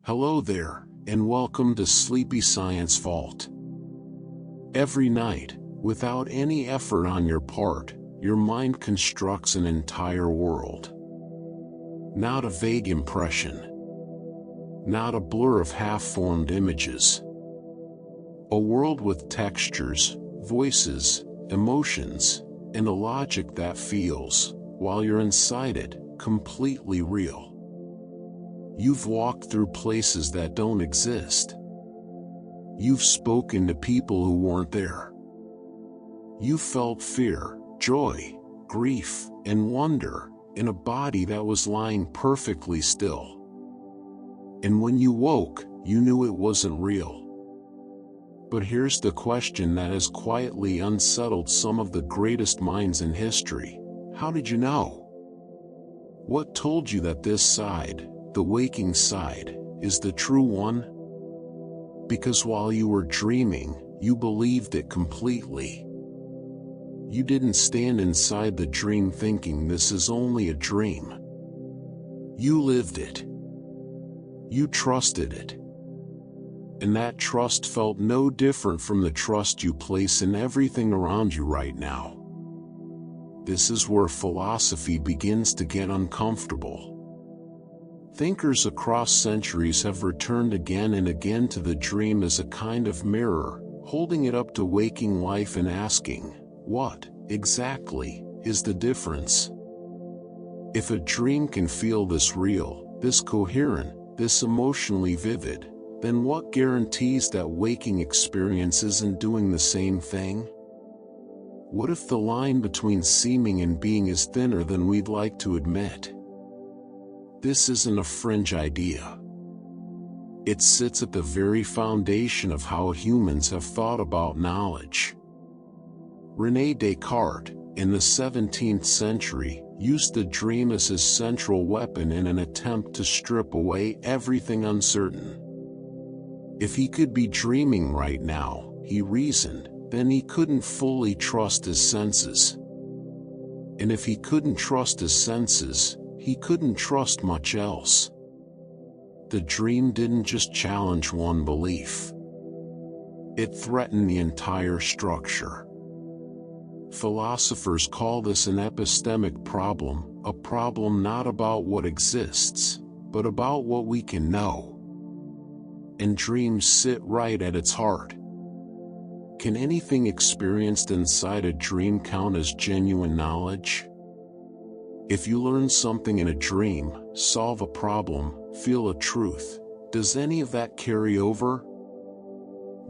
Hello there, and welcome to Sleepy Science Vault. Every night, without any effort on your part, your mind constructs an entire world. Not a vague impression. Not a blur of half-formed images. A world with textures, voices, emotions, and a logic that feels, while you're inside it, completely real. You've walked through places that don't exist. You've spoken to people who weren't there. You felt fear, joy, grief, and wonder in a body that was lying perfectly still. And when you woke, you knew it wasn't real. But here's the question that has quietly unsettled some of the greatest minds in history. How did you know? What told you that this side, the waking side, is the true one? Because while you were dreaming, you believed it completely. You didn't stand inside the dream thinking this is only a dream. You lived it. You trusted it. And that trust felt no different from the trust you place in everything around you right now. This is where philosophy begins to get uncomfortable. Thinkers across centuries have returned again and again to the dream as a kind of mirror, holding it up to waking life and asking, what, exactly, is the difference? If a dream can feel this real, this coherent, this emotionally vivid, then what guarantees that waking experience isn't doing the same thing? What if the line between seeming and being is thinner than we'd like to admit? This isn't a fringe idea. It sits at the very foundation of how humans have thought about knowledge. René Descartes, in the 17th century, used the dream as his central weapon in an attempt to strip away everything uncertain. If he could be dreaming right now, he reasoned, then he couldn't fully trust his senses. And if he couldn't trust his senses, he couldn't trust much else. The dream didn't just challenge one belief. It threatened the entire structure. Philosophers call this an epistemic problem, a problem not about what exists, but about what we can know. And dreams sit right at its heart. Can anything experienced inside a dream count as genuine knowledge? If you learn something in a dream, solve a problem, feel a truth, does any of that carry over?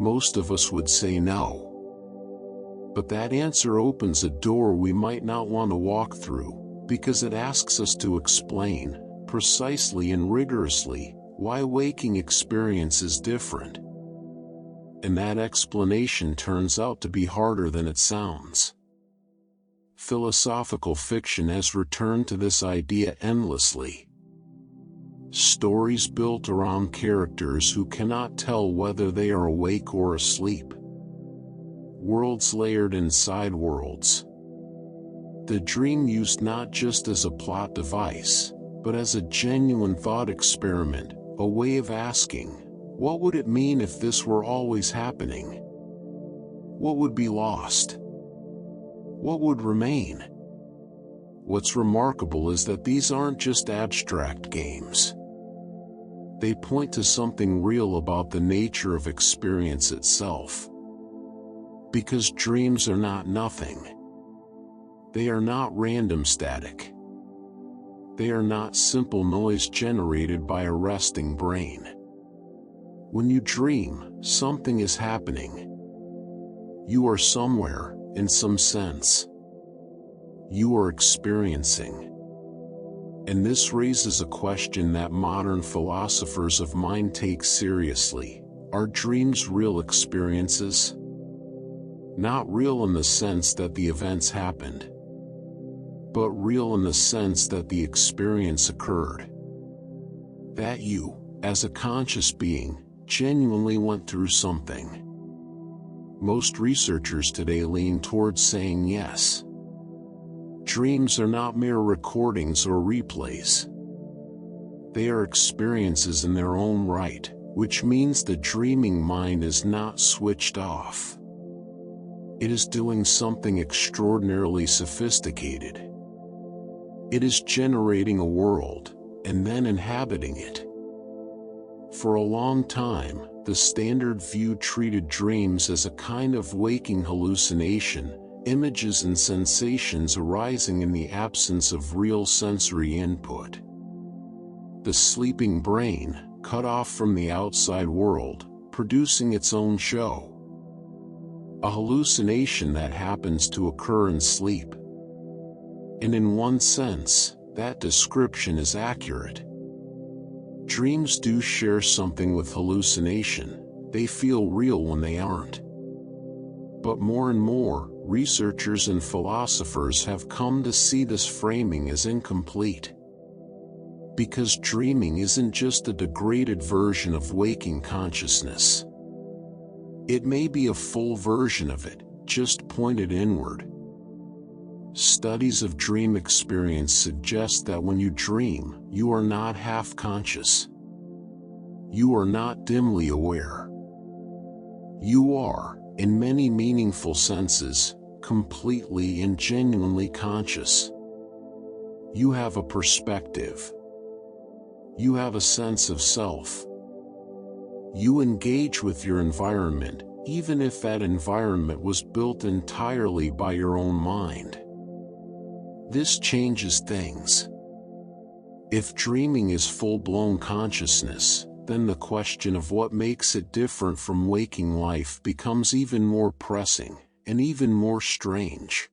Most of us would say no. But that answer opens a door we might not want to walk through, because it asks us to explain, precisely and rigorously, why waking experience is different. And that explanation turns out to be harder than it sounds. Philosophical fiction has returned to this idea endlessly. Stories built around characters who cannot tell whether they are awake or asleep. Worlds layered inside worlds. The dream used not just as a plot device, but as a genuine thought experiment, a way of asking, what would it mean if this were always happening? What would be lost? What would remain? What's remarkable is that these aren't just abstract games. They point to something real about the nature of experience itself. Because dreams are not nothing. They are not random static. They are not simple noise generated by a resting brain. When you dream, something is happening. You are somewhere, in some sense. You are experiencing. And this raises a question that modern philosophers of mind take seriously. Are dreams real experiences? Not real in the sense that the events happened, but real in the sense that the experience occurred. That you, as a conscious being, genuinely went through something. Most researchers today lean towards saying yes. Dreams are not mere recordings or replays. They are experiences in their own right, which means the dreaming mind is not switched off. It is doing something extraordinarily sophisticated. It is generating a world, and then inhabiting it. For a long time, the standard view treated dreams as a kind of waking hallucination, images and sensations arising in the absence of real sensory input. The sleeping brain, cut off from the outside world, producing its own show. A hallucination that happens to occur in sleep. And in one sense, that description is accurate. Dreams do share something with hallucination. They feel real when they aren't. But more and more, researchers and philosophers have come to see this framing as incomplete. Because dreaming isn't just a degraded version of waking consciousness. It may be a full version of it, just pointed inward. Studies of dream experience suggest that when you dream, you are not half-conscious. You are not dimly aware. You are, in many meaningful senses, completely and genuinely conscious. You have a perspective. You have a sense of self. You engage with your environment, even if that environment was built entirely by your own mind. This changes things. If dreaming is full-blown consciousness, then the question of what makes it different from waking life becomes even more pressing, and even more strange.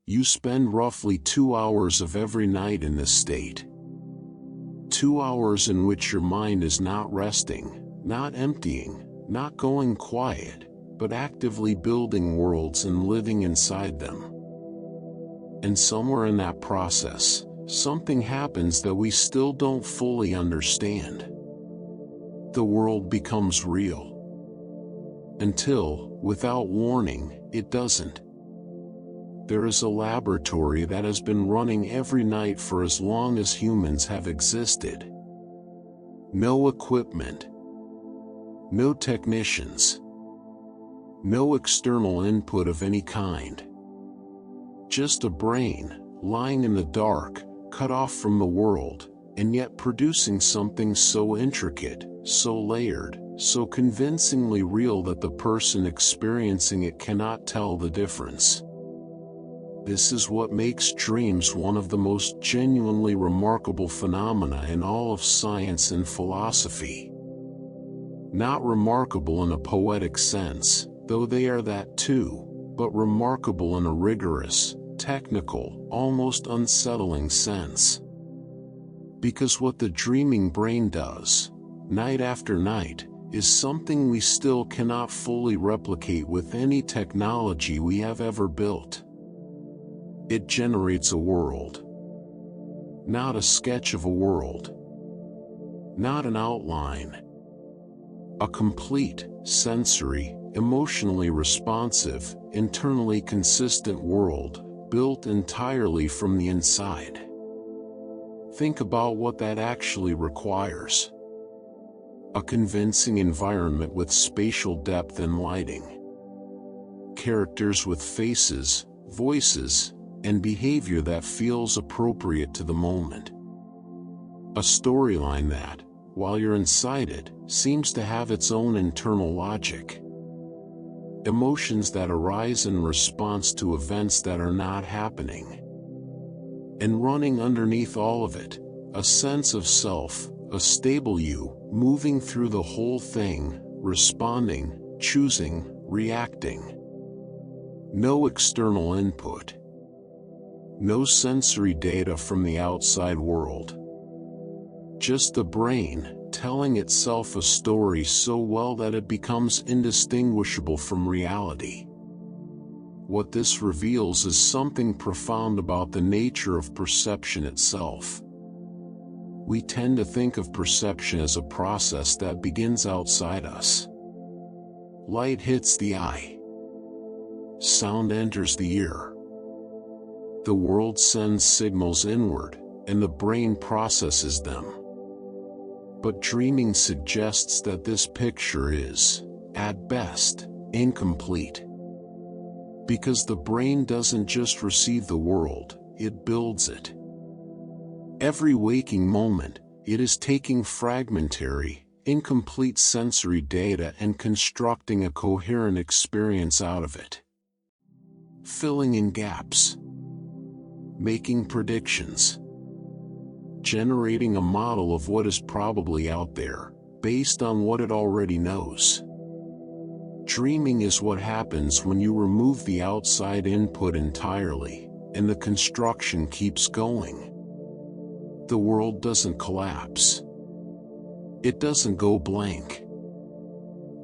You spend roughly 2 hours of every night in this state. 2 hours in which your mind is not resting, not emptying, not going quiet, but actively building worlds and living inside them. And somewhere in that process, something happens that we still don't fully understand. The world becomes real. Until, without warning, it doesn't. There is a laboratory that has been running every night for as long as humans have existed. No equipment. No technicians. No external input of any kind. Just a brain, lying in the dark, cut off from the world, and yet producing something so intricate, so layered, so convincingly real that the person experiencing it cannot tell the difference. This is what makes dreams one of the most genuinely remarkable phenomena in all of science and philosophy. Not remarkable in a poetic sense, though they are that too, but remarkable in a rigorous, technical, almost unsettling sense. Because what the dreaming brain does, night after night, is something we still cannot fully replicate with any technology we have ever built. It generates a world. Not a sketch of a world. Not an outline. A complete, sensory, emotionally responsive, internally consistent world, built entirely from the inside. Think about what that actually requires. A convincing environment with spatial depth and lighting. Characters with faces, voices, and behavior that feels appropriate to the moment. A storyline that, while you're inside it, seems to have its own internal logic. Emotions that arise in response to events that are not happening. And running underneath all of it, a sense of self, a stable you, moving through the whole thing, responding, choosing, reacting. No external input. No sensory data from the outside world. Just the brain, telling itself a story so well that it becomes indistinguishable from reality. What this reveals is something profound about the nature of perception itself. We tend to think of perception as a process that begins outside us. Light hits the eye. Sound enters the ear. The world sends signals inward, and the brain processes them. But dreaming suggests that this picture is, at best, incomplete. Because the brain doesn't just receive the world, it builds it. Every waking moment, it is taking fragmentary, incomplete sensory data and constructing a coherent experience out of it. Filling in gaps. Making predictions. Generating a model of what is probably out there, based on what it already knows. Dreaming is what happens when you remove the outside input entirely, and the construction keeps going. The world doesn't collapse. It doesn't go blank.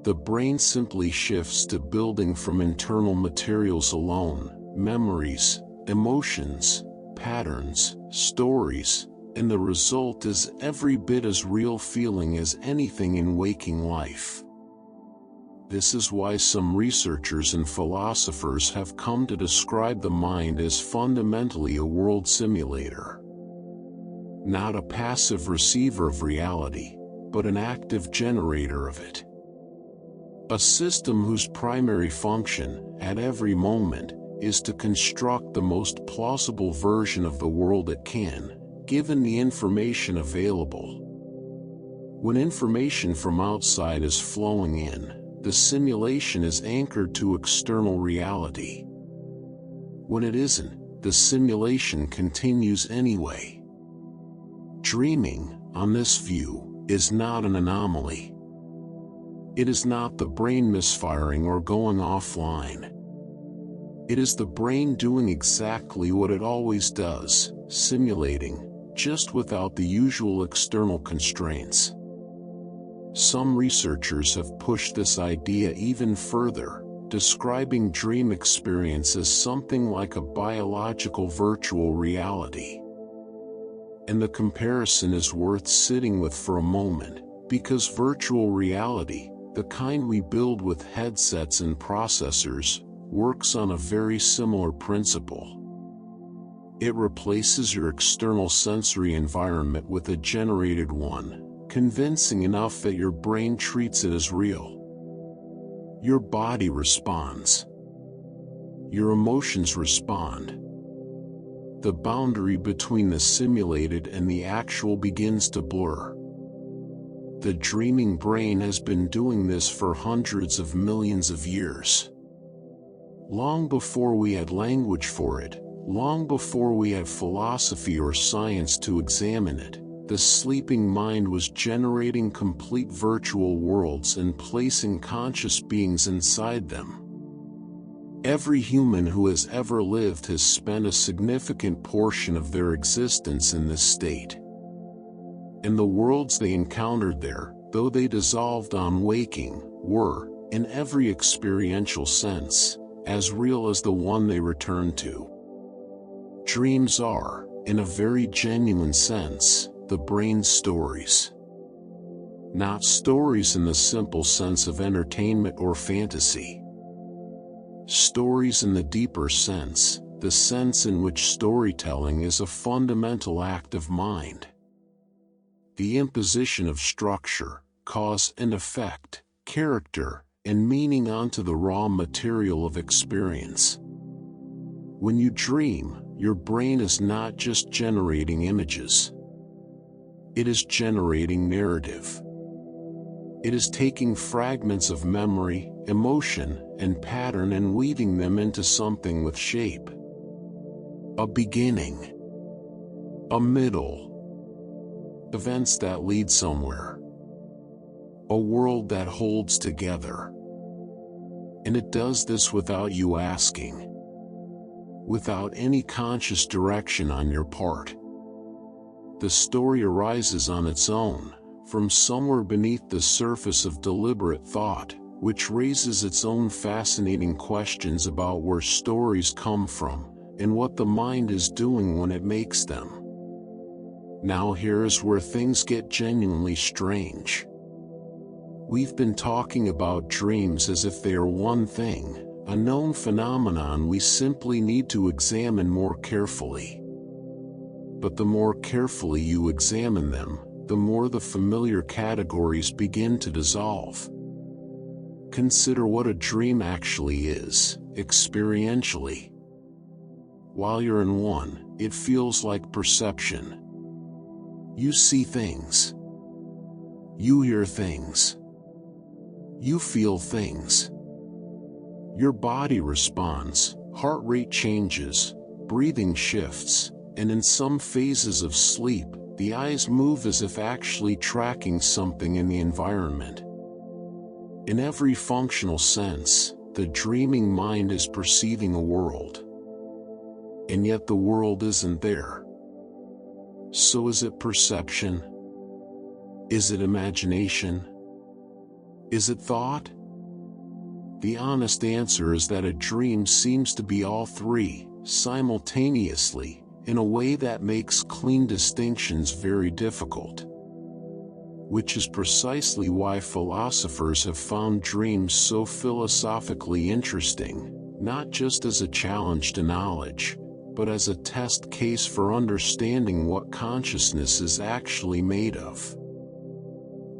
The brain simply shifts to building from internal materials alone, memories, emotions, patterns, stories, and the result is every bit as real feeling as anything in waking life. This is why some researchers and philosophers have come to describe the mind as fundamentally a world simulator. Not a passive receiver of reality, but an active generator of it. A system whose primary function, at every moment, is to construct the most plausible version of the world it can, given the information available. When information from outside is flowing in, the simulation is anchored to external reality. When it isn't, the simulation continues anyway. Dreaming, on this view, is not an anomaly. It is not the brain misfiring or going offline. It is the brain doing exactly what it always does, simulating, just without the usual external constraints. Some researchers have pushed this idea even further, describing dream experience as something like a biological virtual reality. And the comparison is worth sitting with for a moment, because virtual reality, the kind we build with headsets and processors, works on a very similar principle. It replaces your external sensory environment with a generated one, convincing enough that your brain treats it as real. Your body responds. Your emotions respond. The boundary between the simulated and the actual begins to blur. The dreaming brain has been doing this for hundreds of millions of years. Long before we had language for it, long before we had philosophy or science to examine it, the sleeping mind was generating complete virtual worlds and placing conscious beings inside them. Every human who has ever lived has spent a significant portion of their existence in this state. And the worlds they encountered there, though they dissolved on waking, were, in every experiential sense, as real as the one they returned to. Dreams are, in a very genuine sense, the brain's stories. Not stories in the simple sense of entertainment or fantasy. Stories in the deeper sense, the sense in which storytelling is a fundamental act of mind. The imposition of structure, cause and effect, character, and meaning onto the raw material of experience. When you dream, your brain is not just generating images. It is generating narrative. It is taking fragments of memory, emotion, and pattern and weaving them into something with shape. A beginning. A middle. Events that lead somewhere. A world that holds together. And it does this without you asking. Without any conscious direction on your part. The story arises on its own, from somewhere beneath the surface of deliberate thought, which raises its own fascinating questions about where stories come from, and what the mind is doing when it makes them. Now here's where things get genuinely strange. We've been talking about dreams as if they are one thing, a known phenomenon we simply need to examine more carefully. But the more carefully you examine them, the more the familiar categories begin to dissolve. Consider what a dream actually is, experientially. While you're in one, it feels like perception. You see things. You hear things. You feel things. Your body responds, heart rate changes, breathing shifts, and in some phases of sleep, the eyes move as if actually tracking something in the environment. In every functional sense, the dreaming mind is perceiving a world. And yet the world isn't there. So is it perception? Is it imagination? Is it thought? The honest answer is that a dream seems to be all three, simultaneously, in a way that makes clean distinctions very difficult. Which is precisely why philosophers have found dreams so philosophically interesting, not just as a challenge to knowledge, but as a test case for understanding what consciousness is actually made of.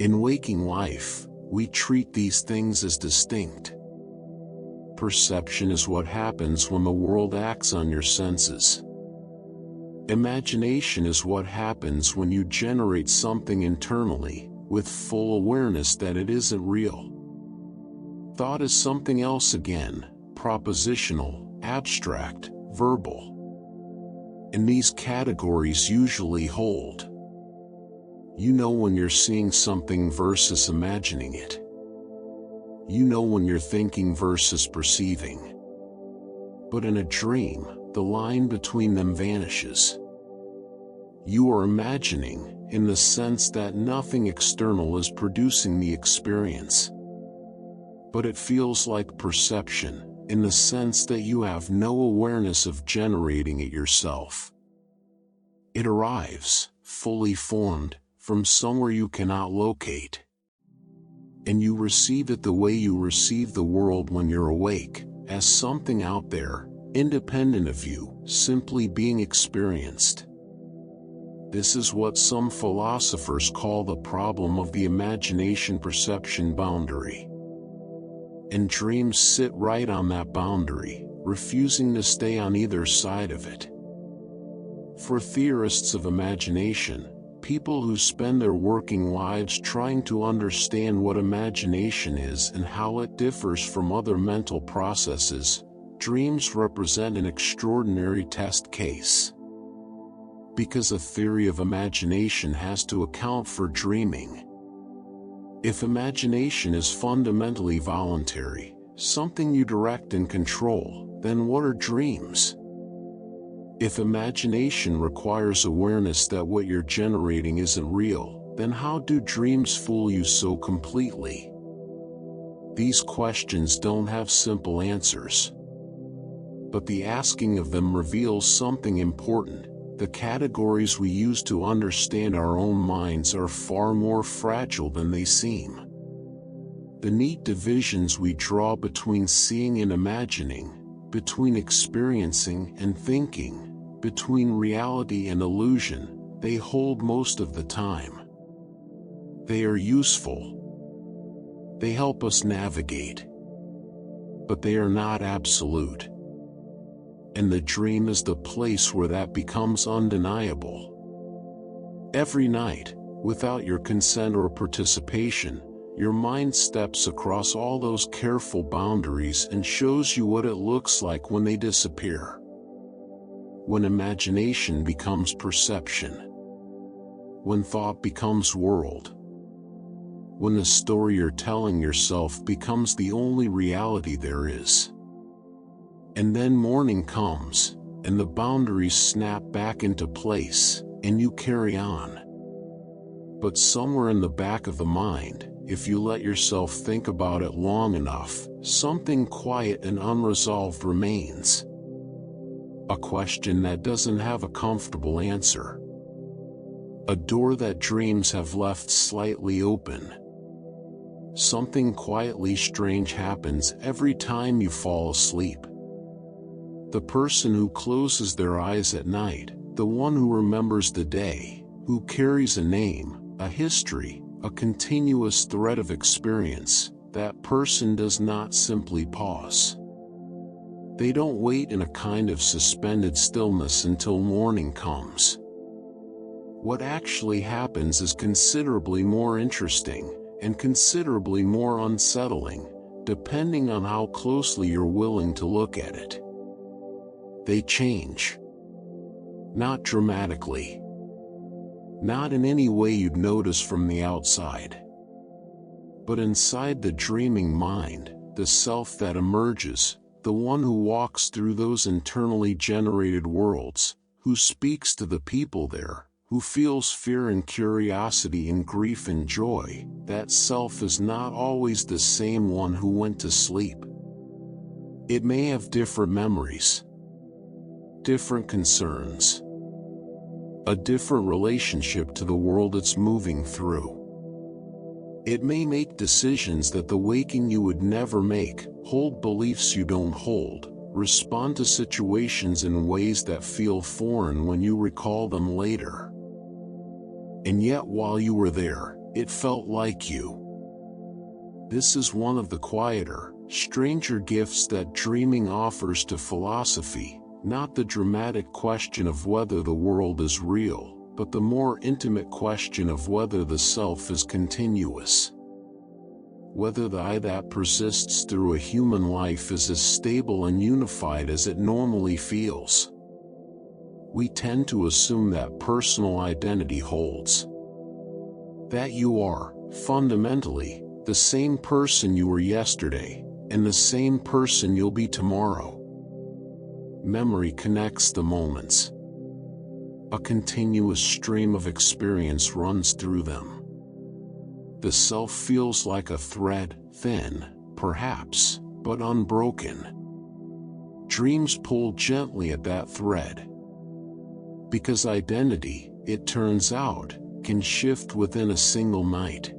In waking life, we treat these things as distinct. Perception is what happens when the world acts on your senses. Imagination is what happens when you generate something internally, with full awareness that it isn't real. Thought is something else again, propositional, abstract, verbal. And these categories usually hold. You know when you're seeing something versus imagining it. You know when you're thinking versus perceiving. But in a dream, the line between them vanishes. You are imagining, in the sense that nothing external is producing the experience. But it feels like perception, in the sense that you have no awareness of generating it yourself. It arrives, fully formed, from somewhere you cannot locate. And you receive it the way you receive the world when you're awake, as something out there, independent of you, simply being experienced. This is what some philosophers call the problem of the imagination-perception boundary. And dreams sit right on that boundary, refusing to stay on either side of it. For theorists of imagination, people who spend their working lives trying to understand what imagination is and how it differs from other mental processes, dreams represent an extraordinary test case. Because a theory of imagination has to account for dreaming. If imagination is fundamentally voluntary, something you direct and control, then what are dreams? If imagination requires awareness that what you're generating isn't real, then how do dreams fool you so completely? These questions don't have simple answers. But the asking of them reveals something important. The categories we use to understand our own minds are far more fragile than they seem. The neat divisions we draw between seeing and imagining, between experiencing and thinking, between reality and illusion, they hold most of the time. They are useful. They help us navigate. But they are not absolute. And the dream is the place where that becomes undeniable. Every night, without your consent or participation, your mind steps across all those careful boundaries and shows you what it looks like when they disappear. When imagination becomes perception. When thought becomes world. When the story you're telling yourself becomes the only reality there is. And then morning comes, and the boundaries snap back into place, and you carry on. But somewhere in the back of the mind, if you let yourself think about it long enough, something quiet and unresolved remains. A question that doesn't have a comfortable answer. A door that dreams have left slightly open. Something quietly strange happens every time you fall asleep. The person who closes their eyes at night, the one who remembers the day, who carries a name, a history, a continuous thread of experience. That person does not simply pause. They don't wait in a kind of suspended stillness until morning comes. What actually happens is considerably more interesting, and considerably more unsettling, depending on how closely you're willing to look at it. They change. Not dramatically. Not in any way you'd notice from the outside. But inside the dreaming mind, the self that emerges, the one who walks through those internally generated worlds, who speaks to the people there, who feels fear and curiosity and grief and joy, that self is not always the same one who went to sleep. It may have different memories, different concerns, a different relationship to the world it's moving through. It may make decisions that the waking you would never make, hold beliefs you don't hold, respond to situations in ways that feel foreign when you recall them later. And yet while you were there, it felt like you. This is one of the quieter, stranger gifts that dreaming offers to philosophy, not the dramatic question of whether the world is real, but the more intimate question of whether the self is continuous. Whether the I that persists through a human life is as stable and unified as it normally feels. We tend to assume that personal identity holds. That you are, fundamentally, the same person you were yesterday, and the same person you'll be tomorrow. Memory connects the moments. A continuous stream of experience runs through them. The self feels like a thread, thin, perhaps, but unbroken. Dreams pull gently at that thread. Because identity, it turns out, can shift within a single night.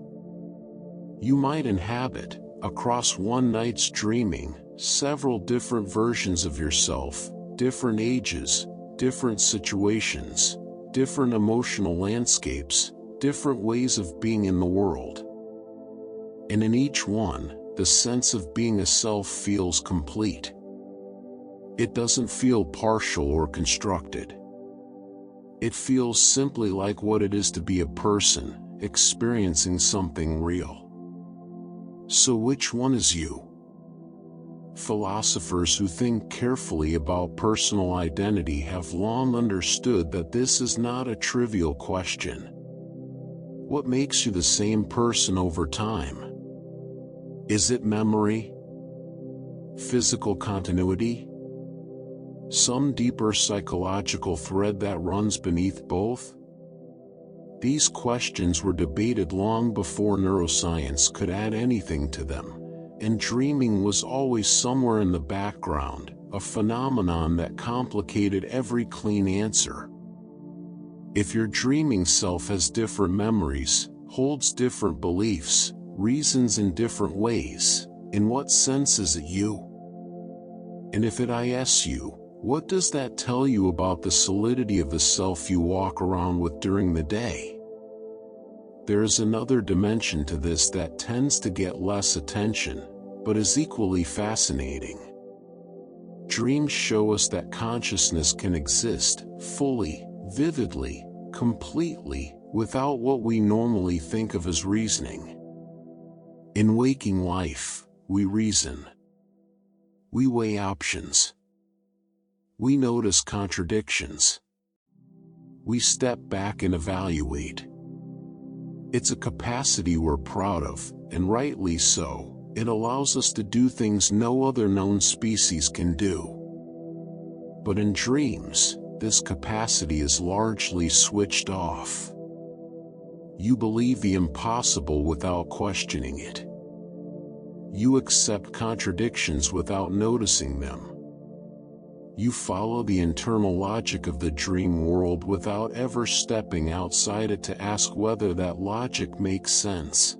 You might inhabit, across one night's dreaming, several different versions of yourself, different ages, different situations, different emotional landscapes, different ways of being in the world. And in each one, the sense of being a self feels complete. It doesn't feel partial or constructed. It feels simply like what it is to be a person, experiencing something real. So which one is you? Philosophers who think carefully about personal identity have long understood that this is not a trivial question. What makes you the same person over time? Is it memory? Physical continuity? Some deeper psychological thread that runs beneath both? These questions were debated long before neuroscience could add anything to them, and dreaming was always somewhere in the background, a phenomenon that complicated every clean answer. If your dreaming self has different memories, holds different beliefs, reasons in different ways, in what sense is it you? And if it is you, what does that tell you about the solidity of the self you walk around with during the day? There is another dimension to this that tends to get less attention, but is equally fascinating. Dreams show us that consciousness can exist, fully, vividly, completely, without what we normally think of as reasoning. In waking life, we reason. We weigh options. We notice contradictions. We step back and evaluate. It's a capacity we're proud of, and rightly so. It allows us to do things no other known species can do. But in dreams, this capacity is largely switched off. You believe the impossible without questioning it. You accept contradictions without noticing them. You follow the internal logic of the dream world without ever stepping outside it to ask whether that logic makes sense.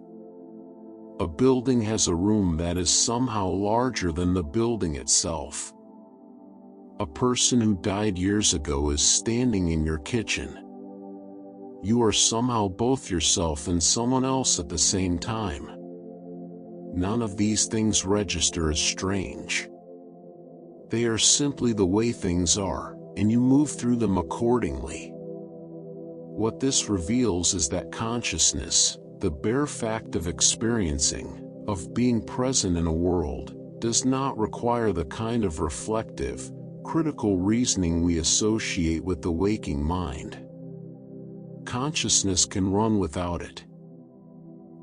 A building has a room that is somehow larger than the building itself. A person who died years ago is standing in your kitchen. you are somehow both yourself and someone else at the same time. None of these things register as strange. They are simply the way things are, and you move through them accordingly. What this reveals is that consciousness, the bare fact of experiencing, of being present in a world, does not require the kind of reflective, critical reasoning we associate with the waking mind. Consciousness can run without it.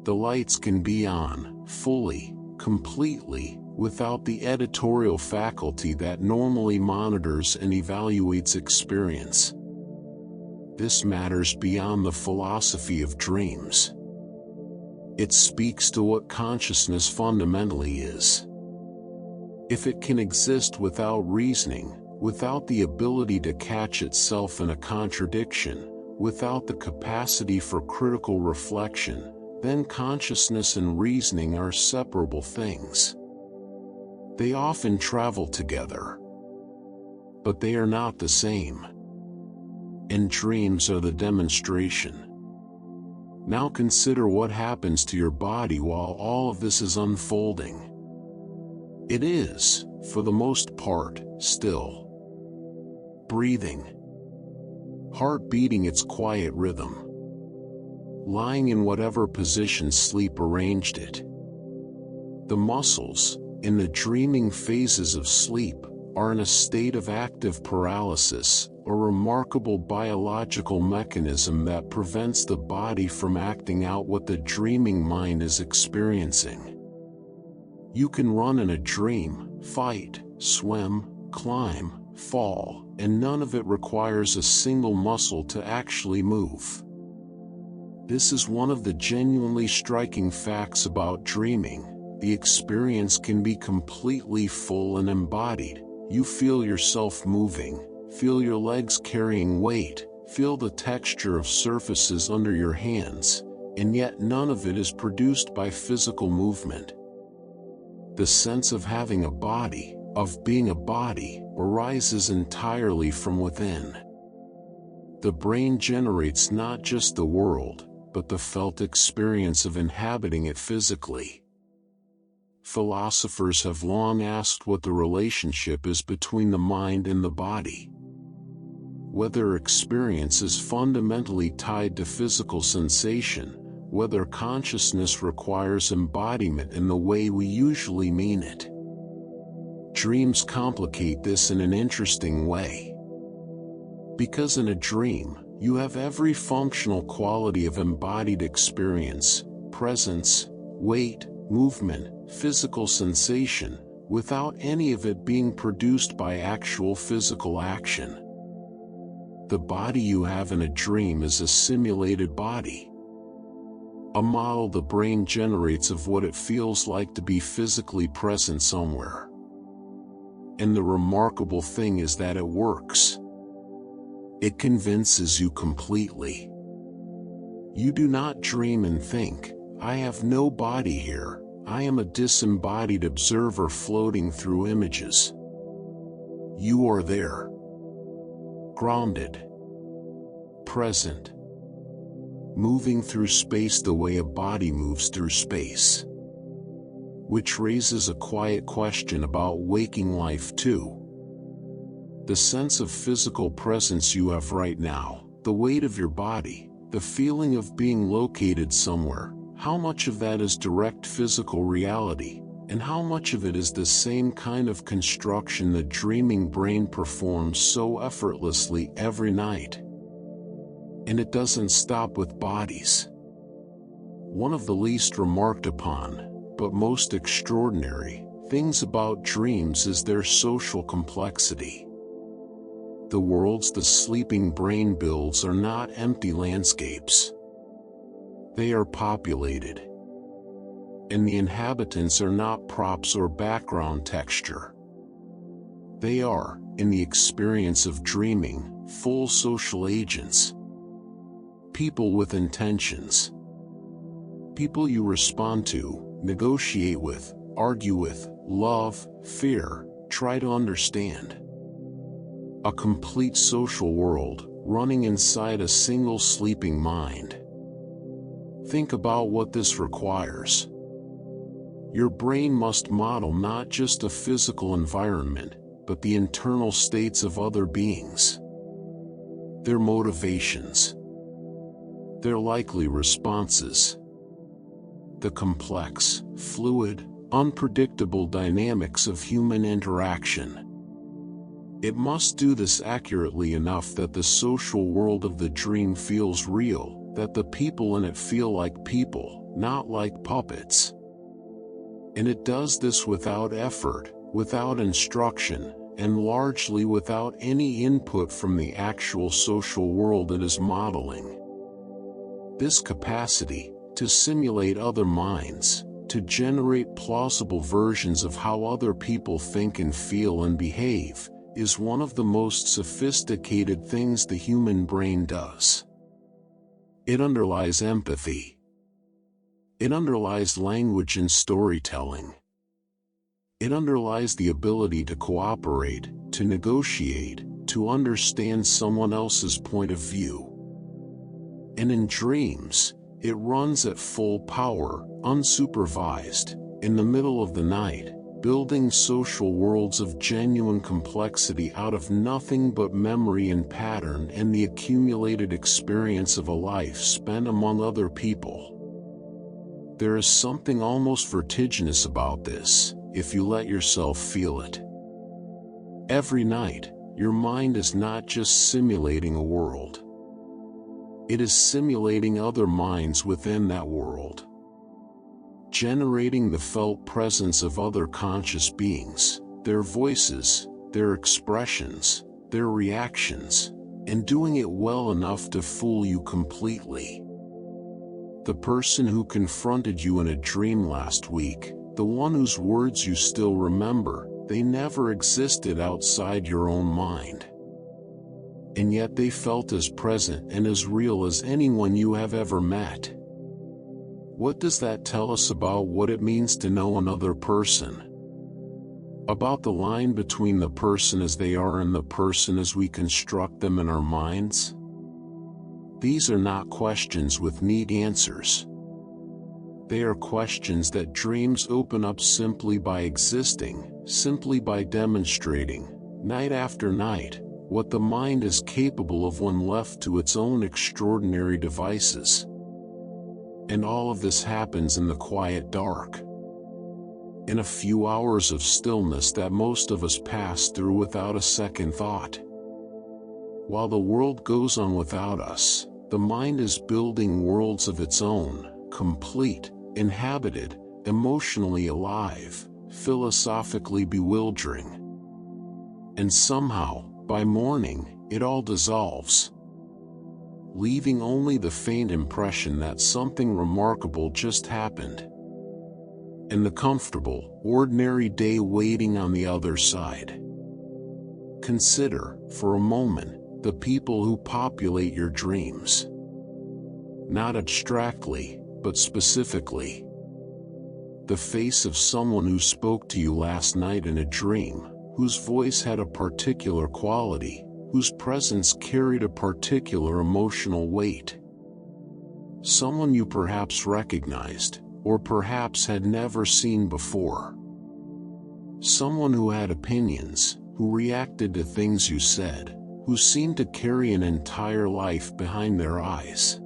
The lights can be on, fully, completely, without the editorial faculty that normally monitors and evaluates experience. This matters beyond the philosophy of dreams. It speaks to what consciousness fundamentally is. If it can exist without reasoning, without the ability to catch itself in a contradiction, without the capacity for critical reflection, then consciousness and reasoning are separable things. They often travel together, but they are not the same. And dreams are the demonstration. Now consider what happens to your body while all of this is unfolding. It is, for the most part, still. Breathing. Heart beating its quiet rhythm. Lying in whatever position sleep arranged it. The muscles, in the dreaming phases of sleep, are in a state of active paralysis, a remarkable biological mechanism that prevents the body from acting out what the dreaming mind is experiencing. You can run in a dream, fight, swim, climb, fall, and none of it requires a single muscle to actually move. This is one of the genuinely striking facts about dreaming. The experience can be completely full and embodied. You feel yourself moving, feel your legs carrying weight, feel the texture of surfaces under your hands, and yet none of it is produced by physical movement. The sense of having a body, of being a body, arises entirely from within. The brain generates not just the world, but the felt experience of inhabiting it physically. Philosophers have long asked what the relationship is between the mind and the body. Whether experience is fundamentally tied to physical sensation, whether consciousness requires embodiment in the way we usually mean it. Dreams complicate this in an interesting way. Because in a dream, you have every functional quality of embodied experience, presence, weight, movement, physical sensation, without any of it being produced by actual physical action. The body you have in a dream is a simulated body. A model the brain generates of what it feels like to be physically present somewhere. And the remarkable thing is that it works. It convinces you completely. You do not dream and think, I have no body here, I am a disembodied observer floating through images. You are there. Grounded. Present. Moving through space the way a body moves through space. Which raises a quiet question about waking life too. The sense of physical presence you have right now, the weight of your body, the feeling of being located somewhere, how much of that is direct physical reality, and how much of it is the same kind of construction the dreaming brain performs so effortlessly every night? And it doesn't stop with bodies. One of the least remarked upon, but most extraordinary, things about dreams is their social complexity. The worlds the sleeping brain builds are not empty landscapes. They are populated. And the inhabitants are not props or background texture. They are, in the experience of dreaming, full social agents. People with intentions. People you respond to, negotiate with, argue with, love, fear, try to understand. A complete social world, running inside a single sleeping mind. Think about what this requires. Your brain must model not just a physical environment, but the internal states of other beings. Their motivations, their likely responses, the complex, fluid, unpredictable dynamics of human interaction. It must do this accurately enough that the social world of the dream feels real, that the people in it feel like people, not like puppets. And it does this without effort, without instruction, and largely without any input from the actual social world it is modeling. This capacity, to simulate other minds, to generate plausible versions of how other people think and feel and behave, is one of the most sophisticated things the human brain does. It underlies empathy. It underlies language and storytelling. It underlies the ability to cooperate, to negotiate, to understand someone else's point of view. And in dreams, it runs at full power, unsupervised, in the middle of the night, building social worlds of genuine complexity out of nothing but memory and pattern and the accumulated experience of a life spent among other people. There is something almost vertiginous about this, if you let yourself feel it. Every night, your mind is not just simulating a world. It is simulating other minds within that world, generating the felt presence of other conscious beings, their voices, their expressions, their reactions, and doing it well enough to fool you completely. The person who confronted you in a dream last week, the one whose words you still remember, they never existed outside your own mind. And yet they felt as present and as real as anyone you have ever met. What does that tell us about what it means to know another person? About the line between the person as they are and the person as we construct them in our minds? These are not questions with neat answers. They are questions that dreams open up simply by existing, simply by demonstrating, night after night, what the mind is capable of when left to its own extraordinary devices. And all of this happens in the quiet dark. In a few hours of stillness that most of us pass through without a second thought. While the world goes on without us, the mind is building worlds of its own, complete, inhabited, emotionally alive, philosophically bewildering. And somehow, by morning, it all dissolves, leaving only the faint impression that something remarkable just happened, and the comfortable, ordinary day waiting on the other side. Consider, for a moment, the people who populate your dreams. Not abstractly, but specifically. The face of someone who spoke to you last night in a dream, whose voice had a particular quality, whose presence carried a particular emotional weight. Someone you perhaps recognized, or perhaps had never seen before. Someone who had opinions, who reacted to things you said, who seemed to carry an entire life behind their eyes.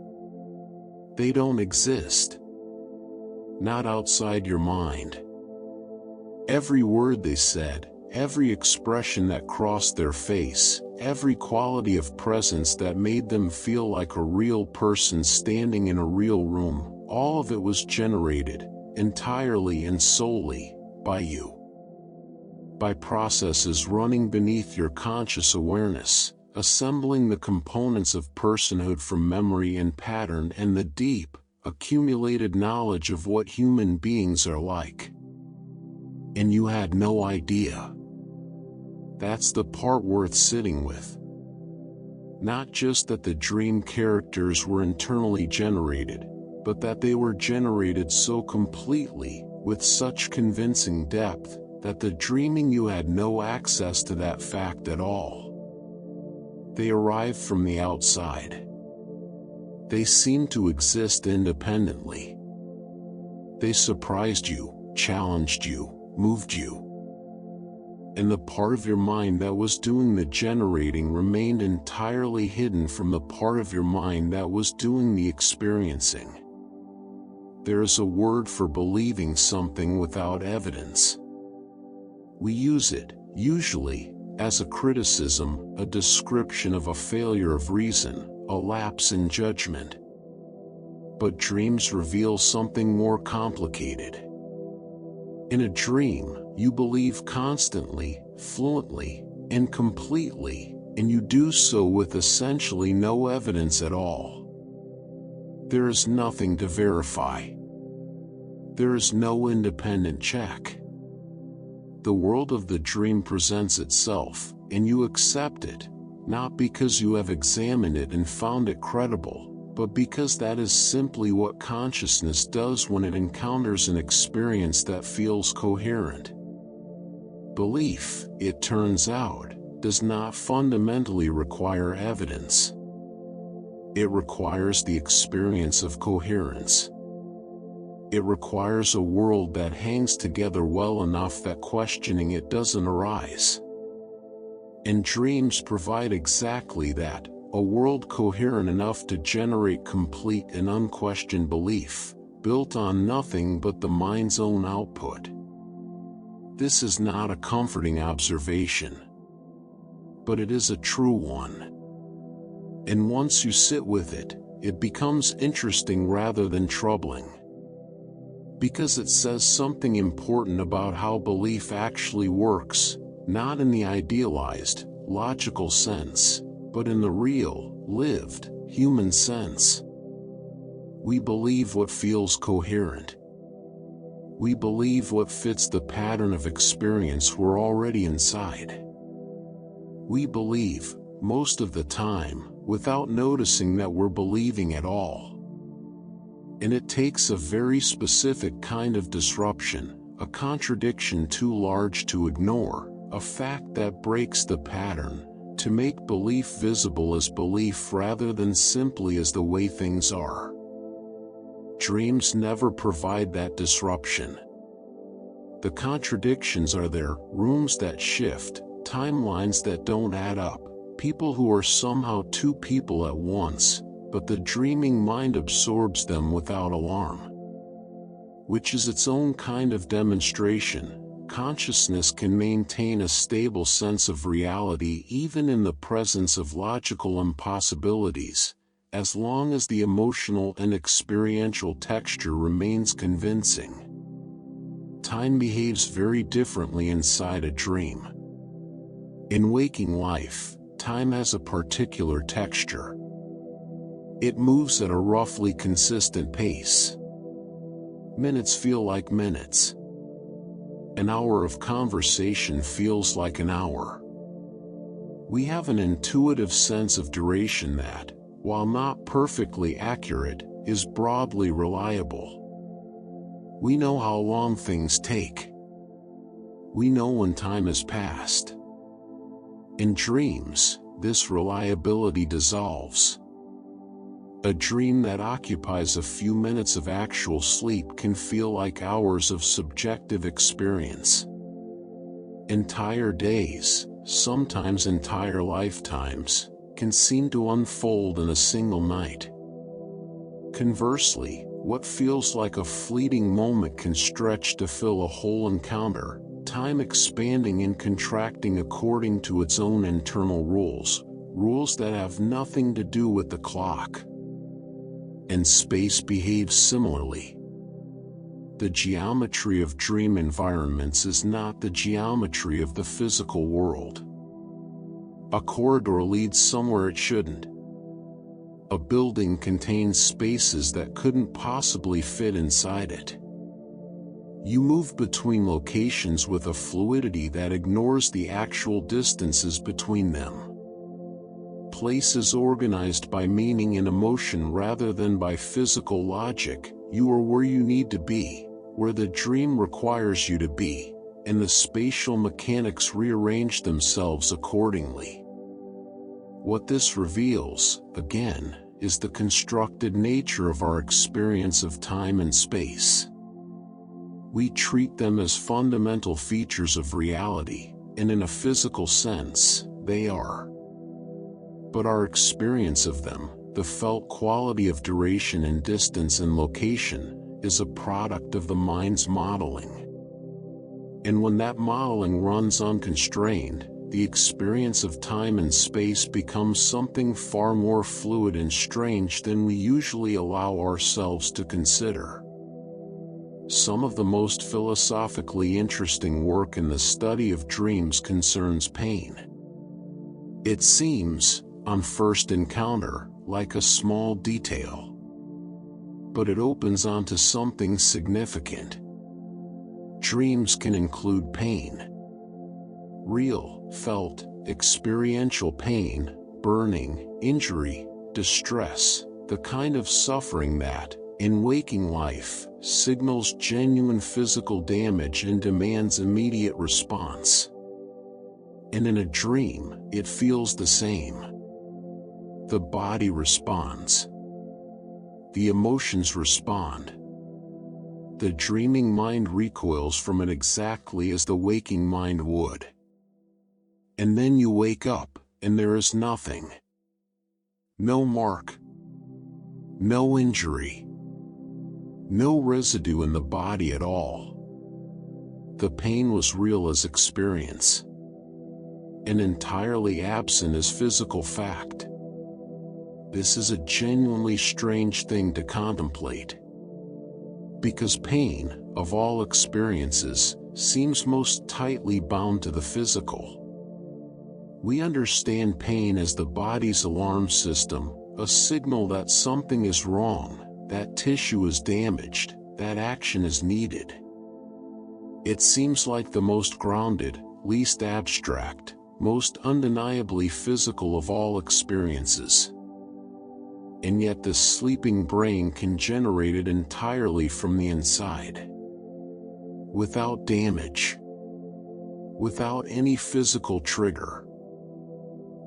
They don't exist. Not outside your mind. Every word they said, every expression that crossed their face, every quality of presence that made them feel like a real person standing in a real room, all of it was generated, entirely and solely, by you. By processes running beneath your conscious awareness, assembling the components of personhood from memory and pattern and the deep, accumulated knowledge of what human beings are like. And you had no idea. That's the part worth sitting with. Not just that the dream characters were internally generated, but that they were generated so completely, with such convincing depth, that the dreaming you had no access to that fact at all. They arrive from the outside. They seem to exist independently. They surprised you, challenged you, moved you. And the part of your mind that was doing the generating remained entirely hidden from the part of your mind that was doing the experiencing. There is a word for believing something without evidence. We use it, usually, as a criticism, a description of a failure of reason, a lapse in judgment. But dreams reveal something more complicated. In a dream, you believe constantly, fluently, and completely, and you do so with essentially no evidence at all. There is nothing to verify. There is no independent check. The world of the dream presents itself, and you accept it, not because you have examined it and found it credible, but because that is simply what consciousness does when it encounters an experience that feels coherent. Belief, it turns out, does not fundamentally require evidence. It requires the experience of coherence. It requires a world that hangs together well enough that questioning it doesn't arise. And dreams provide exactly that, a world coherent enough to generate complete and unquestioned belief, built on nothing but the mind's own output. This is not a comforting observation, but it is a true one. And once you sit with it, it becomes interesting rather than troubling. Because it says something important about how belief actually works, not in the idealized, logical sense, but in the real, lived, human sense. We believe what feels coherent. We believe what fits the pattern of experience we're already inside. We believe, most of the time, without noticing that we're believing at all. And it takes a very specific kind of disruption, a contradiction too large to ignore, a fact that breaks the pattern, to make belief visible as belief rather than simply as the way things are. Dreams never provide that disruption. The contradictions are there, rooms that shift, timelines that don't add up, people who are somehow two people at once, but the dreaming mind absorbs them without alarm. Which is its own kind of demonstration. Consciousness can maintain a stable sense of reality even in the presence of logical impossibilities, as long as the emotional and experiential texture remains convincing. Time behaves very differently inside a dream. In waking life, time has a particular texture. It moves at a roughly consistent pace. Minutes feel like minutes. An hour of conversation feels like an hour. We have an intuitive sense of duration that, while not perfectly accurate, is broadly reliable. We know how long things take. We know when time has passed. In dreams, this reliability dissolves. A dream that occupies a few minutes of actual sleep can feel like hours of subjective experience. Entire days, sometimes entire lifetimes, can seem to unfold in a single night. Conversely, what feels like a fleeting moment can stretch to fill a whole encounter, time expanding and contracting according to its own internal rules, rules that have nothing to do with the clock. And space behaves similarly. The geometry of dream environments is not the geometry of the physical world. A corridor leads somewhere it shouldn't. A building contains spaces that couldn't possibly fit inside it. You move between locations with a fluidity that ignores the actual distances between them. Places organized by meaning and emotion rather than by physical logic, you are where you need to be, where the dream requires you to be, and the spatial mechanics rearrange themselves accordingly. What this reveals, again, is the constructed nature of our experience of time and space. We treat them as fundamental features of reality, and in a physical sense, they are. But our experience of them, the felt quality of duration and distance and location, is a product of the mind's modeling. And when that modeling runs unconstrained, the experience of time and space becomes something far more fluid and strange than we usually allow ourselves to consider. Some of the most philosophically interesting work in the study of dreams concerns pain. It seems, on first encounter, like a small detail. But it opens onto something significant. Dreams can include pain. Real, felt, experiential pain, burning, injury, distress, the kind of suffering that, in waking life, signals genuine physical damage and demands immediate response. And in a dream, it feels the same. The body responds. The emotions respond. The dreaming mind recoils from it exactly as the waking mind would. And then you wake up, and there is nothing. No mark. No injury. No residue in the body at all. The pain was real as experience, and entirely absent as physical fact. This is a genuinely strange thing to contemplate. Because pain, of all experiences, seems most tightly bound to the physical. We understand pain as the body's alarm system, a signal that something is wrong, that tissue is damaged, that action is needed. It seems like the most grounded, least abstract, most undeniably physical of all experiences. And yet the sleeping brain can generate it entirely from the inside. Without damage. Without any physical trigger.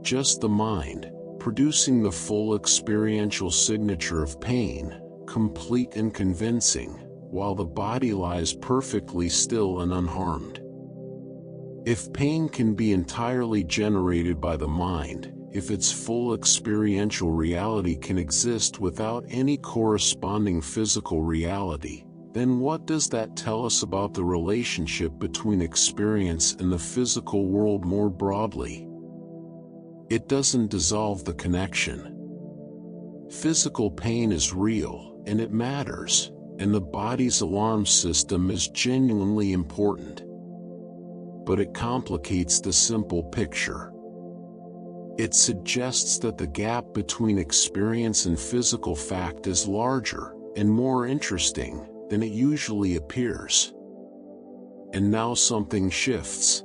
Just the mind, producing the full experiential signature of pain, complete and convincing, while the body lies perfectly still and unharmed. If pain can be entirely generated by the mind, if its full experiential reality can exist without any corresponding physical reality, then what does that tell us about the relationship between experience and the physical world more broadly? It doesn't dissolve the connection. Physical pain is real, and it matters, and the body's alarm system is genuinely important. But it complicates the simple picture. It suggests that the gap between experience and physical fact is larger and more interesting than it usually appears. And now something shifts.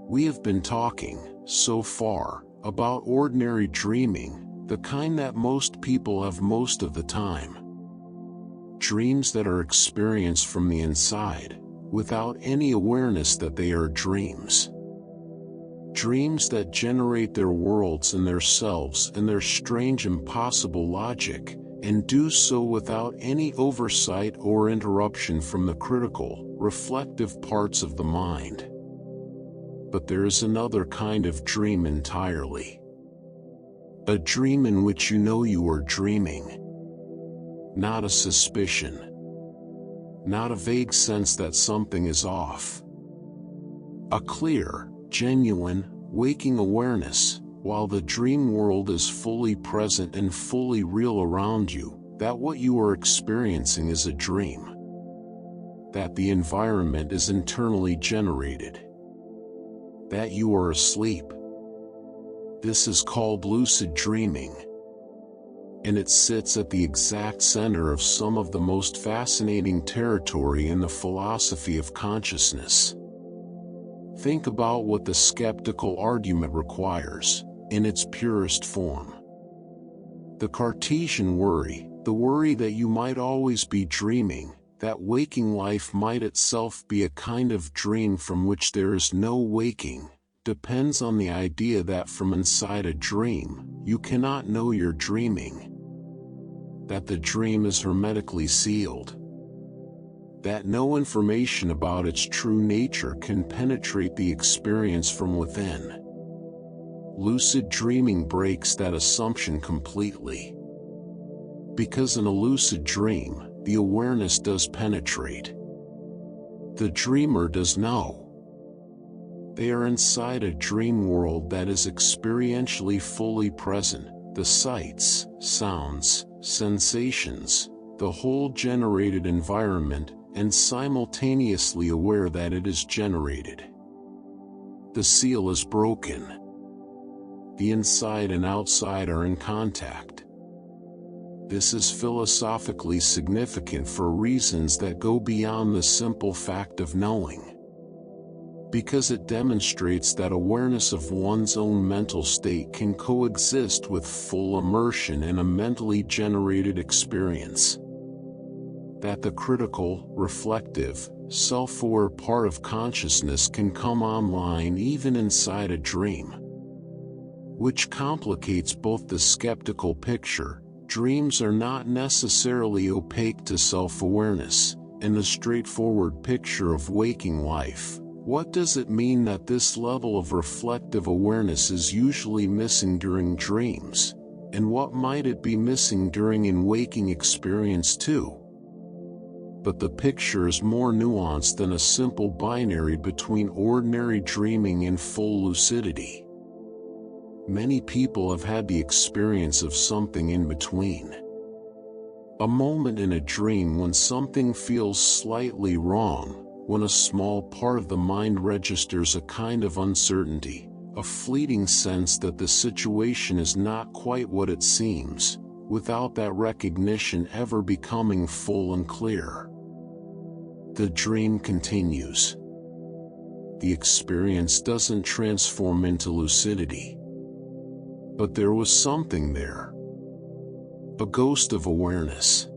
We have been talking, so far, about ordinary dreaming, the kind that most people have most of the time. Dreams that are experienced from the inside, without any awareness that they are dreams. Dreams that generate their worlds and their selves and their strange impossible logic, and do so without any oversight or interruption from the critical, reflective parts of the mind. But there is another kind of dream entirely. A dream in which you know you are dreaming. Not a suspicion. Not a vague sense that something is off. A clear, genuine, waking awareness, while the dream world is fully present and fully real around you, that what you are experiencing is a dream. That the environment is internally generated. That you are asleep. This is called lucid dreaming. And it sits at the exact center of some of the most fascinating territory in the philosophy of consciousness. Think about what the skeptical argument requires, in its purest form. The Cartesian worry, the worry that you might always be dreaming, that waking life might itself be a kind of dream from which there is no waking, depends on the idea that from inside a dream, you cannot know you're dreaming. That the dream is hermetically sealed. That no information about its true nature can penetrate the experience from within. Lucid dreaming breaks that assumption completely. Because in a lucid dream, the awareness does penetrate. The dreamer does know. They are inside a dream world that is experientially fully present, the sights, sounds, sensations, the whole generated environment, and simultaneously aware that it is generated. The seal is broken. The inside and outside are in contact. This is philosophically significant for reasons that go beyond the simple fact of knowing. Because it demonstrates that awareness of one's own mental state can coexist with full immersion in a mentally generated experience. That the critical, reflective, self-aware part of consciousness can come online even inside a dream. Which complicates both the skeptical picture, dreams are not necessarily opaque to self-awareness, and the straightforward picture of waking life. What does it mean that this level of reflective awareness is usually missing during dreams? And what might it be missing during an waking experience too? But the picture is more nuanced than a simple binary between ordinary dreaming and full lucidity. Many people have had the experience of something in between. A moment in a dream when something feels slightly wrong, when a small part of the mind registers a kind of uncertainty, a fleeting sense that the situation is not quite what it seems, without that recognition ever becoming full and clear. The dream continues. The experience doesn't transform into lucidity. But there was something there. A ghost of awareness.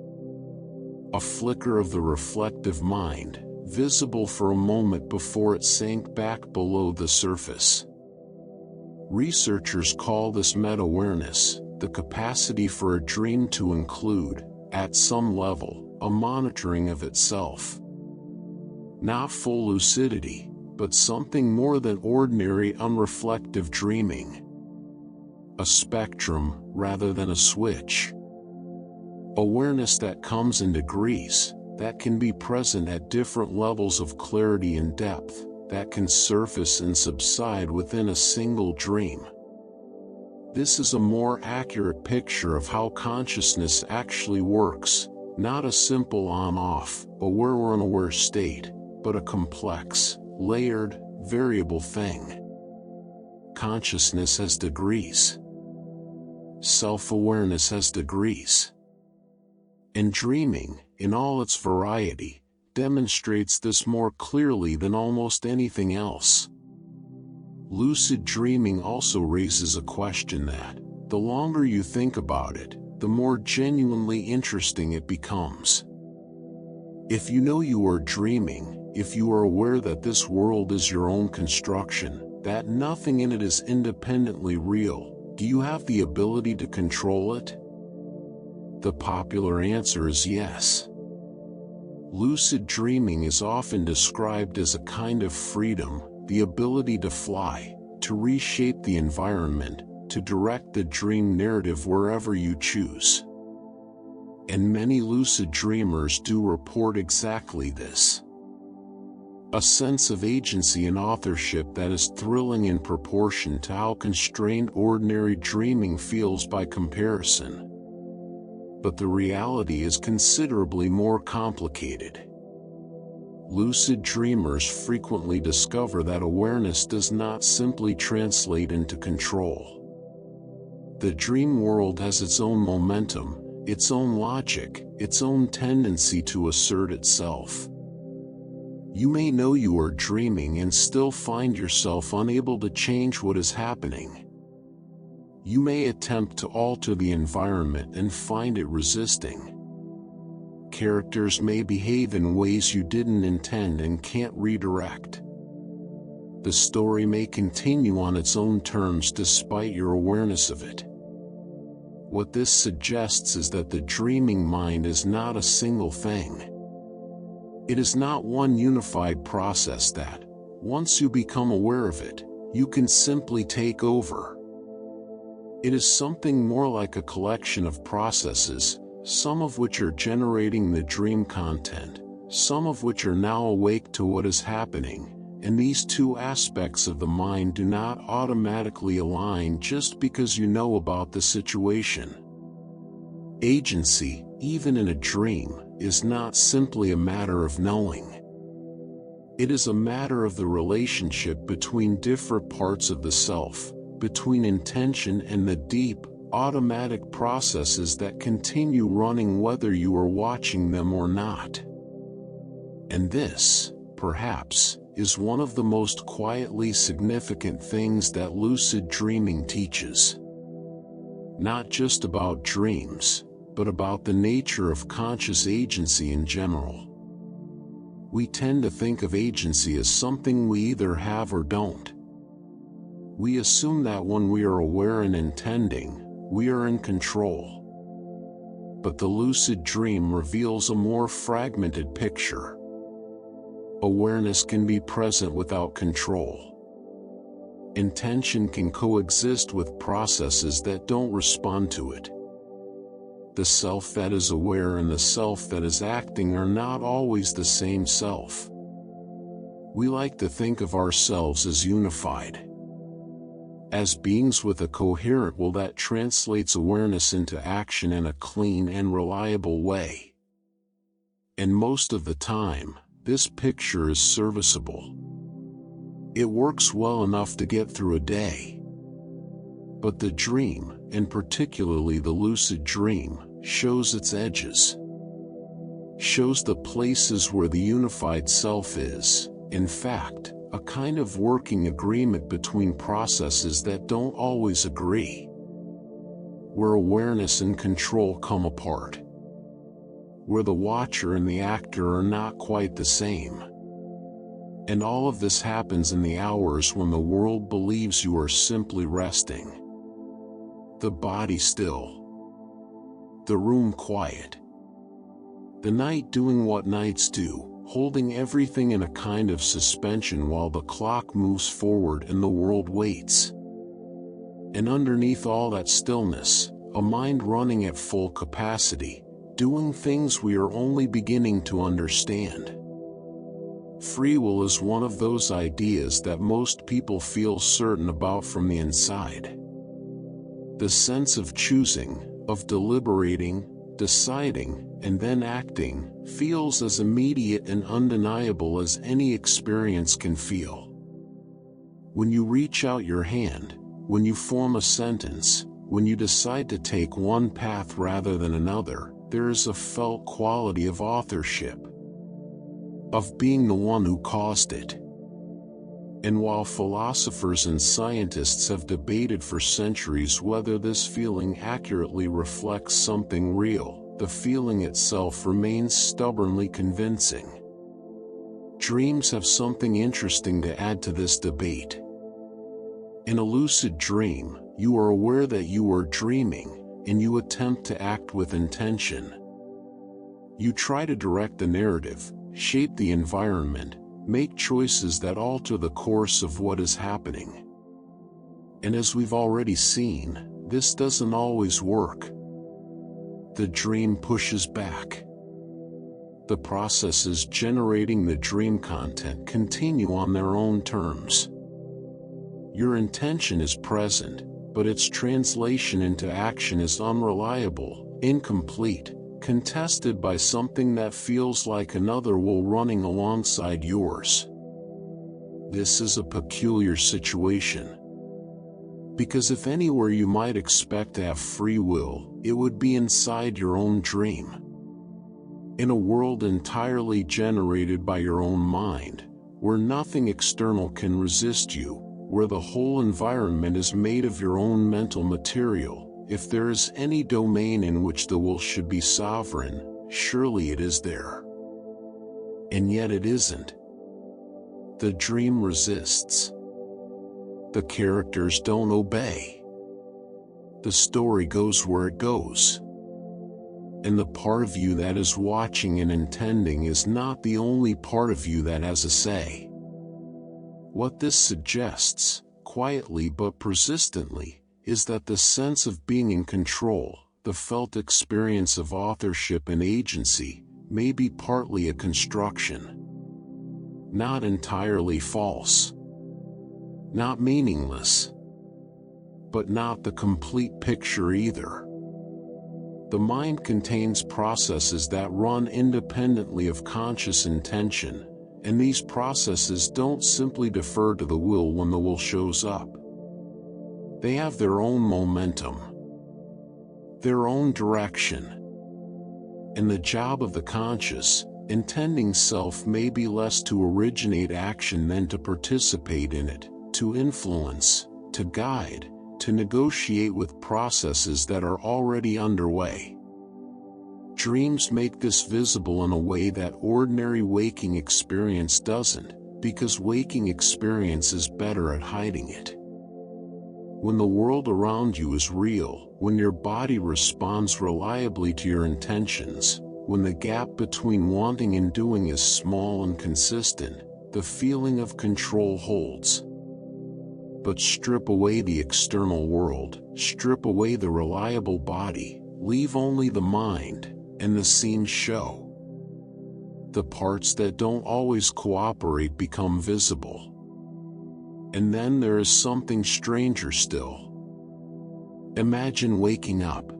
A flicker of the reflective mind, visible for a moment before it sank back below the surface. Researchers call this meta-awareness, the capacity for a dream to include, at some level, a monitoring of itself. Not full lucidity, but something more than ordinary unreflective dreaming. A spectrum rather than a switch. Awareness that comes in degrees, that can be present at different levels of clarity and depth, that can surface and subside within a single dream. This is a more accurate picture of how consciousness actually works, not a simple on-off, aware or unaware state, but a complex, layered, variable thing. Consciousness has degrees. Self-awareness has degrees. And dreaming, in all its variety, demonstrates this more clearly than almost anything else. Lucid dreaming also raises a question that, the longer you think about it, the more genuinely interesting it becomes. If you know you are dreaming, if you are aware that this world is your own construction, that nothing in it is independently real, do you have the ability to control it? The popular answer is yes. Lucid dreaming is often described as a kind of freedom, the ability to fly, to reshape the environment, to direct the dream narrative wherever you choose. And many lucid dreamers do report exactly this. A sense of agency and authorship that is thrilling in proportion to how constrained ordinary dreaming feels by comparison. But the reality is considerably more complicated. Lucid dreamers frequently discover that awareness does not simply translate into control. The dream world has its own momentum, its own logic, its own tendency to assert itself. You may know you are dreaming and still find yourself unable to change what is happening. You may attempt to alter the environment and find it resisting. Characters may behave in ways you didn't intend and can't redirect. The story may continue on its own terms despite your awareness of it. What this suggests is that the dreaming mind is not a single thing. It is not one unified process that, once you become aware of it, you can simply take over. It is something more like a collection of processes, some of which are generating the dream content, some of which are now awake to what is happening, and these two aspects of the mind do not automatically align just because you know about the situation. Agency, even in a dream, is not simply a matter of knowing. It is a matter of the relationship between different parts of the self, between intention and the deep, automatic processes that continue running whether you are watching them or not. And this, perhaps, is one of the most quietly significant things that lucid dreaming teaches. Not just about dreams, but about the nature of conscious agency in general. We tend to think of agency as something we either have or don't. We assume that when we are aware and intending, we are in control. But the lucid dream reveals a more fragmented picture. Awareness can be present without control. Intention can coexist with processes that don't respond to it. The self that is aware and the self that is acting are not always the same self. We like to think of ourselves as unified, as beings with a coherent will that translates awareness into action in a clean and reliable way. And most of the time, this picture is serviceable. It works well enough to get through a day. But the dream, and particularly the lucid dream, shows its edges. Shows the places where the unified self is, in fact, a kind of working agreement between processes that don't always agree. Where awareness and control come apart. Where the watcher and the actor are not quite the same. And all of this happens in the hours when the world believes you are simply resting. The body still. The room quiet. The night doing what nights do, holding everything in a kind of suspension while the clock moves forward and the world waits. And underneath all that stillness, a mind running at full capacity, doing things we are only beginning to understand. Free will is one of those ideas that most people feel certain about from the inside. The sense of choosing, of deliberating, deciding, and then acting, feels as immediate and undeniable as any experience can feel. When you reach out your hand, when you form a sentence, when you decide to take one path rather than another, there is a felt quality of authorship, of being the one who caused it. And while philosophers and scientists have debated for centuries whether this feeling accurately reflects something real, the feeling itself remains stubbornly convincing. Dreams have something interesting to add to this debate. In a lucid dream, you are aware that you are dreaming, and you attempt to act with intention. You try to direct the narrative, shape the environment, make choices that alter the course of what is happening. And as we've already seen, this doesn't always work. The dream pushes back. The processes generating the dream content continue on their own terms. Your intention is present, but its translation into action is unreliable, incomplete, contested by something that feels like another will running alongside yours. This is a peculiar situation. Because if anywhere you might expect to have free will, it would be inside your own dream. In a world entirely generated by your own mind, where nothing external can resist you, where the whole environment is made of your own mental material, if there is any domain in which the will should be sovereign, surely it is there. And yet it isn't. The dream resists. The characters don't obey. The story goes where it goes. And the part of you that is watching and intending is not the only part of you that has a say. What this suggests, quietly but persistently, is that the sense of being in control, the felt experience of authorship and agency, may be partly a construction. Not entirely false. Not meaningless. But not the complete picture either. The mind contains processes that run independently of conscious intention, and these processes don't simply defer to the will when the will shows up. They have their own momentum, their own direction. And the job of the conscious, intending self may be less to originate action than to participate in it, to influence, to guide, to negotiate with processes that are already underway. Dreams make this visible in a way that ordinary waking experience doesn't, because waking experience is better at hiding it. When the world around you is real, when your body responds reliably to your intentions, when the gap between wanting and doing is small and consistent, the feeling of control holds. But strip away the external world, strip away the reliable body, leave only the mind, and the scenes show. The parts that don't always cooperate become visible. And then there is something stranger still. Imagine waking up.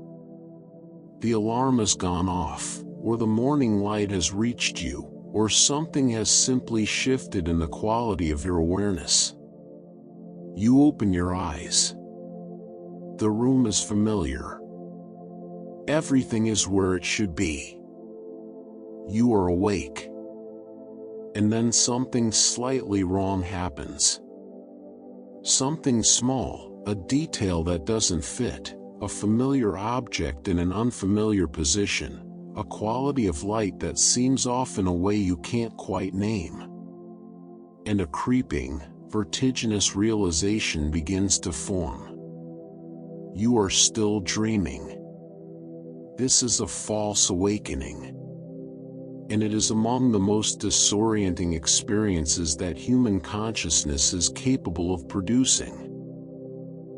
The alarm has gone off, or the morning light has reached you, or something has simply shifted in the quality of your awareness. You open your eyes. The room is familiar. Everything is where it should be. You are awake. And then something slightly wrong happens. Something small, a detail that doesn't fit, a familiar object in an unfamiliar position, a quality of light that seems off in a way you can't quite name. And a creeping, vertiginous realization begins to form. You are still dreaming. This is a false awakening. And it is among the most disorienting experiences that human consciousness is capable of producing.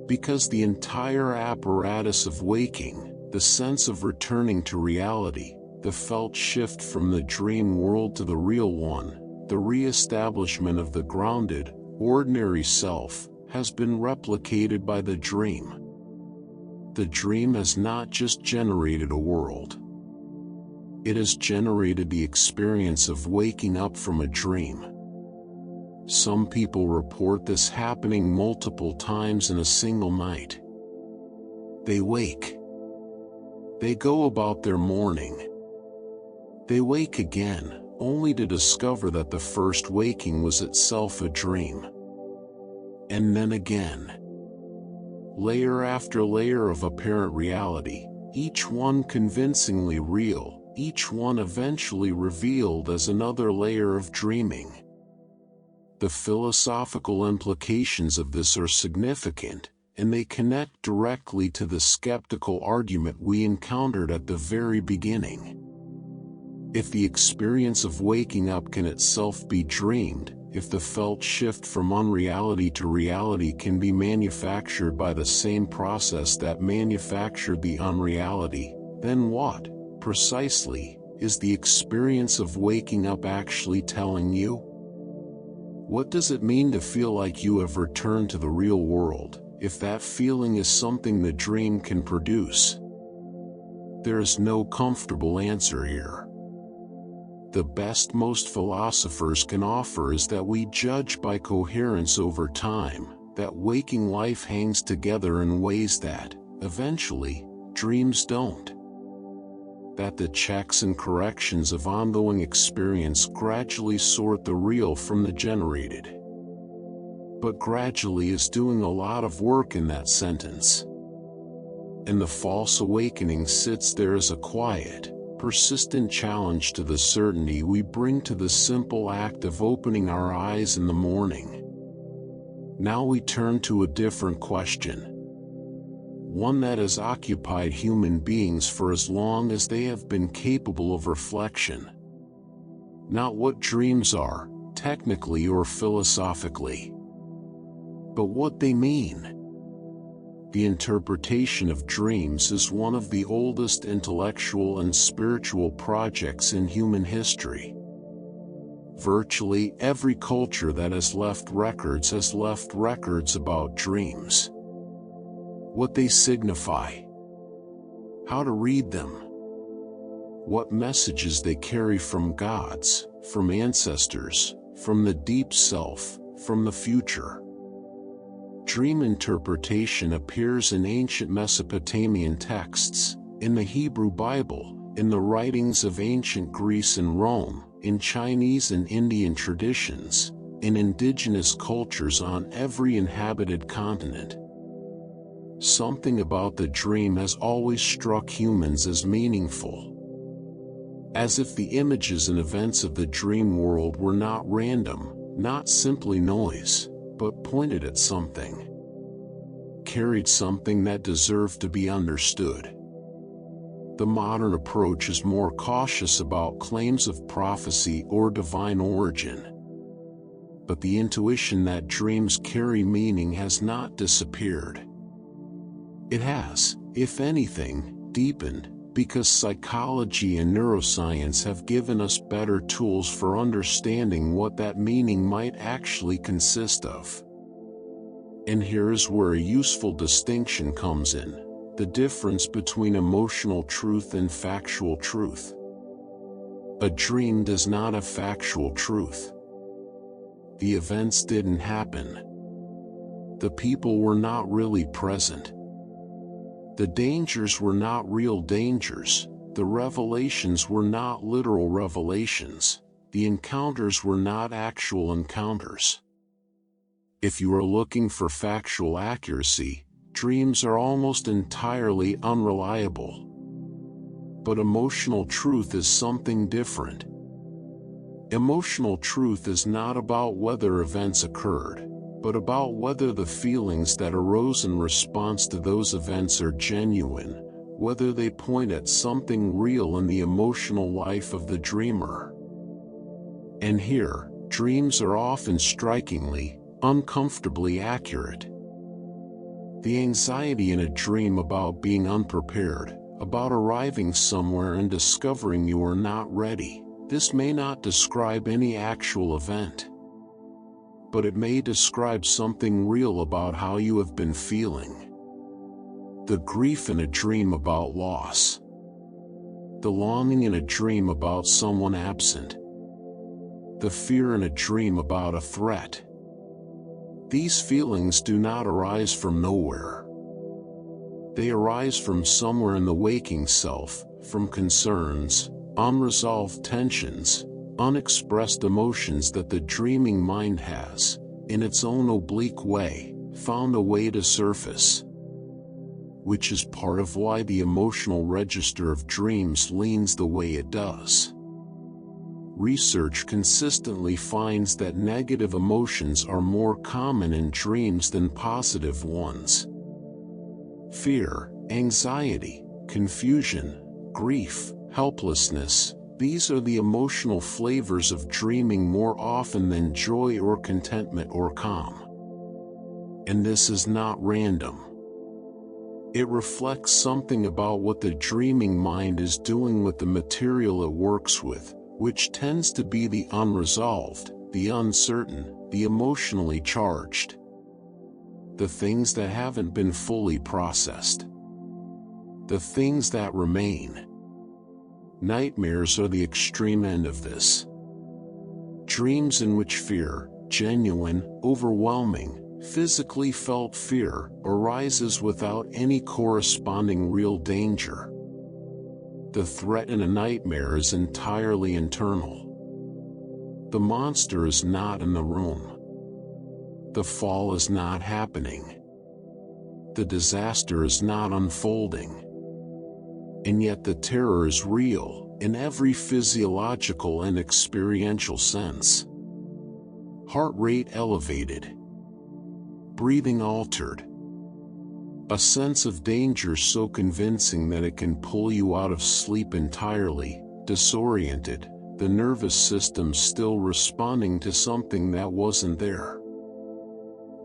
Because the entire apparatus of waking, the sense of returning to reality, the felt shift from the dream world to the real one, the re-establishment of the grounded, ordinary self, has been replicated by the dream. The dream has not just generated a world. It has generated the experience of waking up from a dream. Some people report this happening multiple times in a single night. They wake. They go about their morning. They wake again, only to discover that the first waking was itself a dream. And then again. Layer after layer of apparent reality, each one convincingly real, each one eventually revealed as another layer of dreaming. The philosophical implications of this are significant, and they connect directly to the skeptical argument we encountered at the very beginning. If the experience of waking up can itself be dreamed, if the felt shift from unreality to reality can be manufactured by the same process that manufactured the unreality, then what, precisely, is the experience of waking up actually telling you? What does it mean to feel like you have returned to the real world, if that feeling is something the dream can produce? There is no comfortable answer here. The best most philosophers can offer is that we judge by coherence over time, that waking life hangs together in ways that, eventually, dreams don't. That the checks and corrections of ongoing experience gradually sort the real from the generated. But gradually is doing a lot of work in that sentence. And the false awakening sits there as a quiet, persistent challenge to the certainty we bring to the simple act of opening our eyes in the morning. Now we turn to a different question. One that has occupied human beings for as long as they have been capable of reflection. Not what dreams are, technically or philosophically, but what they mean. The interpretation of dreams is one of the oldest intellectual and spiritual projects in human history. Virtually every culture that has left records about dreams. What they signify. How to read them. What messages they carry from gods, from ancestors, from the deep self, from the future. Dream interpretation appears in ancient Mesopotamian texts, in the Hebrew Bible, in the writings of ancient Greece and Rome, in Chinese and Indian traditions, in indigenous cultures on every inhabited continent. Something about the dream has always struck humans as meaningful. As if the images and events of the dream world were not random, not simply noise, but pointed at something. Carried something that deserved to be understood. The modern approach is more cautious about claims of prophecy or divine origin. But the intuition that dreams carry meaning has not disappeared. It has, if anything, deepened, because psychology and neuroscience have given us better tools for understanding what that meaning might actually consist of. And here is where a useful distinction comes in, the difference between emotional truth and factual truth. A dream does not have factual truth. The events didn't happen. The people were not really present. The dangers were not real dangers, the revelations were not literal revelations, the encounters were not actual encounters. If you are looking for factual accuracy, dreams are almost entirely unreliable. But emotional truth is something different. Emotional truth is not about whether events occurred, but about whether the feelings that arose in response to those events are genuine, whether they point at something real in the emotional life of the dreamer. And here, dreams are often strikingly, uncomfortably accurate. The anxiety in a dream about being unprepared, about arriving somewhere and discovering you are not ready, this may not describe any actual event. But it may describe something real about how you have been feeling. The grief in a dream about loss. The longing in a dream about someone absent. The fear in a dream about a threat. These feelings do not arise from nowhere. They arise from somewhere in the waking self, from concerns, unresolved tensions, unexpressed emotions that the dreaming mind has, in its own oblique way, found a way to surface. Which is part of why the emotional register of dreams leans the way it does. Research consistently finds that negative emotions are more common in dreams than positive ones. Fear, anxiety, confusion, grief, helplessness, these are the emotional flavors of dreaming more often than joy or contentment or calm. And this is not random. It reflects something about what the dreaming mind is doing with the material it works with, which tends to be the unresolved, the uncertain, the emotionally charged. The things that haven't been fully processed. The things that remain. Nightmares are the extreme end of this. Dreams in which fear, genuine, overwhelming, physically felt fear, arises without any corresponding real danger. The threat in a nightmare is entirely internal. The monster is not in the room. The fall is not happening. The disaster is not unfolding. And yet the terror is real, in every physiological and experiential sense. Heart rate elevated, breathing altered, a sense of danger so convincing that it can pull you out of sleep entirely, disoriented, the nervous system still responding to something that wasn't there.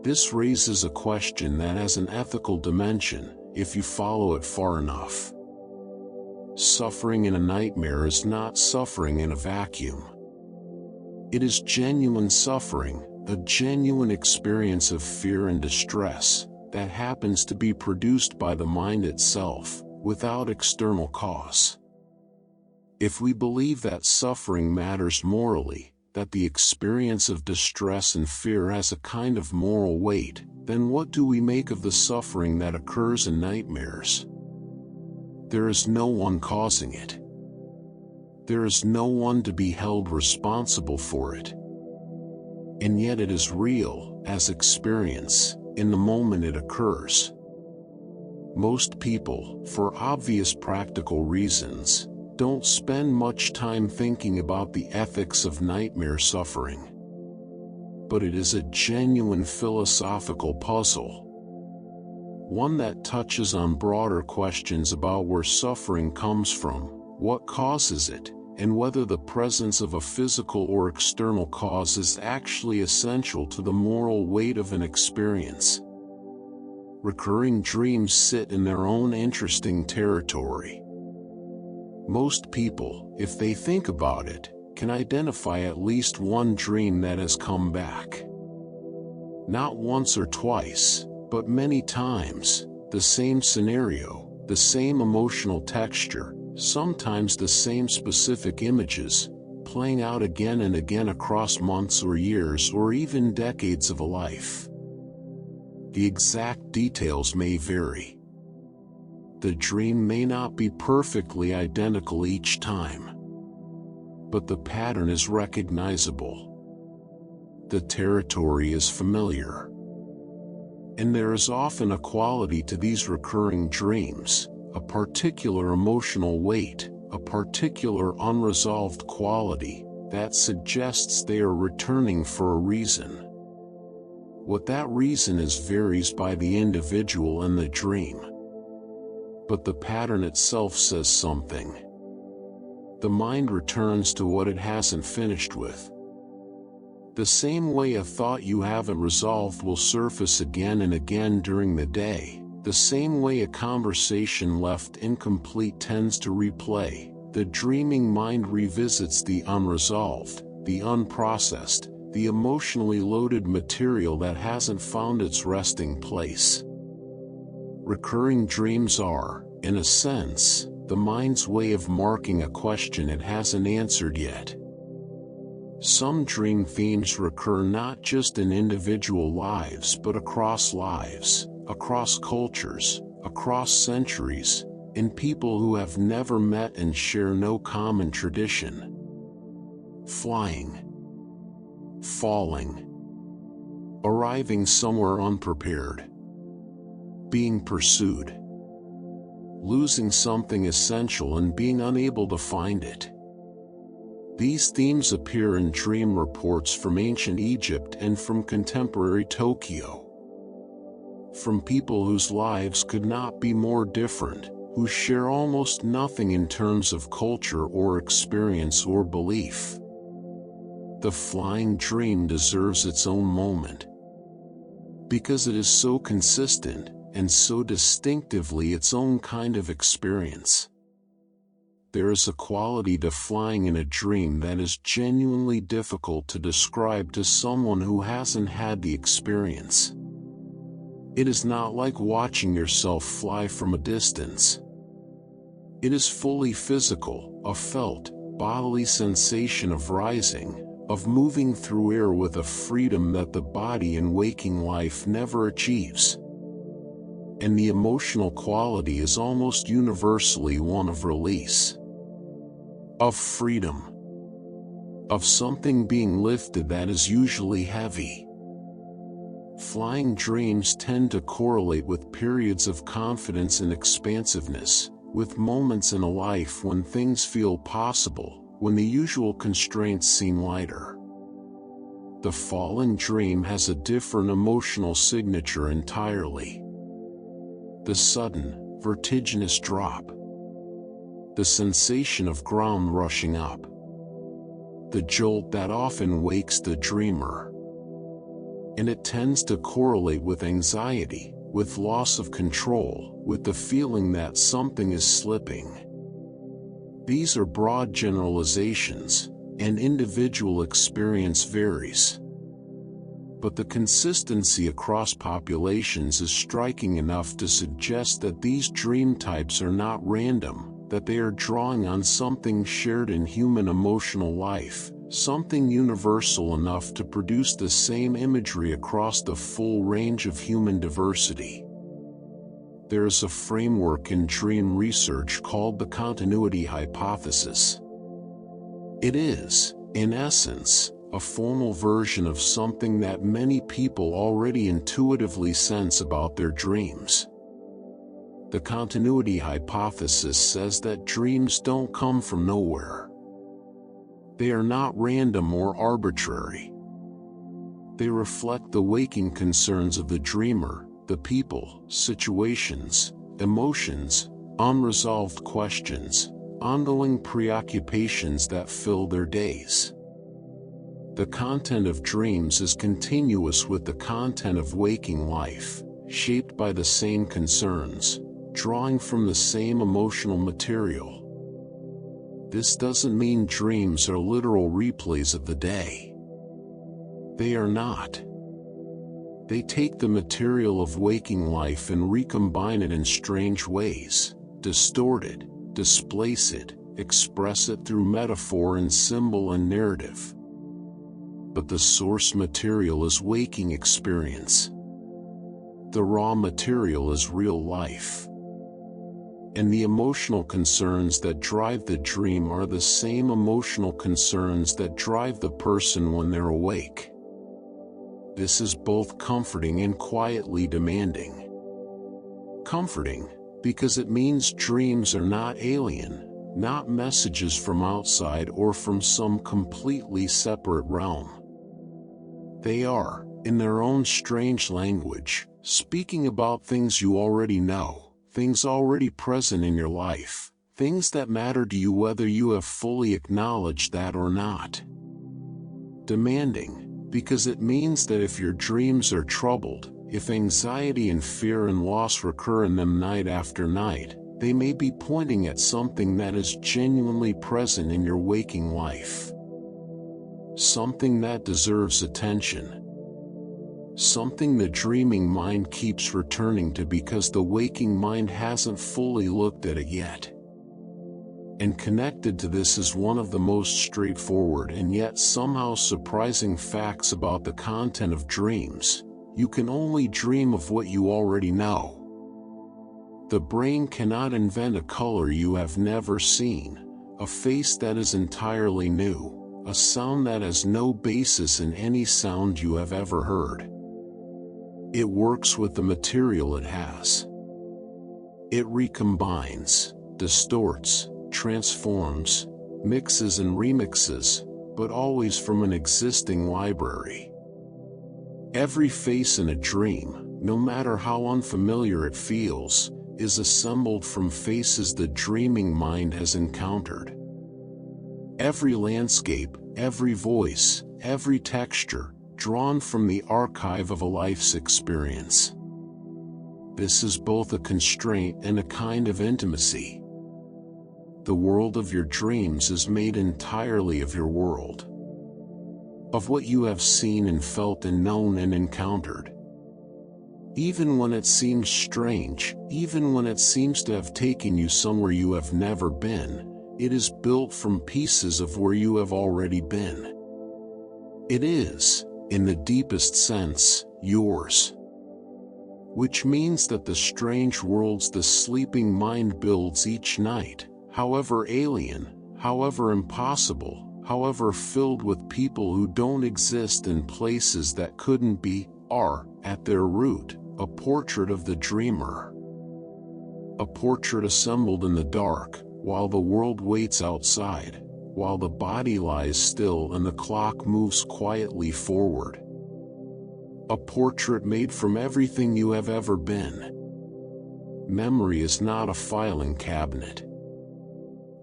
This raises a question that has an ethical dimension, if you follow it far enough. Suffering in a nightmare is not suffering in a vacuum. It is genuine suffering, a genuine experience of fear and distress, that happens to be produced by the mind itself, without external cause. If we believe that suffering matters morally, that the experience of distress and fear has a kind of moral weight, then what do we make of the suffering that occurs in nightmares? There is no one causing it. There is no one to be held responsible for it. And yet it is real, as experience, in the moment it occurs. Most people, for obvious practical reasons, don't spend much time thinking about the ethics of nightmare suffering. But it is a genuine philosophical puzzle. One that touches on broader questions about where suffering comes from, what causes it, and whether the presence of a physical or external cause is actually essential to the moral weight of an experience. Recurring dreams sit in their own interesting territory. Most people, if they think about it, can identify at least one dream that has come back. Not once or twice, but many times, the same scenario, the same emotional texture, sometimes the same specific images, playing out again and again across months or years or even decades of a life. The exact details may vary. The dream may not be perfectly identical each time, but the pattern is recognizable. The territory is familiar. And there is often a quality to these recurring dreams, a particular emotional weight, a particular unresolved quality, that suggests they are returning for a reason. What that reason is varies by the individual and the dream. But the pattern itself says something. The mind returns to what it hasn't finished with. The same way a thought you haven't resolved will surface again and again during the day, the same way a conversation left incomplete tends to replay, the dreaming mind revisits the unresolved, the unprocessed, the emotionally loaded material that hasn't found its resting place. Recurring dreams are, in a sense, the mind's way of marking a question it hasn't answered yet. Some dream themes recur not just in individual lives but across lives, across cultures, across centuries, in people who have never met and share no common tradition. Flying, falling, arriving somewhere unprepared, being pursued, losing something essential and being unable to find it. These themes appear in dream reports from ancient Egypt and from contemporary Tokyo. From people whose lives could not be more different, who share almost nothing in terms of culture or experience or belief. The flying dream deserves its own moment. Because it is so consistent, and so distinctively its own kind of experience. There is a quality to flying in a dream that is genuinely difficult to describe to someone who hasn't had the experience. It is not like watching yourself fly from a distance. It is fully physical, a felt, bodily sensation of rising, of moving through air with a freedom that the body in waking life never achieves. And the emotional quality is almost universally one of release. Of freedom. Of something being lifted that is usually heavy. Flying dreams tend to correlate with periods of confidence and expansiveness, with moments in a life when things feel possible, when the usual constraints seem lighter. The fallen dream has a different emotional signature entirely. The sudden, vertiginous drop. The sensation of ground rushing up. The jolt that often wakes the dreamer. And it tends to correlate with anxiety, with loss of control, with the feeling that something is slipping. These are broad generalizations, and individual experience varies. But the consistency across populations is striking enough to suggest that these dream types are not random, that they are drawing on something shared in human emotional life, something universal enough to produce the same imagery across the full range of human diversity. There is a framework in dream research called the continuity hypothesis. It is, in essence, a formal version of something that many people already intuitively sense about their dreams. The continuity hypothesis says that dreams don't come from nowhere. They are not random or arbitrary. They reflect the waking concerns of the dreamer, the people, situations, emotions, unresolved questions, ongoing preoccupations that fill their days. The content of dreams is continuous with the content of waking life, shaped by the same concerns, drawing from the same emotional material. This doesn't mean dreams are literal replays of the day. They are not. They take the material of waking life and recombine it in strange ways, distort it, displace it, express it through metaphor and symbol and narrative. But the source material is waking experience. The raw material is real life. And the emotional concerns that drive the dream are the same emotional concerns that drive the person when they're awake. This is both comforting and quietly demanding. Comforting, because it means dreams are not alien, not messages from outside or from some completely separate realm. They are, in their own strange language, speaking about things you already know, things already present in your life, things that matter to you whether you have fully acknowledged that or not. Demanding, because it means that if your dreams are troubled, if anxiety and fear and loss recur in them night after night, they may be pointing at something that is genuinely present in your waking life. Something that deserves attention. Something the dreaming mind keeps returning to because the waking mind hasn't fully looked at it yet. And connected to this is one of the most straightforward and yet somehow surprising facts about the content of dreams: you can only dream of what you already know. The brain cannot invent a color you have never seen, a face that is entirely new, a sound that has no basis in any sound you have ever heard. It works with the material it has. It recombines, distorts, transforms, mixes and remixes, but always from an existing library. Every face in a dream, no matter how unfamiliar it feels, is assembled from faces the dreaming mind has encountered. Every landscape, every voice, every texture, drawn from the archive of a life's experience. This is both a constraint and a kind of intimacy. The world of your dreams is made entirely of your world. Of what you have seen and felt and known and encountered. Even when it seems strange, even when it seems to have taken you somewhere you have never been, it is built from pieces of where you have already been. It is, in the deepest sense, yours. Which means that the strange worlds the sleeping mind builds each night, however alien, however impossible, however filled with people who don't exist in places that couldn't be, are, at their root, a portrait of the dreamer. A portrait assembled in the dark, while the world waits outside, while the body lies still and the clock moves quietly forward. A portrait made from everything you have ever been. Memory is not a filing cabinet.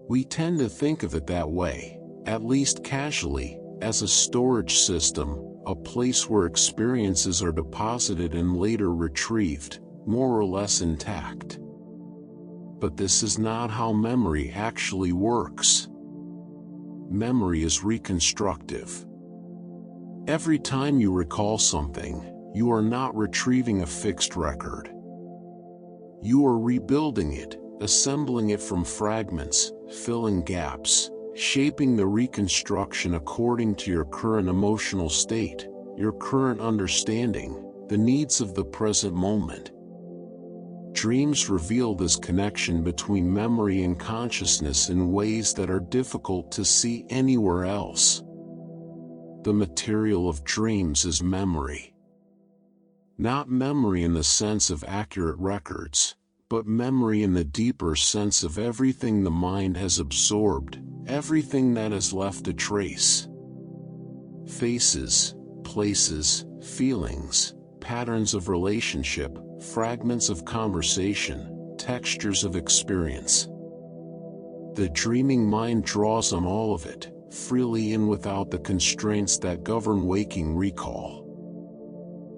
We tend to think of it that way, at least casually, as a storage system, a place where experiences are deposited and later retrieved, more or less intact. But this is not how memory actually works. Memory is reconstructive. Every time you recall something, you are not retrieving a fixed record. You are rebuilding it, assembling it from fragments, filling gaps, shaping the reconstruction according to your current emotional state, your current understanding, the needs of the present moment. Dreams reveal this connection between memory and consciousness in ways that are difficult to see anywhere else. The material of dreams is memory. Not memory in the sense of accurate records, but memory in the deeper sense of everything the mind has absorbed, everything that has left a trace. Faces, places, feelings, patterns of relationship, fragments of conversation, textures of experience. The dreaming mind draws on all of it, freely and without the constraints that govern waking recall.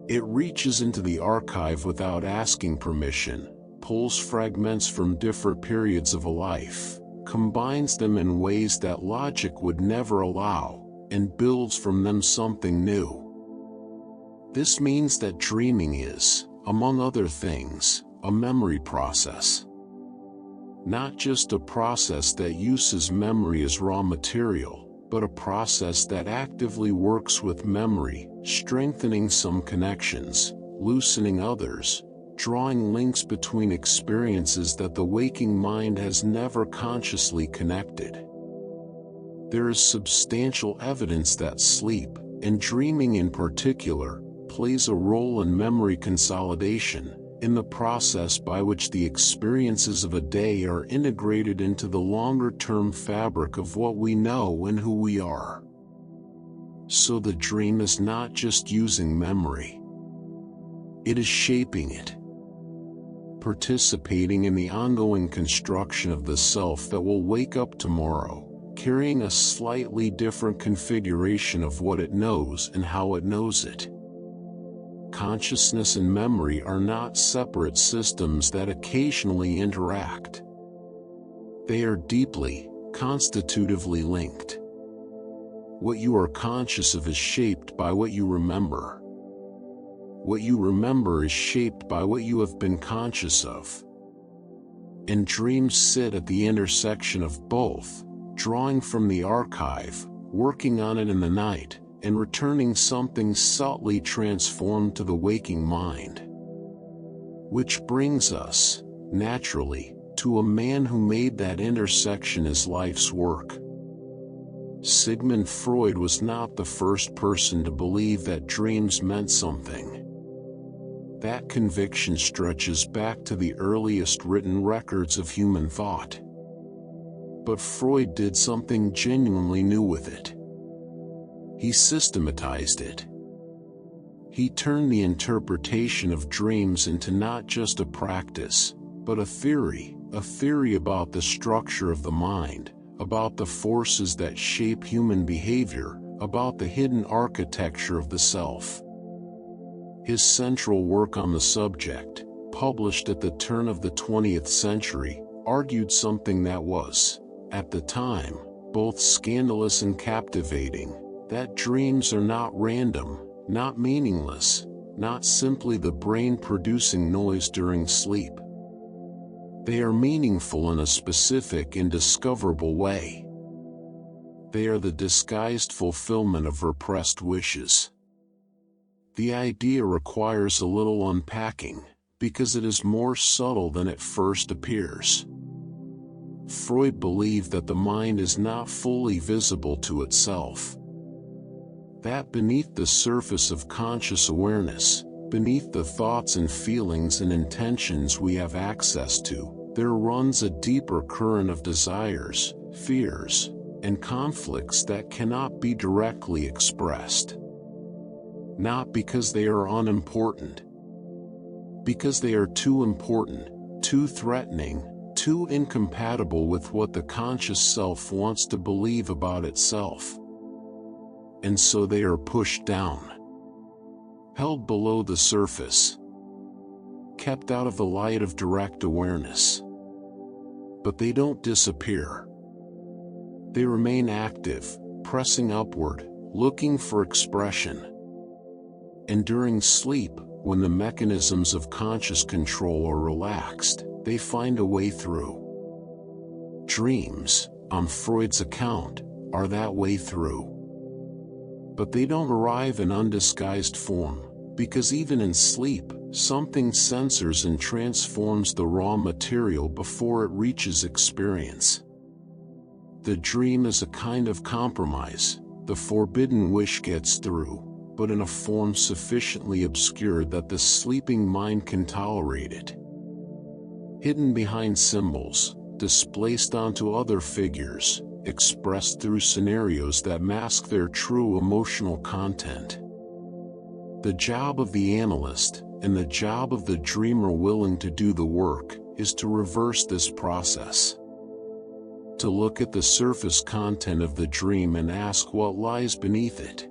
It reaches into the archive without asking permission, pulls fragments from different periods of a life, combines them in ways that logic would never allow, and builds from them something new. This means that dreaming is, among other things, a memory process. Not just a process that uses memory as raw material, but a process that actively works with memory, strengthening some connections, loosening others, drawing links between experiences that the waking mind has never consciously connected. There is substantial evidence that sleep, and dreaming in particular, plays a role in memory consolidation, in the process by which the experiences of a day are integrated into the longer-term fabric of what we know and who we are. So the dream is not just using memory. It is shaping it. Participating in the ongoing construction of the self that will wake up tomorrow, carrying a slightly different configuration of what it knows and how it knows it. Consciousness and memory are not separate systems that occasionally interact. They are deeply, constitutively linked. What you are conscious of is shaped by what you remember. What you remember is shaped by what you have been conscious of. And dreams sit at the intersection of both, drawing from the archive, working on it in the night, and returning something subtly transformed to the waking mind. Which brings us, naturally, to a man who made that intersection his life's work. Sigmund Freud was not the first person to believe that dreams meant something. That conviction stretches back to the earliest written records of human thought. But Freud did something genuinely new with it. He systematized it. He turned the interpretation of dreams into not just a practice, but a theory about the structure of the mind, about the forces that shape human behavior, about the hidden architecture of the self. His central work on the subject, published at the turn of the 20th century, argued something that was, at the time, both scandalous and captivating, that dreams are not random, not meaningless, not simply the brain producing noise during sleep. They are meaningful in a specific and discoverable way. They are the disguised fulfillment of repressed wishes. The idea requires a little unpacking, because it is more subtle than it first appears. Freud believed that the mind is not fully visible to itself. That beneath the surface of conscious awareness, beneath the thoughts and feelings and intentions we have access to, there runs a deeper current of desires, fears, and conflicts that cannot be directly expressed. Not because they are unimportant, because they are too important, too threatening, too incompatible with what the conscious self wants to believe about itself. And so they are pushed down, held below the surface, kept out of the light of direct awareness. But they don't disappear. They remain active, pressing upward, looking for expression. And during sleep, when the mechanisms of conscious control are relaxed, they find a way through. Dreams, on Freud's account, are that way through. But they don't arrive in undisguised form, because even in sleep, something censors and transforms the raw material before it reaches experience. The dream is a kind of compromise. The forbidden wish gets through, but in a form sufficiently obscured that the sleeping mind can tolerate it. Hidden behind symbols, displaced onto other figures, expressed through scenarios that mask their true emotional content. The job of the analyst, and the job of the dreamer willing to do the work, is to reverse this process. To look at the surface content of the dream and ask what lies beneath it.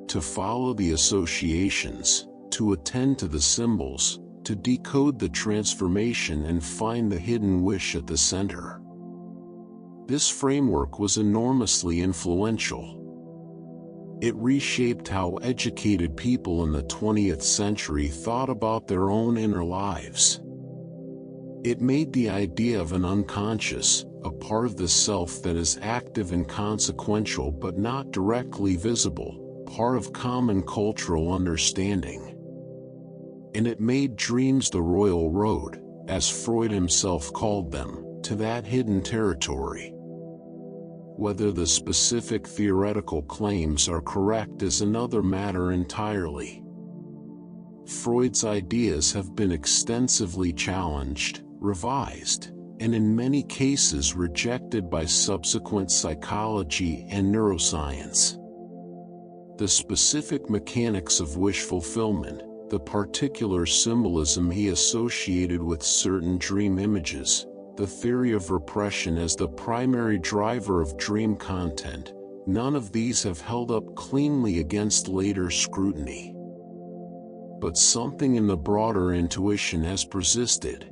To follow the associations, to attend to the symbols, to decode the transformation and find the hidden wish at the center. This framework was enormously influential. It reshaped how educated people in the 20th century thought about their own inner lives. It made the idea of an unconscious, a part of the self that is active and consequential but not directly visible, part of common cultural understanding. And it made dreams the royal road, as Freud himself called them, to that hidden territory. Whether the specific theoretical claims are correct is another matter entirely. Freud's ideas have been extensively challenged, revised, and in many cases rejected by subsequent psychology and neuroscience. The specific mechanics of wish fulfillment, the particular symbolism he associated with certain dream images, the theory of repression as the primary driver of dream content, none of these have held up cleanly against later scrutiny. But something in the broader intuition has persisted.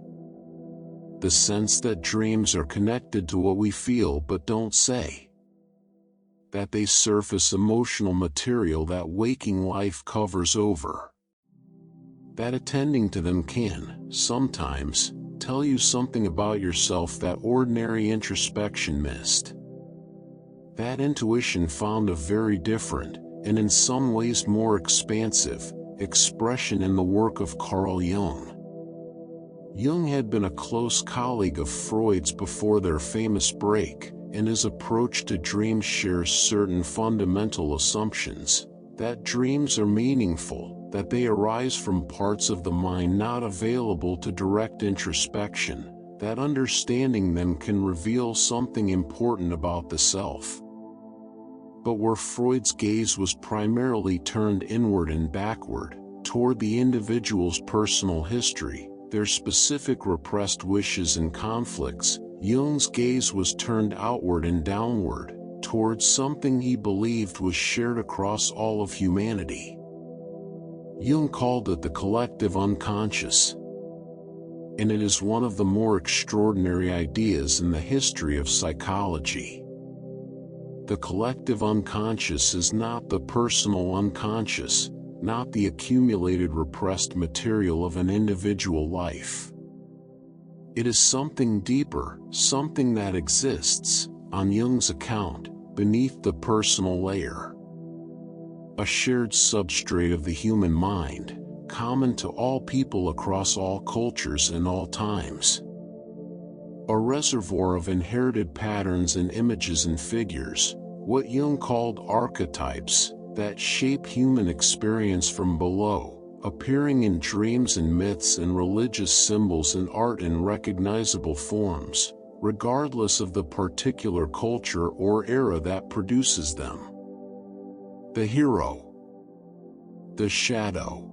The sense that dreams are connected to what we feel but don't say. That they surface emotional material that waking life covers over. That attending to them can, sometimes, tell you something about yourself that ordinary introspection missed. That intuition found a very different, and in some ways more expansive, expression in the work of Carl Jung. Jung had been a close colleague of Freud's before their famous break, and his approach to dreams shares certain fundamental assumptions, that dreams are meaningful, that they arise from parts of the mind not available to direct introspection, that understanding them can reveal something important about the self. But where Freud's gaze was primarily turned inward and backward, toward the individual's personal history, their specific repressed wishes and conflicts, Jung's gaze was turned outward and downward, towards something he believed was shared across all of humanity. Jung called it the collective unconscious. And it is one of the more extraordinary ideas in the history of psychology. The collective unconscious is not the personal unconscious, not the accumulated repressed material of an individual life. It is something deeper, something that exists, on Jung's account, beneath the personal layer. A shared substrate of the human mind, common to all people across all cultures and all times. A reservoir of inherited patterns and images and figures, what Jung called archetypes, that shape human experience from below, appearing in dreams and myths and religious symbols and art in recognizable forms, regardless of the particular culture or era that produces them. The hero, the shadow,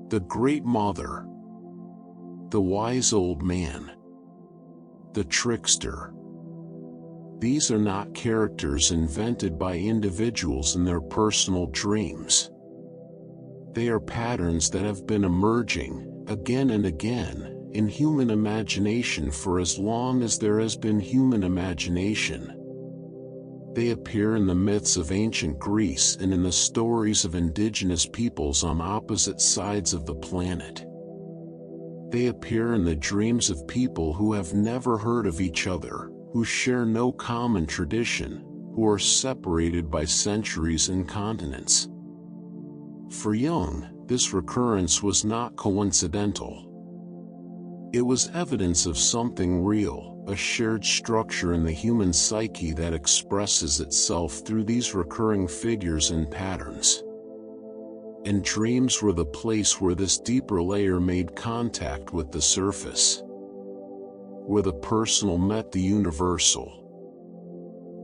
the great mother, the wise old man, the trickster. These are not characters invented by individuals in their personal dreams. They are patterns that have been emerging, again and again, in human imagination for as long as there has been human imagination. They appear in the myths of ancient Greece and in the stories of indigenous peoples on opposite sides of the planet. They appear in the dreams of people who have never heard of each other, who share no common tradition, who are separated by centuries and continents. For Jung, this recurrence was not coincidental. It was evidence of something real, a shared structure in the human psyche that expresses itself through these recurring figures and patterns. And dreams were the place where this deeper layer made contact with the surface, where the personal met the universal,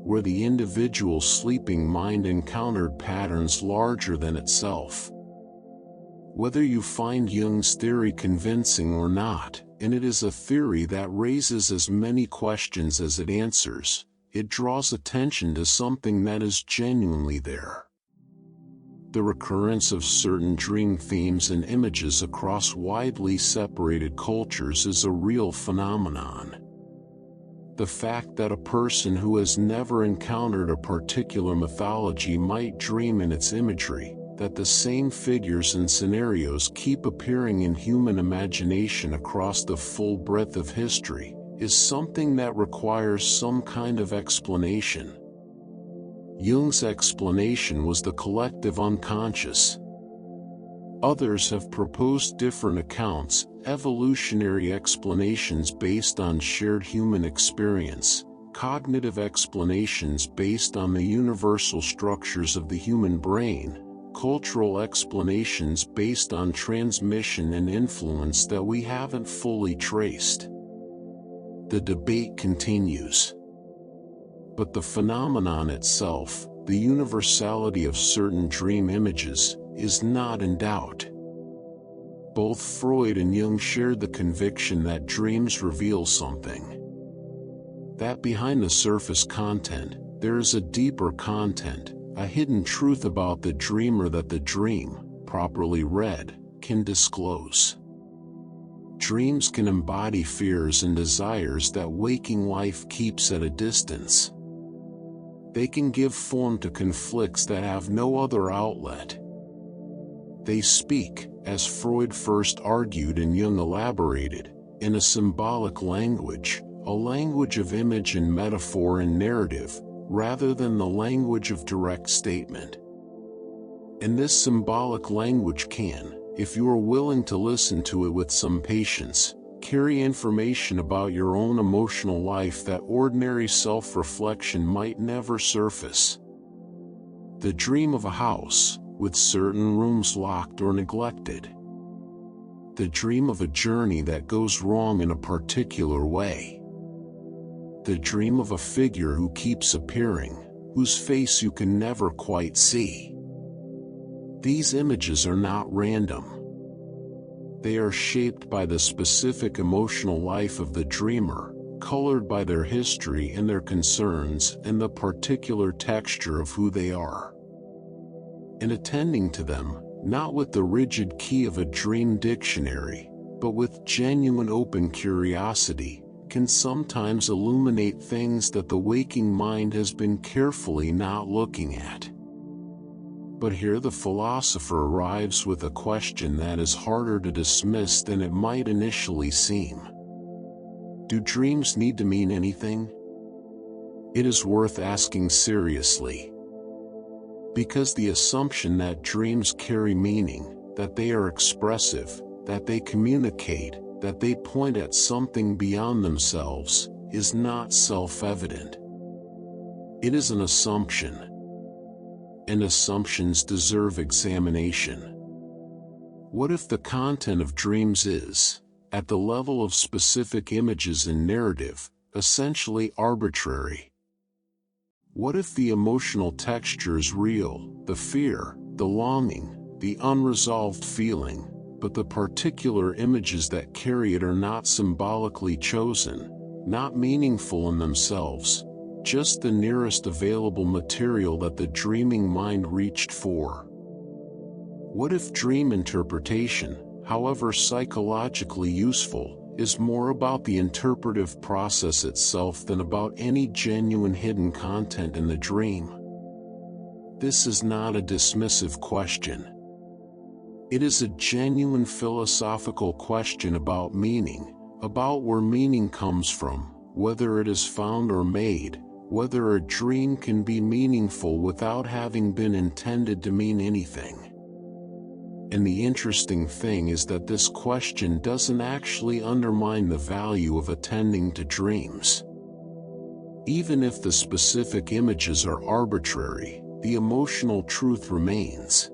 where the individual sleeping mind encountered patterns larger than itself. Whether you find Jung's theory convincing or not, and it is a theory that raises as many questions as it answers, it draws attention to something that is genuinely there. The recurrence of certain dream themes and images across widely separated cultures is a real phenomenon. The fact that a person who has never encountered a particular mythology might dream in its imagery, that the same figures and scenarios keep appearing in human imagination across the full breadth of history, is something that requires some kind of explanation. Jung's explanation was the collective unconscious. Others have proposed different accounts, evolutionary explanations based on shared human experience, cognitive explanations based on the universal structures of the human brain, cultural explanations based on transmission and influence that we haven't fully traced. The debate continues. But the phenomenon itself, the universality of certain dream images, is not in doubt. Both Freud and Jung shared the conviction that dreams reveal something. That behind the surface content, there is a deeper content, a hidden truth about the dreamer that the dream, properly read, can disclose. Dreams can embody fears and desires that waking life keeps at a distance. They can give form to conflicts that have no other outlet. They speak, as Freud first argued and Jung elaborated, in a symbolic language, a language of image and metaphor and narrative, rather than the language of direct statement. And this symbolic language can, if you are willing to listen to it with some patience, carry information about your own emotional life that ordinary self-reflection might never surface. The dream of a house, with certain rooms locked or neglected. The dream of a journey that goes wrong in a particular way. The dream of a figure who keeps appearing, whose face you can never quite see. These images are not random. They are shaped by the specific emotional life of the dreamer, colored by their history and their concerns and the particular texture of who they are. And attending to them, not with the rigid key of a dream dictionary, but with genuine open curiosity, can sometimes illuminate things that the waking mind has been carefully not looking at. But here the philosopher arrives with a question that is harder to dismiss than it might initially seem. Do dreams need to mean anything? It is worth asking seriously. Because the assumption that dreams carry meaning, that they are expressive, that they communicate, that they point at something beyond themselves, is not self-evident. It is an assumption. And assumptions deserve examination. What if the content of dreams is, at the level of specific images and narrative, essentially arbitrary? What if the emotional texture is real, the fear, the longing, the unresolved feeling, but the particular images that carry it are not symbolically chosen, not meaningful in themselves, just the nearest available material that the dreaming mind reached for? What if dream interpretation, however psychologically useful, is more about the interpretive process itself than about any genuine hidden content in the dream? This is not a dismissive question. It is a genuine philosophical question about meaning, about where meaning comes from, whether it is found or made, whether a dream can be meaningful without having been intended to mean anything. And the interesting thing is that this question doesn't actually undermine the value of attending to dreams. Even if the specific images are arbitrary, the emotional truth remains.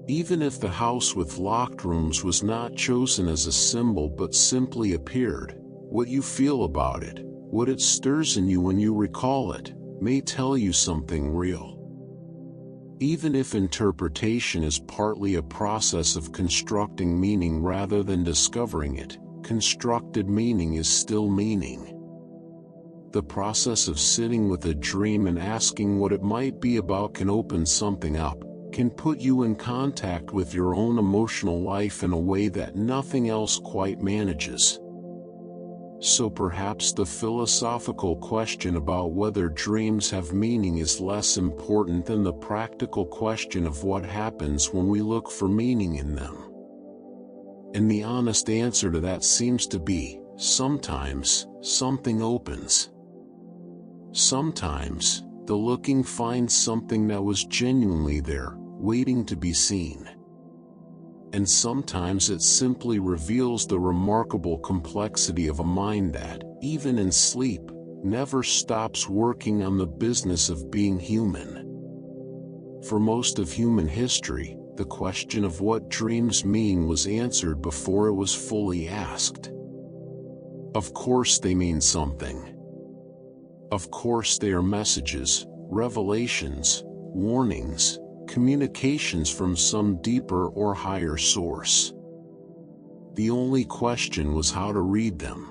Even if the house with locked rooms was not chosen as a symbol but simply appeared, what you feel about it, what it stirs in you when you recall it, may tell you something real. Even if interpretation is partly a process of constructing meaning rather than discovering it, constructed meaning is still meaning. The process of sitting with a dream and asking what it might be about can open something up, can put you in contact with your own emotional life in a way that nothing else quite manages. So perhaps the philosophical question about whether dreams have meaning is less important than the practical question of what happens when we look for meaning in them. And the honest answer to that seems to be, sometimes, something opens. Sometimes, the looking finds something that was genuinely there, waiting to be seen. And sometimes it simply reveals the remarkable complexity of a mind that, even in sleep, never stops working on the business of being human. For most of human history, the question of what dreams mean was answered before it was fully asked. Of course they mean something. Of course they are messages, revelations, warnings, communications from some deeper or higher source. The only question was how to read them.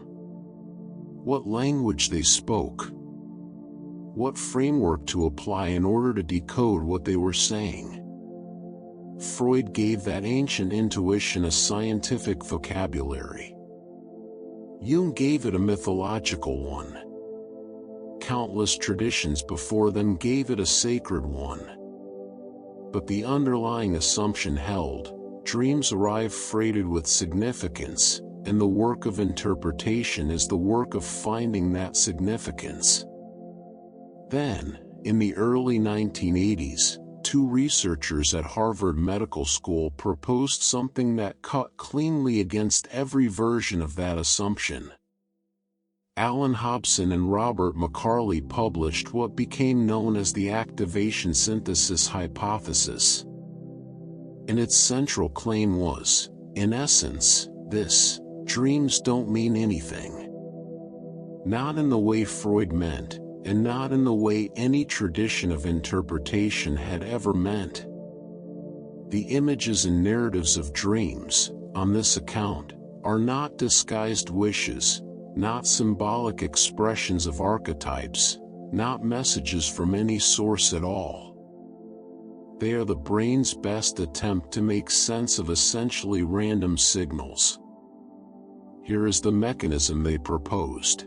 What language they spoke. What framework to apply in order to decode what they were saying. Freud gave that ancient intuition a scientific vocabulary. Jung gave it a mythological one. Countless traditions before them gave it a sacred one. But the underlying assumption held: dreams arrive freighted with significance, and the work of interpretation is the work of finding that significance. Then, in the early 1980s, two researchers at Harvard Medical School proposed something that cut cleanly against every version of that assumption. Alan Hobson and Robert McCarley published what became known as the activation synthesis hypothesis. And its central claim was, in essence, this: dreams don't mean anything. Not in the way Freud meant, and not in the way any tradition of interpretation had ever meant. The images and narratives of dreams, on this account, are not disguised wishes, not symbolic expressions of archetypes, not messages from any source at all. They are the brain's best attempt to make sense of essentially random signals. Here is the mechanism they proposed.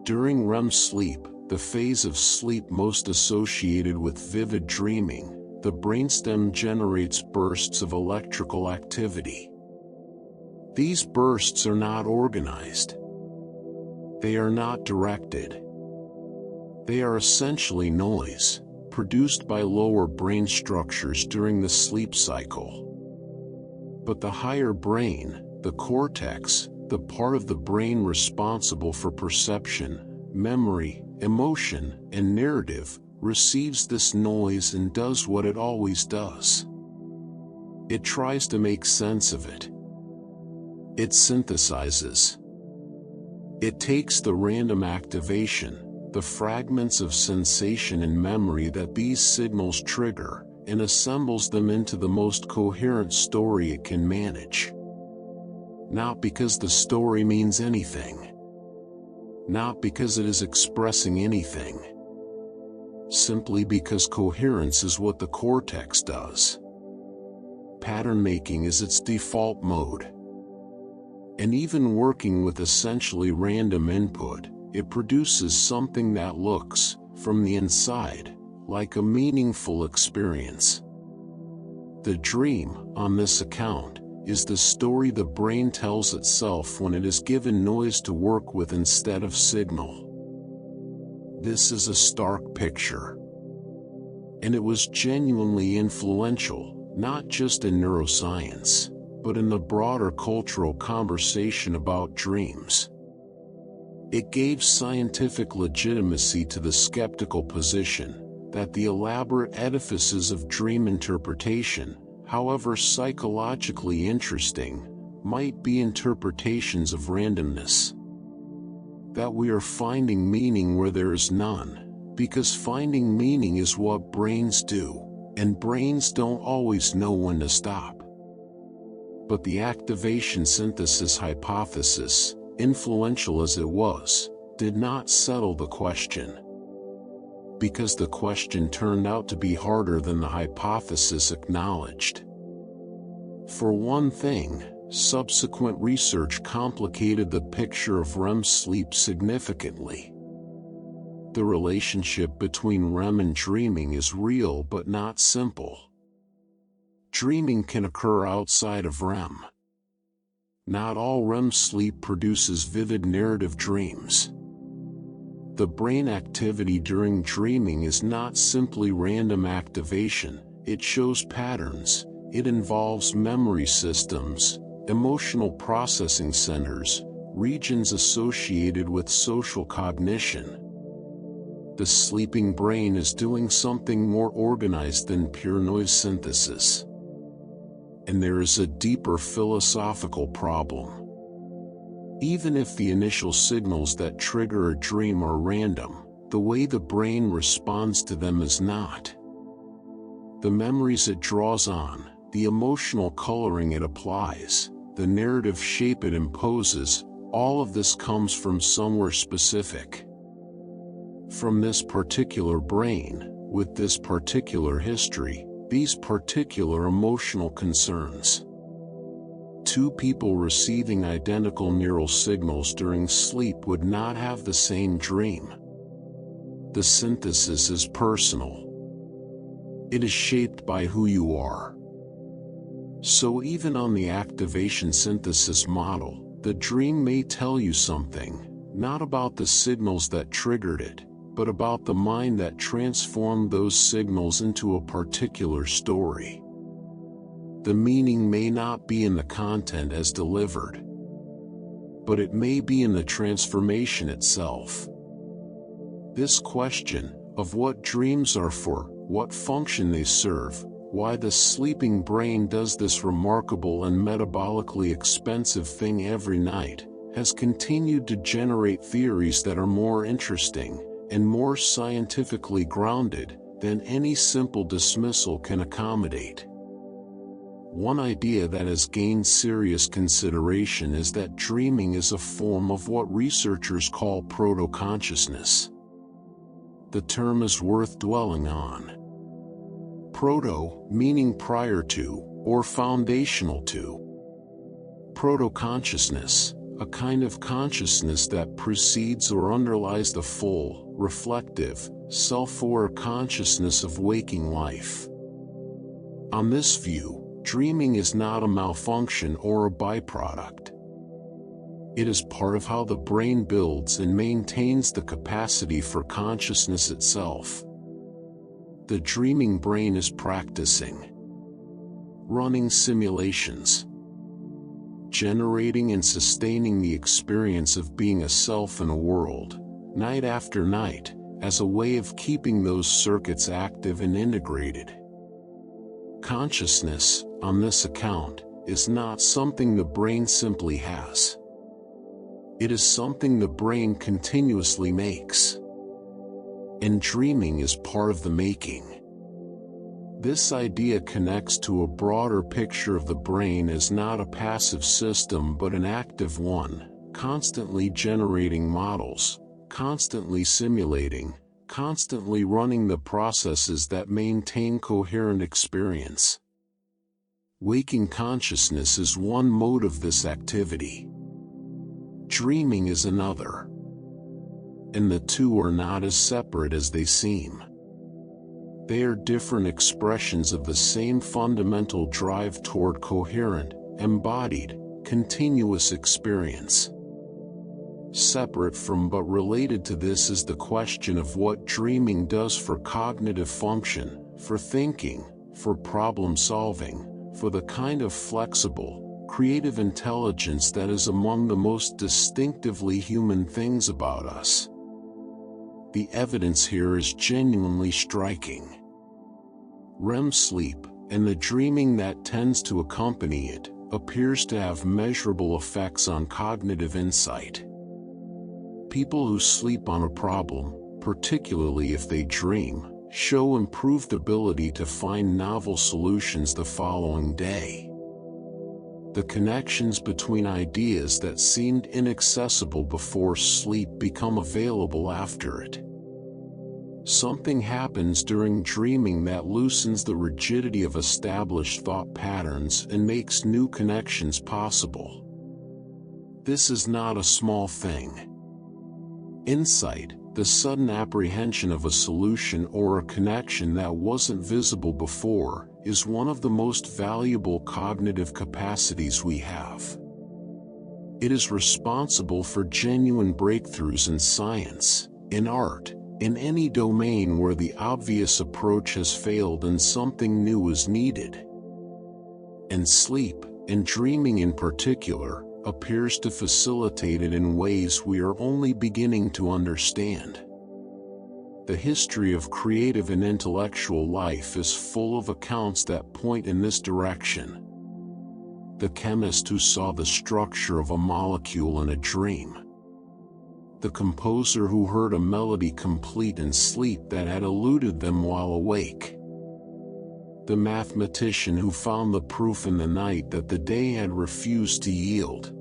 During REM sleep, the phase of sleep most associated with vivid dreaming, the brainstem generates bursts of electrical activity. These bursts are not organized. They are not directed. They are essentially noise, produced by lower brain structures during the sleep cycle. But the higher brain, the cortex, the part of the brain responsible for perception, memory, emotion, and narrative, receives this noise and does what it always does. It tries to make sense of it. It synthesizes. It takes the random activation, the fragments of sensation and memory that these signals trigger, and assembles them into the most coherent story it can manage. Not because the story means anything. Not because it is expressing anything. Simply because coherence is what the cortex does. Pattern making is its default mode. And even working with essentially random input, it produces something that looks, from the inside, like a meaningful experience. The dream, on this account, is the story the brain tells itself when it is given noise to work with instead of signal. This is a stark picture. And it was genuinely influential, not just in neuroscience, but in the broader cultural conversation about dreams. It gave scientific legitimacy to the skeptical position that the elaborate edifices of dream interpretation, however psychologically interesting, might be interpretations of randomness. That we are finding meaning where there is none, because finding meaning is what brains do, and brains don't always know when to stop. But the activation synthesis hypothesis, influential as it was, did not settle the question. Because the question turned out to be harder than the hypothesis acknowledged. For one thing, subsequent research complicated the picture of REM sleep significantly. The relationship between REM and dreaming is real but not simple. Dreaming can occur outside of REM. Not all REM sleep produces vivid narrative dreams. The brain activity during dreaming is not simply random activation, it shows patterns, it involves memory systems, emotional processing centers, regions associated with social cognition. The sleeping brain is doing something more organized than pure noise synthesis. And there is a deeper philosophical problem. Even if the initial signals that trigger a dream are random, the way the brain responds to them is not. The memories it draws on, the emotional coloring it applies, the narrative shape it imposes, all of this comes from somewhere specific. From this particular brain, with this particular history, these particular emotional concerns. Two people receiving identical neural signals during sleep would not have the same dream. The synthesis is personal. It is shaped by who you are. So even on the activation synthesis model, the dream may tell you something, not about the signals that triggered it, but about the mind that transformed those signals into a particular story. The meaning may not be in the content as delivered, but it may be in the transformation itself. This question, of what dreams are for, what function they serve, why the sleeping brain does this remarkable and metabolically expensive thing every night, has continued to generate theories that are more interesting, and more scientifically grounded, than any simple dismissal can accommodate. One idea that has gained serious consideration is that dreaming is a form of what researchers call proto-consciousness. The term is worth dwelling on. Proto, meaning prior to, or foundational to. Proto-consciousness, a kind of consciousness that precedes or underlies the full, reflective, self-aware consciousness of waking life. On this view, dreaming is not a malfunction or a byproduct. It is part of how the brain builds and maintains the capacity for consciousness itself. The dreaming brain is practicing, running simulations, generating and sustaining the experience of being a self in a world, night after night, as a way of keeping those circuits active and integrated. Consciousness, on this account, is not something the brain simply has. It is something the brain continuously makes. And dreaming is part of the making. This idea connects to a broader picture of the brain as not a passive system but an active one, constantly generating models, constantly simulating, constantly running the processes that maintain coherent experience. Waking consciousness is one mode of this activity. Dreaming is another. And the two are not as separate as they seem. They are different expressions of the same fundamental drive toward coherent, embodied, continuous experience. Separate from but related to this is the question of what dreaming does for cognitive function, for thinking, for problem solving, for the kind of flexible, creative intelligence that is among the most distinctively human things about us. The evidence here is genuinely striking. REM sleep, and the dreaming that tends to accompany it, appears to have measurable effects on cognitive insight. People who sleep on a problem, particularly if they dream, show improved ability to find novel solutions the following day. The connections between ideas that seemed inaccessible before sleep become available after it. Something happens during dreaming that loosens the rigidity of established thought patterns and makes new connections possible. This is not a small thing. Insight, the sudden apprehension of a solution or a connection that wasn't visible before, is one of the most valuable cognitive capacities we have. It is responsible for genuine breakthroughs in science, in art, in any domain where the obvious approach has failed and something new is needed. And sleep, and dreaming in particular, appears to facilitate it in ways we are only beginning to understand. The history of creative and intellectual life is full of accounts that point in this direction. The chemist who saw the structure of a molecule in a dream. The composer who heard a melody complete in sleep that had eluded them while awake. The mathematician who found the proof in the night that the day had refused to yield.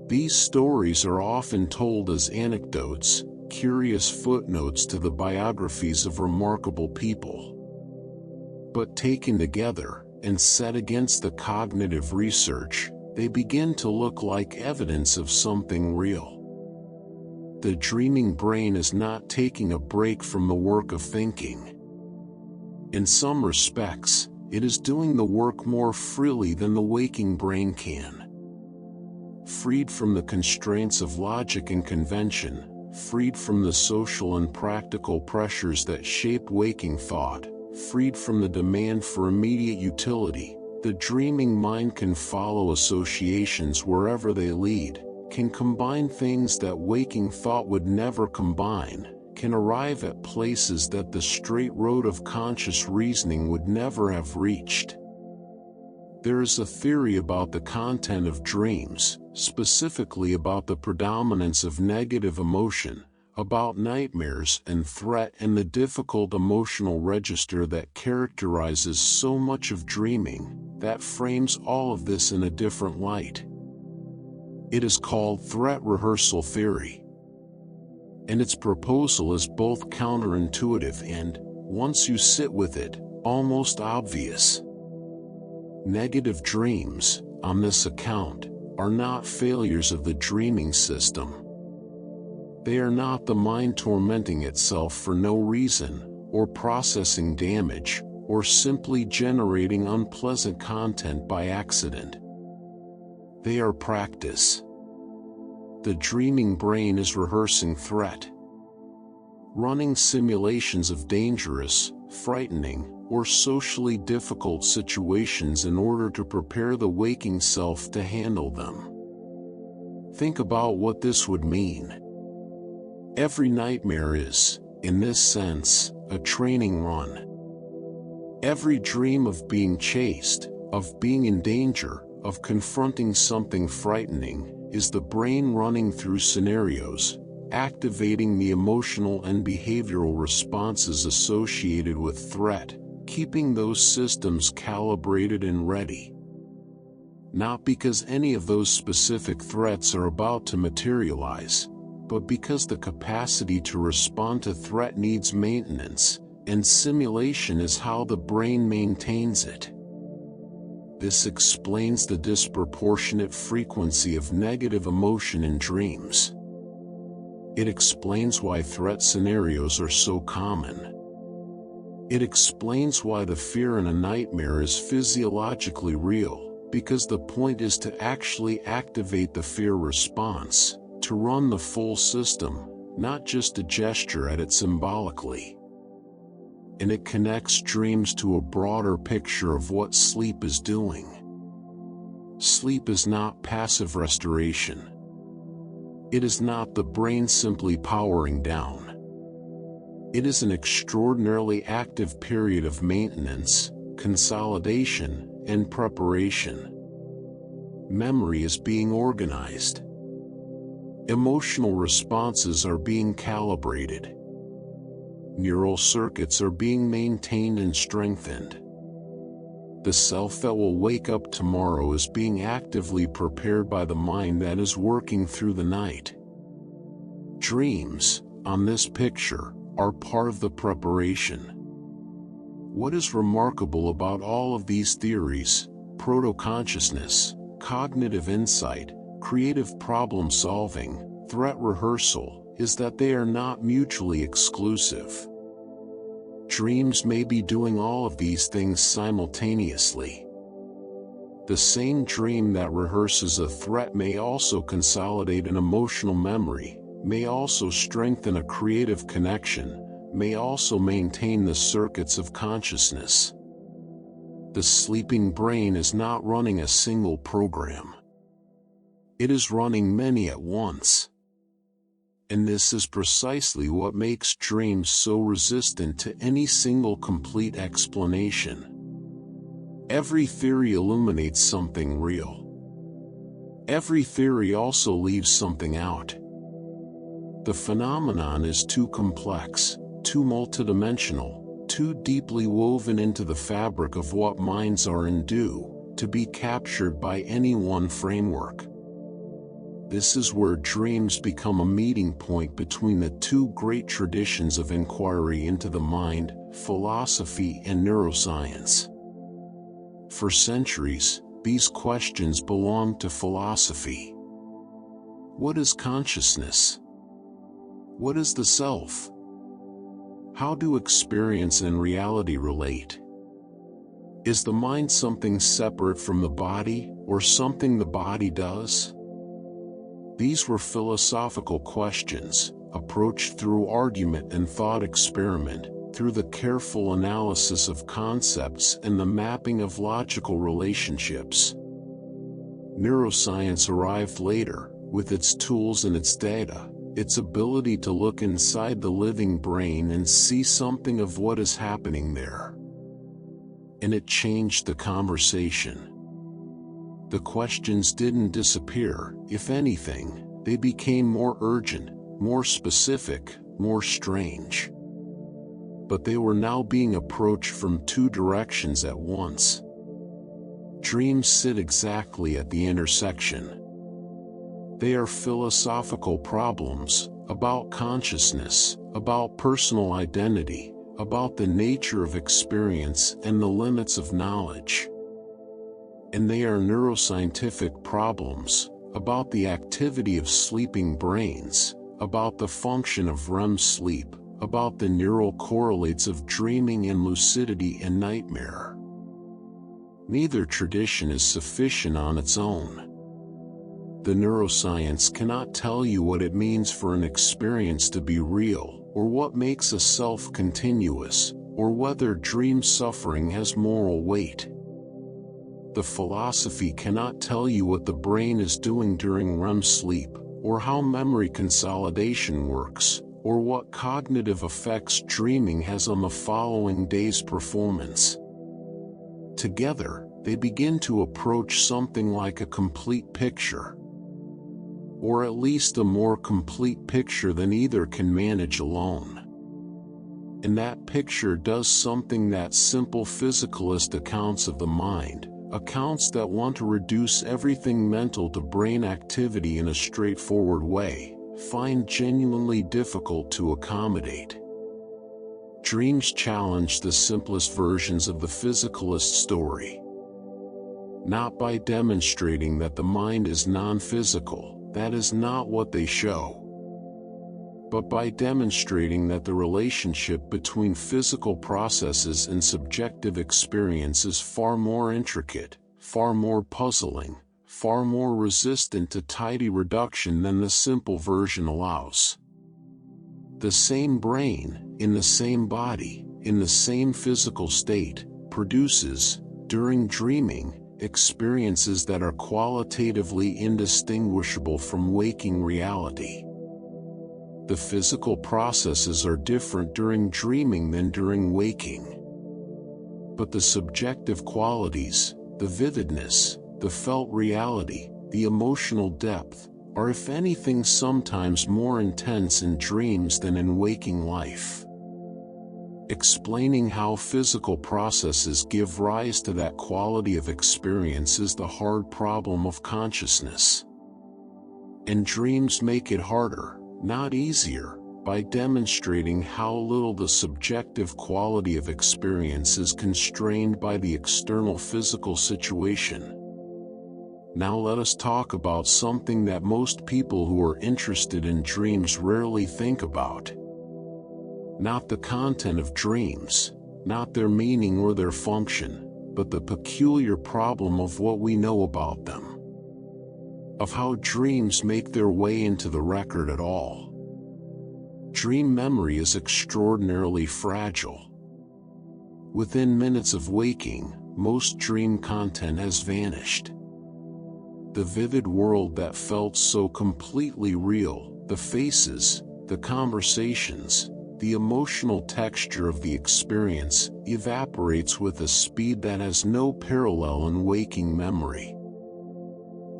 These stories are often told as anecdotes, curious footnotes to the biographies of remarkable people. But taken together, and set against the cognitive research, they begin to look like evidence of something real. The dreaming brain is not taking a break from the work of thinking. In some respects, it is doing the work more freely than the waking brain can. Freed from the constraints of logic and convention, freed from the social and practical pressures that shape waking thought, freed from the demand for immediate utility, the dreaming mind can follow associations wherever they lead, can combine things that waking thought would never combine, can arrive at places that the straight road of conscious reasoning would never have reached. There is a theory about the content of dreams, specifically about the predominance of negative emotion, about nightmares and threat and the difficult emotional register that characterizes so much of dreaming, that frames all of this in a different light. It is called threat rehearsal theory. And its proposal is both counterintuitive and, once you sit with it, almost obvious. Negative dreams, on this account, are not failures of the dreaming system. They are not the mind tormenting itself for no reason, or processing damage, or simply generating unpleasant content by accident. They are practice. The dreaming brain is rehearsing threat. Running simulations of dangerous, frightening, or socially difficult situations in order to prepare the waking self to handle them. Think about what this would mean. Every nightmare is, in this sense, a training run. Every dream of being chased, of being in danger, of confronting something frightening, is the brain running through scenarios, activating the emotional and behavioral responses associated with threat, keeping those systems calibrated and ready. Not because any of those specific threats are about to materialize, but because the capacity to respond to threat needs maintenance, and simulation is how the brain maintains it. This explains the disproportionate frequency of negative emotion in dreams. It explains why threat scenarios are so common. It explains why the fear in a nightmare is physiologically real, because the point is to actually activate the fear response, to run the full system, not just to gesture at it symbolically. And it connects dreams to a broader picture of what sleep is doing. Sleep is not passive restoration. It is not the brain simply powering down. It is an extraordinarily active period of maintenance, consolidation, and preparation. Memory is being organized. Emotional responses are being calibrated. Neural circuits are being maintained and strengthened. The self that will wake up tomorrow is being actively prepared by the mind that is working through the night. Dreams, on this picture, are part of the preparation. What is remarkable about all of these theories, proto-consciousness, cognitive insight, creative problem-solving, threat rehearsal, is that they are not mutually exclusive. Dreams may be doing all of these things simultaneously. The same dream that rehearses a threat may also consolidate an emotional memory, may also strengthen a creative connection, may also maintain the circuits of consciousness. The sleeping brain is not running a single program. It is running many at once. And this is precisely what makes dreams so resistant to any single complete explanation. Every theory illuminates something real. Every theory also leaves something out. The phenomenon is too complex, too multidimensional, too deeply woven into the fabric of what minds are and do, to be captured by any one framework. This is where dreams become a meeting point between the two great traditions of inquiry into the mind, philosophy and neuroscience. For centuries, these questions belonged to philosophy. What is consciousness? What is the self? How do experience and reality relate? Is the mind something separate from the body, or something the body does? These were philosophical questions, approached through argument and thought experiment, through the careful analysis of concepts and the mapping of logical relationships. Neuroscience arrived later, with its tools and its data, its ability to look inside the living brain and see something of what is happening there. And it changed the conversation. The questions didn't disappear. If anything, they became more urgent, more specific, more strange. But they were now being approached from two directions at once. Dreams sit exactly at the intersection. They are philosophical problems, about consciousness, about personal identity, about the nature of experience and the limits of knowledge. And they are neuroscientific problems, about the activity of sleeping brains, about the function of REM sleep, about the neural correlates of dreaming and lucidity and nightmare. Neither tradition is sufficient on its own. The neuroscience cannot tell you what it means for an experience to be real, or what makes a self continuous, or whether dream suffering has moral weight. The philosophy cannot tell you what the brain is doing during REM sleep, or how memory consolidation works, or what cognitive effects dreaming has on the following day's performance. Together, they begin to approach something like a complete picture, or at least a more complete picture than either can manage alone. And that picture does something that simple physicalist accounts of the mind, accounts that want to reduce everything mental to brain activity in a straightforward way, find genuinely difficult to accommodate. Dreams challenge the simplest versions of the physicalist story. Not by demonstrating that the mind is non-physical, that is not what they show, but by demonstrating that the relationship between physical processes and subjective experience is far more intricate, far more puzzling, far more resistant to tidy reduction than the simple version allows. The same brain, in the same body, in the same physical state, produces, during dreaming, experiences that are qualitatively indistinguishable from waking reality. The physical processes are different during dreaming than during waking. But the subjective qualities, the vividness, the felt reality, the emotional depth, are if anything sometimes more intense in dreams than in waking life. Explaining how physical processes give rise to that quality of experience is the hard problem of consciousness. And dreams make it harder, not easier, by demonstrating how little the subjective quality of experience is constrained by the external physical situation. Now let us talk about something that most people who are interested in dreams rarely think about. Not the content of dreams, not their meaning or their function, but the peculiar problem of what we know about them. Of how dreams make their way into the record at all. Dream memory is extraordinarily fragile. Within minutes of waking, most dream content has vanished. The vivid world that felt so completely real, the faces, the conversations, the emotional texture of the experience, evaporates with a speed that has no parallel in waking memory.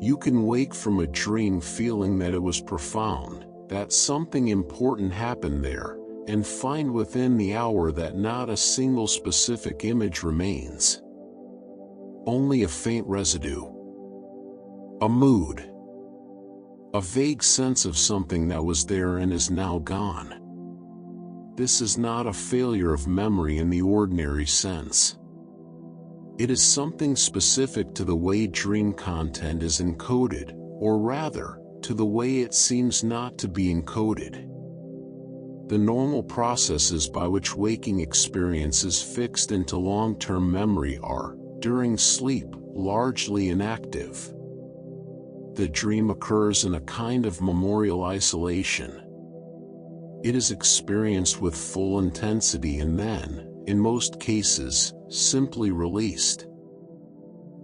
You can wake from a dream feeling that it was profound, that something important happened there, and find within the hour that not a single specific image remains. Only a faint residue. A mood. A vague sense of something that was there and is now gone. This is not a failure of memory in the ordinary sense. It is something specific to the way dream content is encoded, or rather, to the way it seems not to be encoded. The normal processes by which waking experience is fixed into long-term memory are, during sleep, largely inactive. The dream occurs in a kind of memorial isolation. It is experienced with full intensity and then, in most cases, simply released.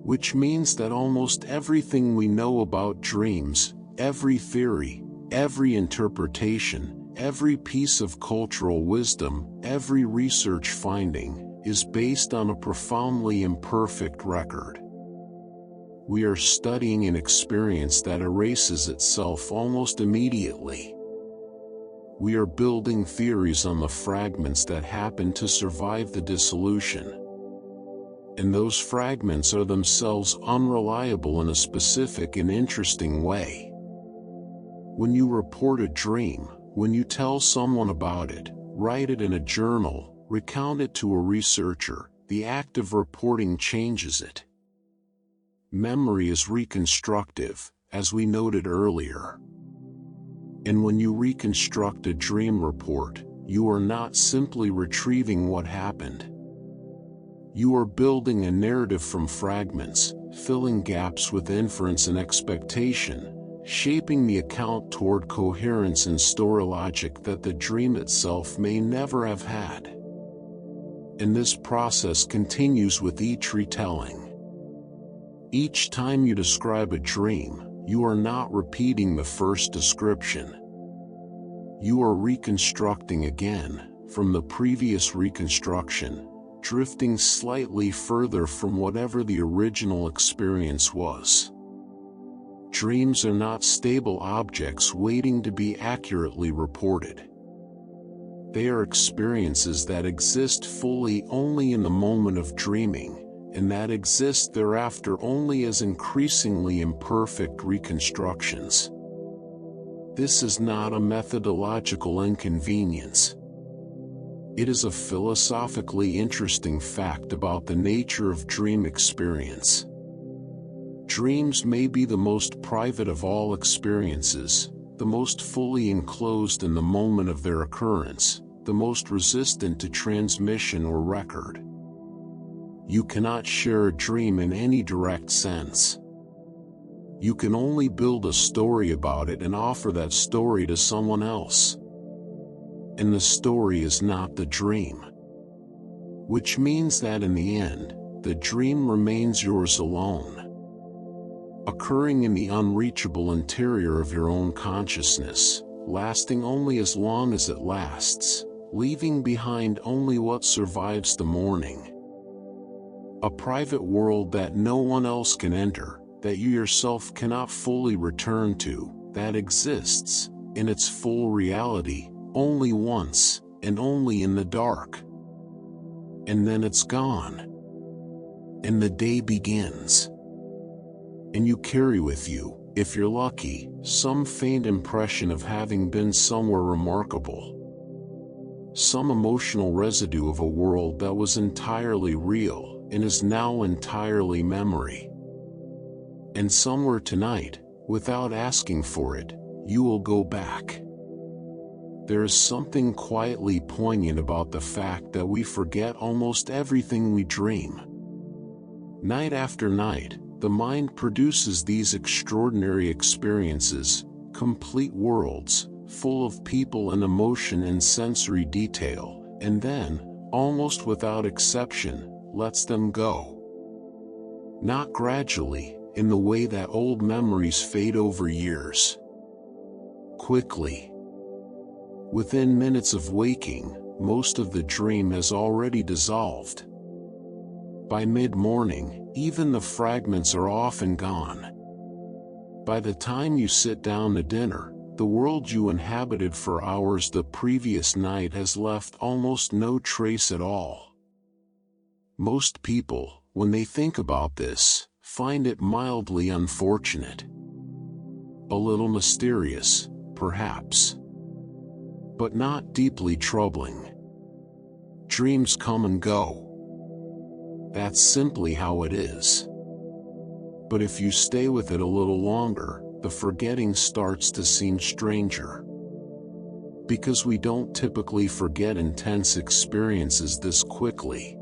Which means that almost everything we know about dreams, every theory, every interpretation, every piece of cultural wisdom, every research finding, is based on a profoundly imperfect record. We are studying an experience that erases itself almost immediately. We are building theories on the fragments that happen to survive the dissolution. And those fragments are themselves unreliable in a specific and interesting way. When you report a dream, when you tell someone about it, write it in a journal, recount it to a researcher, the act of reporting changes it. Memory is reconstructive, as we noted earlier. And when you reconstruct a dream report, you are not simply retrieving what happened. You are building a narrative from fragments, filling gaps with inference and expectation, shaping the account toward coherence and story logic that the dream itself may never have had. And this process continues with each retelling. Each time you describe a dream, you are not repeating the first description. You are reconstructing again, from the previous reconstruction, drifting slightly further from whatever the original experience was. Dreams are not stable objects waiting to be accurately reported. They are experiences that exist fully only in the moment of dreaming, and that exist thereafter only as increasingly imperfect reconstructions. This is not a methodological inconvenience. It is a philosophically interesting fact about the nature of dream experience. Dreams may be the most private of all experiences, the most fully enclosed in the moment of their occurrence, the most resistant to transmission or record. You cannot share a dream in any direct sense. You can only build a story about it and offer that story to someone else. And the story is not the dream. Which means that in the end, the dream remains yours alone, occurring in the unreachable interior of your own consciousness, lasting only as long as it lasts, leaving behind only what survives the morning. A private world that no one else can enter, that you yourself cannot fully return to, that exists, in its full reality, only once, and only in the dark. And then it's gone. And the day begins. And you carry with you, if you're lucky, some faint impression of having been somewhere remarkable. Some emotional residue of a world that was entirely real, and is now entirely memory. And somewhere tonight, without asking for it, you will go back. There is something quietly poignant about the fact that we forget almost everything we dream. Night after night, the mind produces these extraordinary experiences, complete worlds, full of people and emotion and sensory detail, and then, almost without exception, lets them go. Not gradually, in the way that old memories fade over years. Quickly. Within minutes of waking, most of the dream has already dissolved. By mid-morning, even the fragments are often gone. By the time you sit down to dinner, the world you inhabited for hours the previous night has left almost no trace at all. Most people, when they think about this, find it mildly unfortunate. A little mysterious, perhaps. But not deeply troubling. Dreams come and go. That's simply how it is. But if you stay with it a little longer, the forgetting starts to seem stranger. Because we don't typically forget intense experiences this quickly.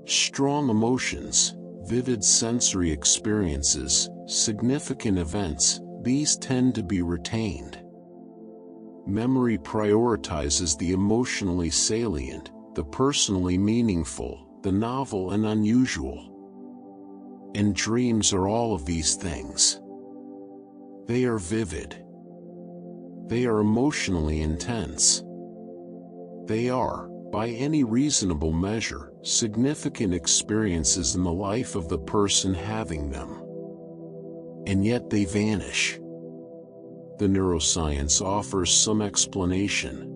Strong emotions, vivid sensory experiences, significant events, these tend to be retained. Memory prioritizes the emotionally salient, the personally meaningful, the novel and unusual. And dreams are all of these things. They are vivid. They are emotionally intense. They are, by any reasonable measure, significant experiences in the life of the person having them. And yet they vanish. The neuroscience offers some explanation.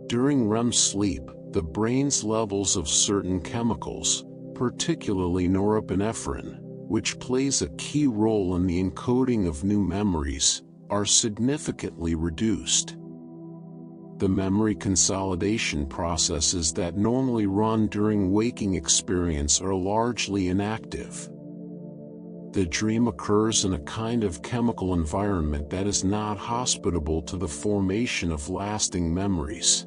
During REM sleep, the brain's levels of certain chemicals, particularly norepinephrine, which plays a key role in the encoding of new memories, are significantly reduced. The memory consolidation processes that normally run during waking experience are largely inactive. The dream occurs in a kind of chemical environment that is not hospitable to the formation of lasting memories.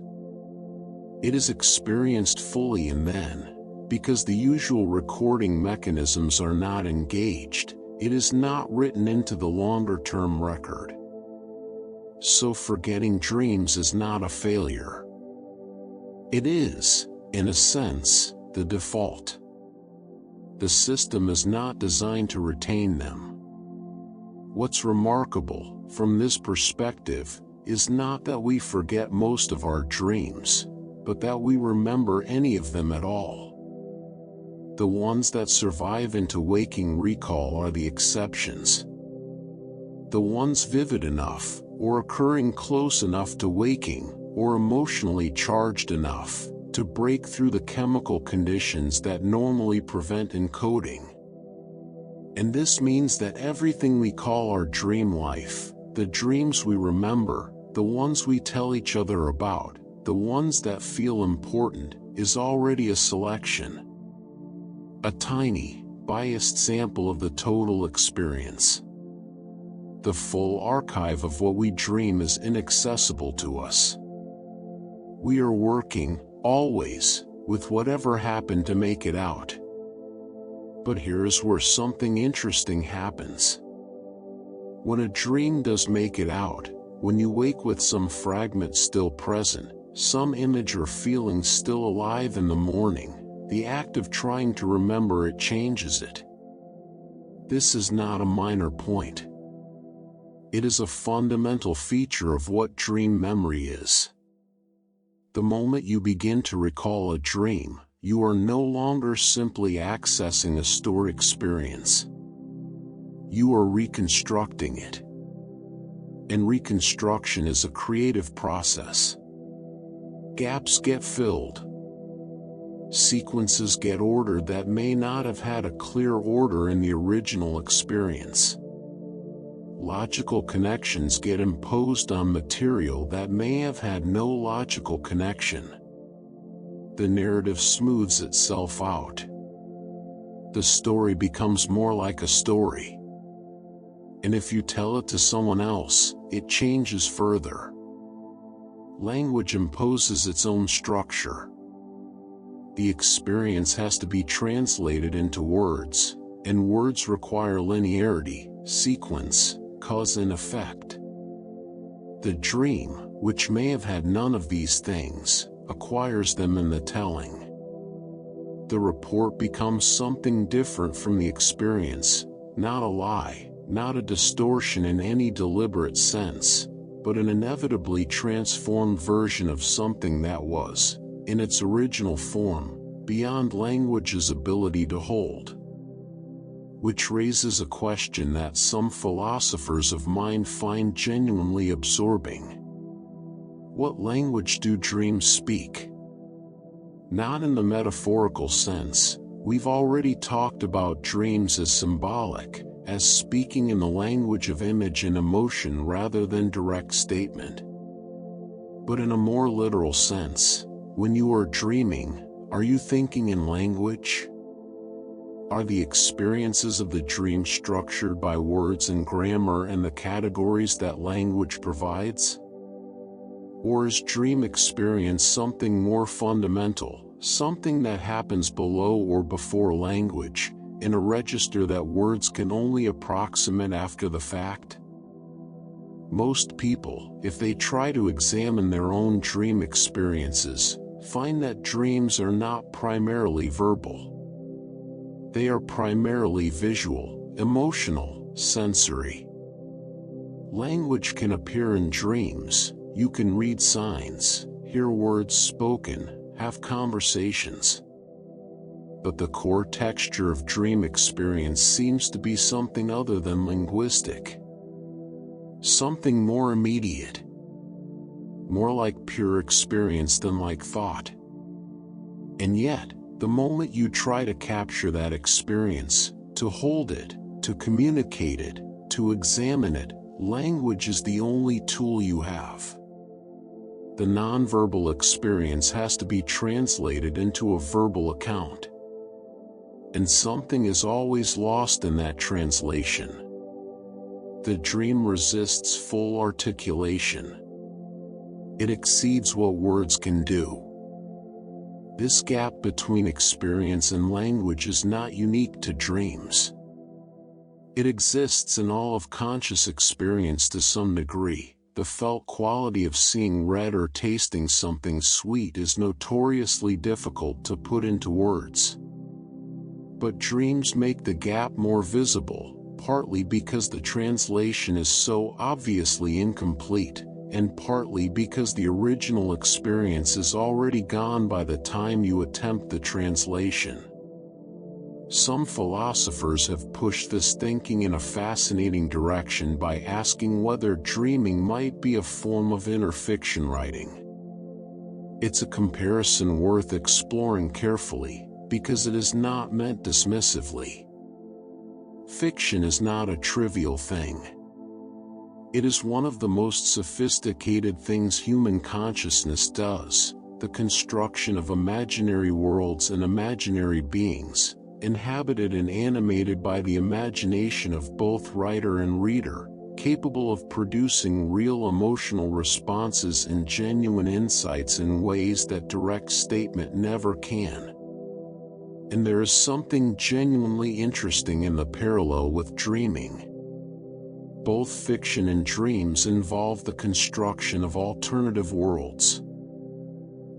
It is experienced fully and then, because the usual recording mechanisms are not engaged, it is not written into the longer-term record. So forgetting dreams is not a failure. It is, in a sense, the default. The system is not designed to retain them. What's remarkable, from this perspective, is not that we forget most of our dreams, but that we remember any of them at all. The ones that survive into waking recall are the exceptions. The ones vivid enough, or occurring close enough to waking, or emotionally charged enough, to break through the chemical conditions that normally prevent encoding. And this means that everything we call our dream life, the dreams we remember, the ones we tell each other about, the ones that feel important, is already a selection. A tiny, biased sample of the total experience. The full archive of what we dream is inaccessible to us. We are working, always, with whatever happened to make it out. But here's where something interesting happens. When a dream does make it out, when you wake with some fragment still present, some image or feeling still alive in the morning, the act of trying to remember it changes it. This is not a minor point. It is a fundamental feature of what dream memory is. The moment you begin to recall a dream, you are no longer simply accessing a stored experience. You are reconstructing it. And reconstruction is a creative process. Gaps get filled. Sequences get ordered that may not have had a clear order in the original experience. Logical connections get imposed on material that may have had no logical connection. The narrative smooths itself out. The story becomes more like a story. And if you tell it to someone else, it changes further. Language imposes its own structure. The experience has to be translated into words, and words require linearity, sequence, cause and effect. The dream, which may have had none of these things, acquires them in the telling. The report becomes something different from the experience, not a lie, not a distortion in any deliberate sense, but an inevitably transformed version of something that was, in its original form, beyond language's ability to hold. Which raises a question that some philosophers of mind find genuinely absorbing. What language do dreams speak? Not in the metaphorical sense. We've already talked about dreams as symbolic, as speaking in the language of image and emotion rather than direct statement. But in a more literal sense, when you are dreaming, are you thinking in language? Are the experiences of the dream structured by words and grammar and the categories that language provides? Or is dream experience something more fundamental, something that happens below or before language, in a register that words can only approximate after the fact? Most people, if they try to examine their own dream experiences, find that dreams are not primarily verbal. They are primarily visual, emotional, sensory. Language can appear in dreams. You can read signs, hear words spoken, have conversations. But the core texture of dream experience seems to be something other than linguistic. Something more immediate. More like pure experience than like thought. And yet, the moment you try to capture that experience, to hold it, to communicate it, to examine it, language is the only tool you have. The nonverbal experience has to be translated into a verbal account. And something is always lost in that translation. The dream resists full articulation. It exceeds what words can do. This gap between experience and language is not unique to dreams. It exists in all of conscious experience to some degree. The felt quality of seeing red or tasting something sweet is notoriously difficult to put into words. But dreams make the gap more visible, partly because the translation is so obviously incomplete. and partly because the original experience is already gone by the time you attempt the translation. Some philosophers have pushed this thinking in a fascinating direction by asking whether dreaming might be a form of inner fiction writing. It's a comparison worth exploring carefully, because it is not meant dismissively. Fiction is not a trivial thing. It is one of the most sophisticated things human consciousness does, the construction of imaginary worlds and imaginary beings, inhabited and animated by the imagination of both writer and reader, capable of producing real emotional responses and genuine insights in ways that direct statement never can. And there is something genuinely interesting in the parallel with dreaming. Both fiction and dreams involve the construction of alternative worlds.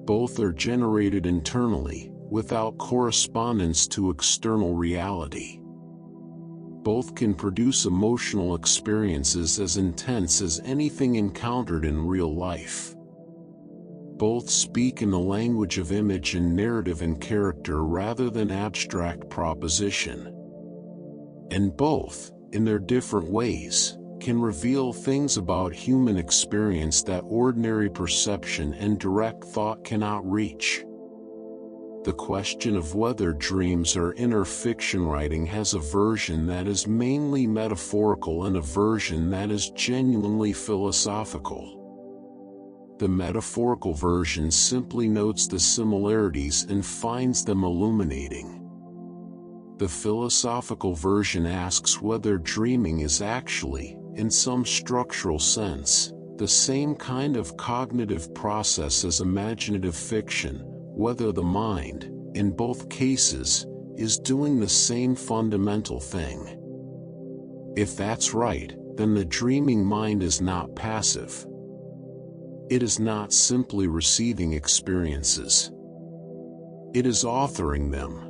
Both are generated internally, without correspondence to external reality. Both can produce emotional experiences as intense as anything encountered in real life. Both speak in the language of image and narrative and character rather than abstract proposition. And both, in their different ways, can reveal things about human experience that ordinary perception and direct thought cannot reach. The question of whether dreams are inner fiction writing has a version that is mainly metaphorical and a version that is genuinely philosophical. The metaphorical version simply notes the similarities and finds them illuminating. The philosophical version asks whether dreaming is actually, in some structural sense, the same kind of cognitive process as imaginative fiction, whether the mind, in both cases, is doing the same fundamental thing. If that's right, then the dreaming mind is not passive. It is not simply receiving experiences. It is authoring them.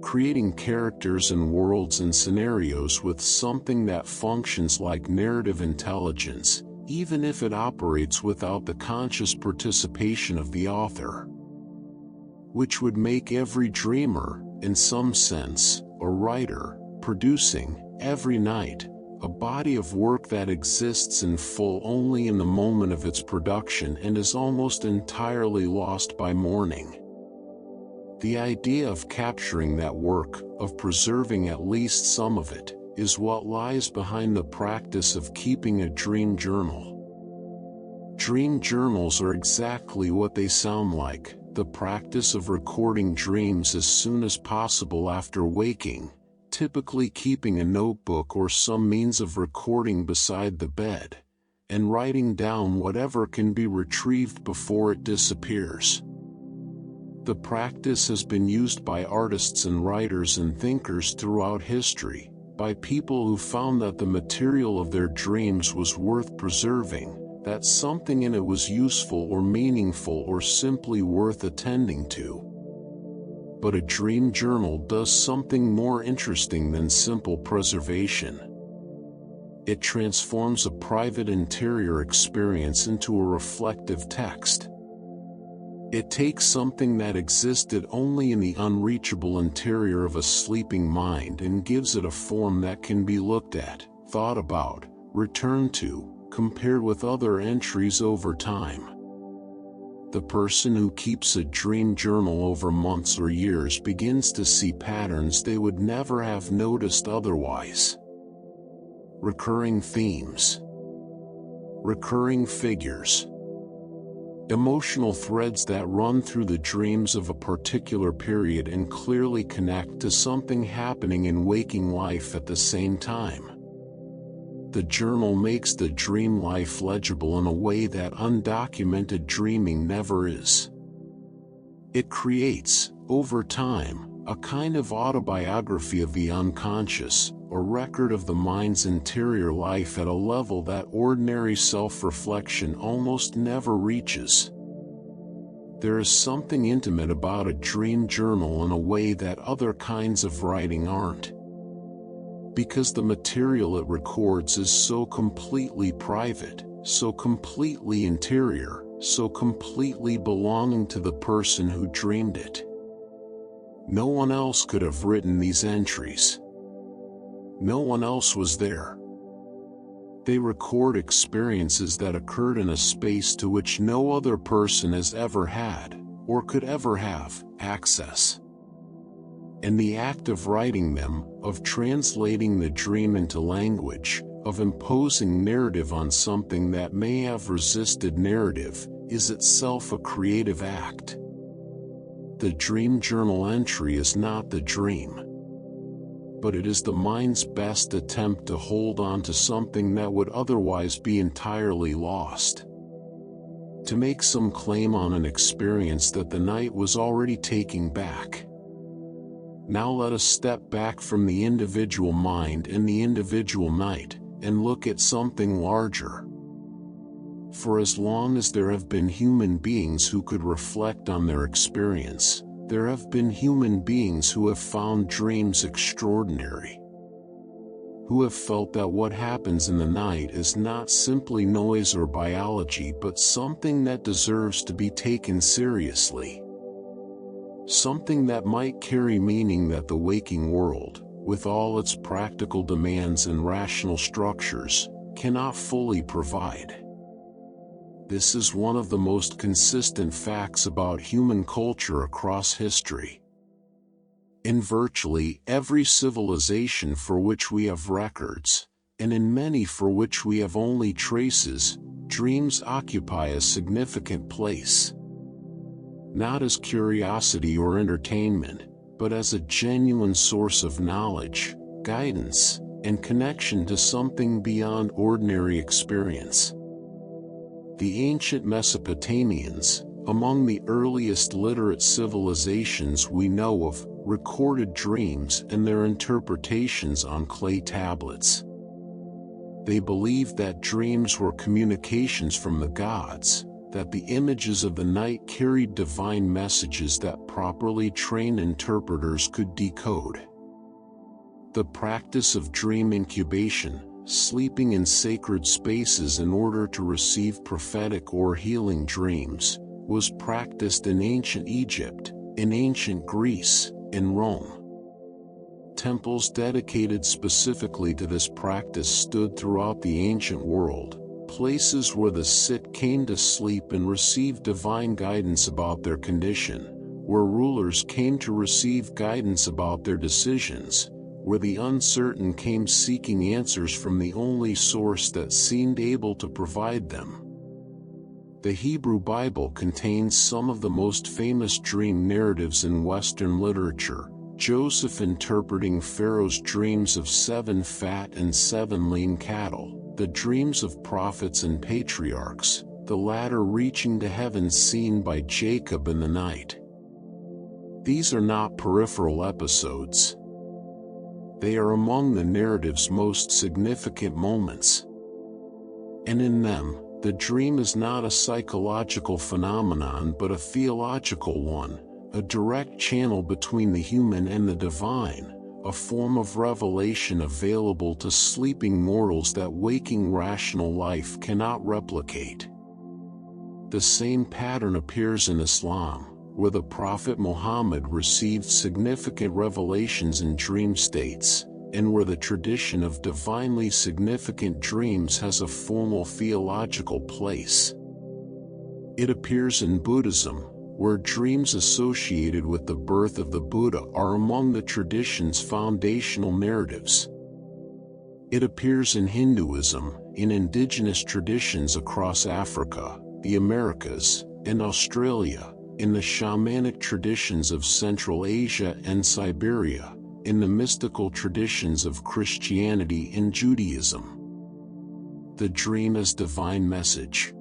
Creating characters and worlds and scenarios with something that functions like narrative intelligence, even if it operates without the conscious participation of the author. Which would make every dreamer, in some sense, a writer, producing, every night, a body of work that exists in full only in the moment of its production and is almost entirely lost by morning. The idea of capturing that work, of preserving at least some of it, is what lies behind the practice of keeping a dream journal. Dream journals are exactly what they sound like, the practice of recording dreams as soon as possible after waking, typically keeping a notebook or some means of recording beside the bed, and writing down whatever can be retrieved before it disappears. The practice has been used by artists and writers and thinkers throughout history, by people who found that the material of their dreams was worth preserving, that something in it was useful or meaningful or simply worth attending to. But a dream journal does something more interesting than simple preservation. It transforms a private interior experience into a reflective text. It takes something that existed only in the unreachable interior of a sleeping mind and gives it a form that can be looked at, thought about, returned to, compared with other entries over time. The person who keeps a dream journal over months or years begins to see patterns they would never have noticed otherwise. Recurring themes. Recurring figures. Emotional threads that run through the dreams of a particular period and clearly connect to something happening in waking life at the same time. The journal makes the dream life legible in a way that undocumented dreaming never is. It creates, over time, a kind of autobiography of the unconscious, a record of the mind's interior life at a level that ordinary self-reflection almost never reaches. There is something intimate about a dream journal in a way that other kinds of writing aren't. Because the material it records is so completely private, so completely interior, so completely belonging to the person who dreamed it. No one else could have written these entries. No one else was there. They record experiences that occurred in a space to which no other person has ever had, or could ever have, access. And the act of writing them, of translating the dream into language, of imposing narrative on something that may have resisted narrative, is itself a creative act. The dream journal entry is not the dream, but it is the mind's best attempt to hold on to something that would otherwise be entirely lost. To make some claim on an experience that the night was already taking back. Now let us step back from the individual mind and the individual night, and look at something larger. For as long as there have been human beings who could reflect on their experience, there have been human beings who have found dreams extraordinary, who have felt that what happens in the night is not simply noise or biology but something that deserves to be taken seriously. Something that might carry meaning that the waking world, with all its practical demands and rational structures, cannot fully provide. This is one of the most consistent facts about human culture across history. In virtually every civilization for which we have records, and in many for which we have only traces, dreams occupy a significant place. Not as curiosity or entertainment, but as a genuine source of knowledge, guidance, and connection to something beyond ordinary experience. The ancient Mesopotamians, among the earliest literate civilizations we know of, recorded dreams and their interpretations on clay tablets. They believed that dreams were communications from the gods, that the images of the night carried divine messages that properly trained interpreters could decode. The practice of dream incubation, sleeping in sacred spaces in order to receive prophetic or healing dreams, was practiced in ancient Egypt, in ancient Greece, in Rome. Temples dedicated specifically to this practice stood throughout the ancient world, places where the sick came to sleep and received divine guidance about their condition, where rulers came to receive guidance about their decisions, where the uncertain came seeking answers from the only source that seemed able to provide them. The Hebrew Bible contains some of the most famous dream narratives in Western literature. Joseph interpreting Pharaoh's dreams of 7 fat and 7 lean cattle, the dreams of prophets and patriarchs, the latter reaching to heaven seen by Jacob in the night. These are not peripheral episodes. They are among the narrative's most significant moments. And in them, the dream is not a psychological phenomenon but a theological one, a direct channel between the human and the divine, a form of revelation available to sleeping mortals that waking rational life cannot replicate. The same pattern appears in Islam, where the Prophet Muhammad received significant revelations in dream states, and where the tradition of divinely significant dreams has a formal theological place. It appears in Buddhism, where dreams associated with the birth of the Buddha are among the tradition's foundational narratives. It appears in Hinduism, in indigenous traditions across Africa, the Americas, and Australia, in the shamanic traditions of Central Asia and Siberia, in the mystical traditions of Christianity and Judaism. The dream is divine message.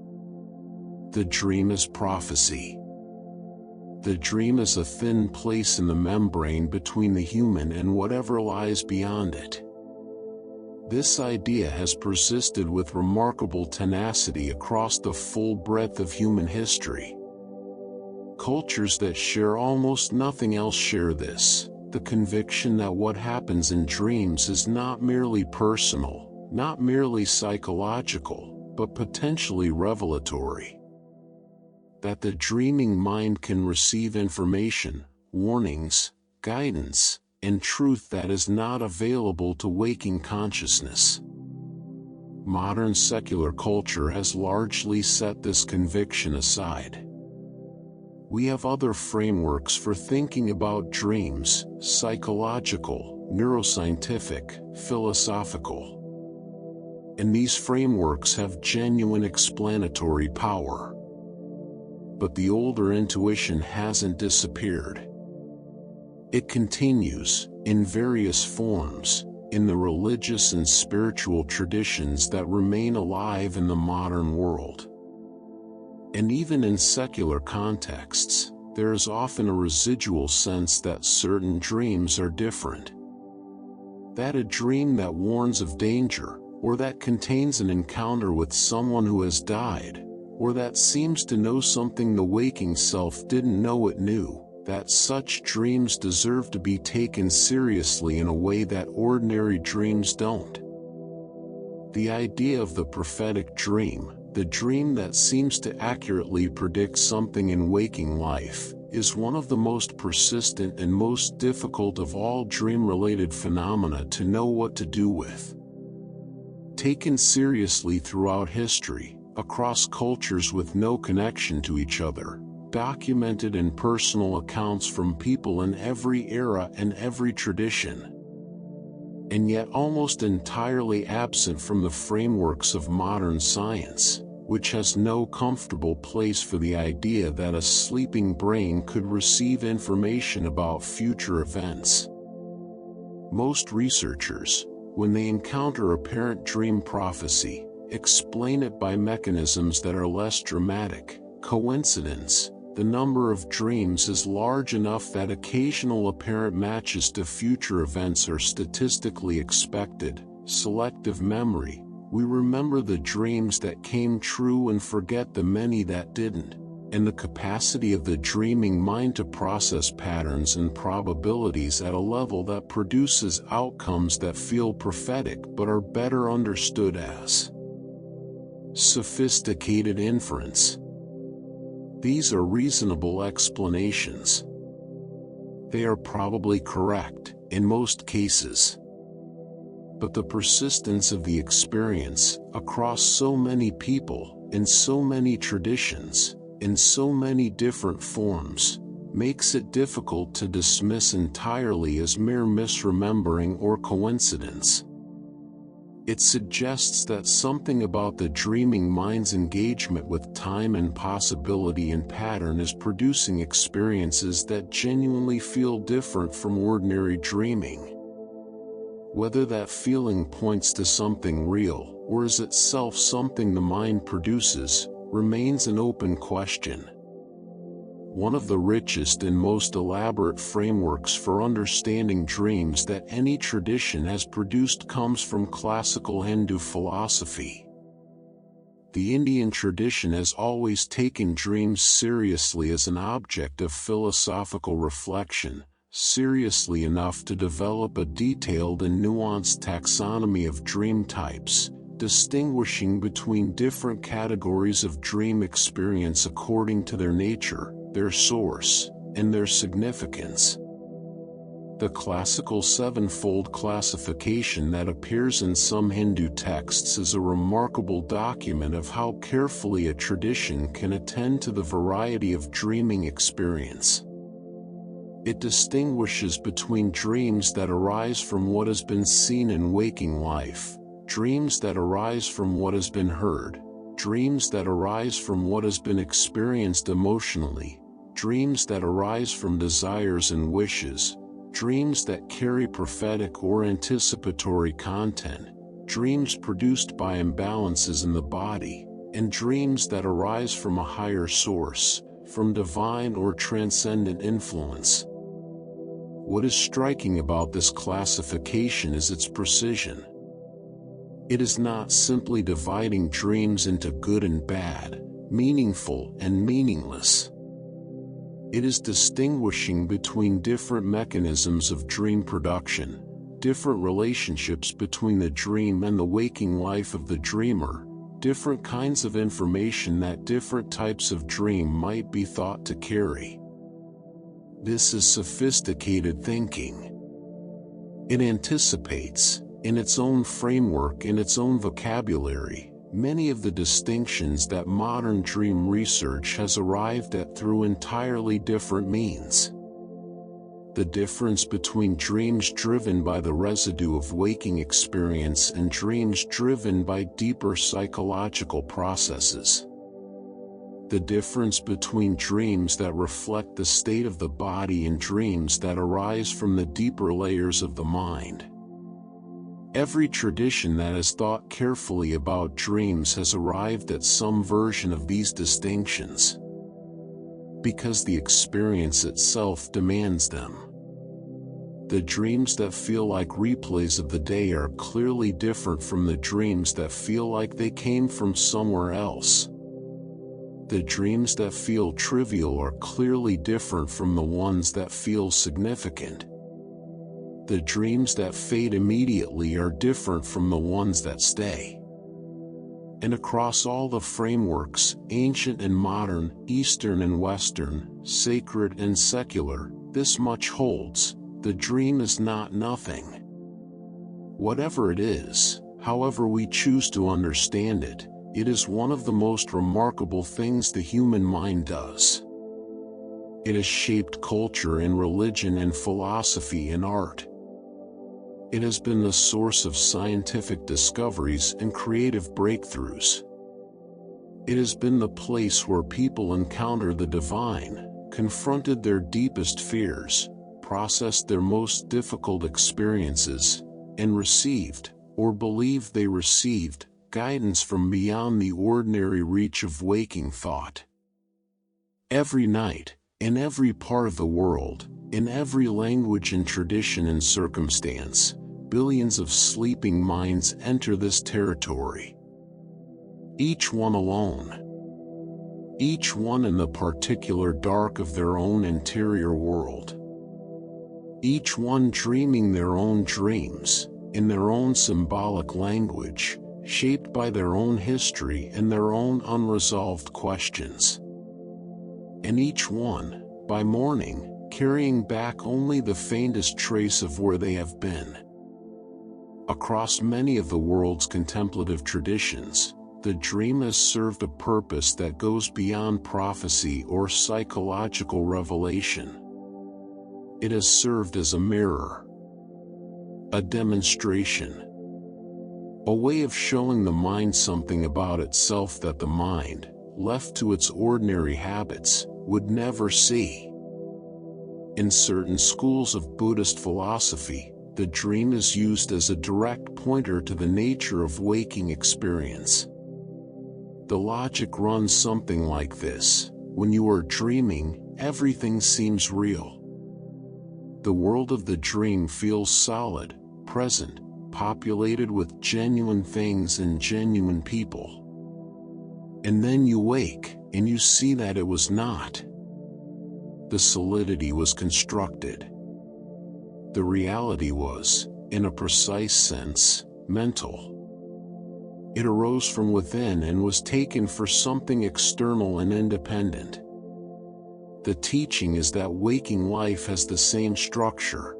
The dream is prophecy. The dream is a thin place in the membrane between the human and whatever lies beyond it. This idea has persisted with remarkable tenacity across the full breadth of human history. Cultures that share almost nothing else share this, the conviction that what happens in dreams is not merely personal, not merely psychological, but potentially revelatory. That the dreaming mind can receive information, warnings, guidance, and truth that is not available to waking consciousness. Modern secular culture has largely set this conviction aside. We have other frameworks for thinking about dreams: psychological, neuroscientific, philosophical. And these frameworks have genuine explanatory power. But the older intuition hasn't disappeared. It continues, in various forms, in the religious and spiritual traditions that remain alive in the modern world. And even in secular contexts, there is often a residual sense that certain dreams are different. That a dream that warns of danger, or that contains an encounter with someone who has died, or that seems to know something the waking self didn't know it knew, that such dreams deserve to be taken seriously in a way that ordinary dreams don't. The idea of the prophetic dream, the dream that seems to accurately predict something in waking life, is one of the most persistent and most difficult of all dream-related phenomena to know what to do with. Taken seriously throughout history, across cultures with no connection to each other, documented in personal accounts from people in every era and every tradition, and yet almost entirely absent from the frameworks of modern science, which has no comfortable place for the idea that a sleeping brain could receive information about future events. Most researchers, when they encounter apparent dream prophecy, explain it by mechanisms that are less dramatic: coincidence. The number of dreams is large enough that occasional apparent matches to future events are statistically expected. Selective memory. We remember the dreams that came true and forget the many that didn't. And the capacity of the dreaming mind to process patterns and probabilities at a level that produces outcomes that feel prophetic but are better understood as sophisticated inference. These are reasonable explanations. They are probably correct, in most cases. But the persistence of the experience, across so many people, in so many traditions, in so many different forms, makes it difficult to dismiss entirely as mere misremembering or coincidence. It suggests that something about the dreaming mind's engagement with time and possibility and pattern is producing experiences that genuinely feel different from ordinary dreaming. Whether that feeling points to something real, or is itself something the mind produces, remains an open question. One of the richest and most elaborate frameworks for understanding dreams that any tradition has produced comes from classical Hindu philosophy. The Indian tradition has always taken dreams seriously as an object of philosophical reflection, seriously enough to develop a detailed and nuanced taxonomy of dream types, distinguishing between different categories of dream experience according to their nature, their source, and their significance. The classical sevenfold classification that appears in some Hindu texts is a remarkable document of how carefully a tradition can attend to the variety of dreaming experience. It distinguishes between dreams that arise from what has been seen in waking life, dreams that arise from what has been heard, dreams that arise from what has been experienced emotionally, dreams that arise from desires and wishes, dreams that carry prophetic or anticipatory content, dreams produced by imbalances in the body, and dreams that arise from a higher source, from divine or transcendent influence. What is striking about this classification is its precision. It is not simply dividing dreams into good and bad, meaningful and meaningless. It is distinguishing between different mechanisms of dream production, different relationships between the dream and the waking life of the dreamer, different kinds of information that different types of dream might be thought to carry. This is sophisticated thinking. It anticipates, in its own framework, in its own vocabulary, many of the distinctions that modern dream research has arrived at through entirely different means. The difference between dreams driven by the residue of waking experience and dreams driven by deeper psychological processes. The difference between dreams that reflect the state of the body and dreams that arise from the deeper layers of the mind. Every tradition that has thought carefully about dreams has arrived at some version of these distinctions, because the experience itself demands them. The dreams that feel like replays of the day are clearly different from the dreams that feel like they came from somewhere else. The dreams that feel trivial are clearly different from the ones that feel significant. The dreams that fade immediately are different from the ones that stay. And across all the frameworks, ancient and modern, Eastern and Western, sacred and secular, this much holds: the dream is not nothing. Whatever it is, however we choose to understand it, it is one of the most remarkable things the human mind does. It has shaped culture and religion and philosophy and art. It has been the source of scientific discoveries and creative breakthroughs. It has been the place where people encounter the divine, confronted their deepest fears, processed their most difficult experiences, and received, or believed they received, guidance from beyond the ordinary reach of waking thought. Every night, in every part of the world, in every language and tradition and circumstance, billions of sleeping minds enter this territory. Each one alone. Each one in the particular dark of their own interior world. Each one dreaming their own dreams, in their own symbolic language, shaped by their own history and their own unresolved questions. And each one, by morning, carrying back only the faintest trace of where they have been. Across many of the world's contemplative traditions, the dream has served a purpose that goes beyond prophecy or psychological revelation. It has served as a mirror, a demonstration, a way of showing the mind something about itself that the mind, left to its ordinary habits, would never see. In certain schools of Buddhist philosophy, the dream is used as a direct pointer to the nature of waking experience. The logic runs something like this: when you are dreaming, everything seems real. The world of the dream feels solid, present, populated with genuine things and genuine people. And then you wake, and you see that it was not. The solidity was constructed. The reality was, in a precise sense, mental. It arose from within and was taken for something external and independent. The teaching is that waking life has the same structure.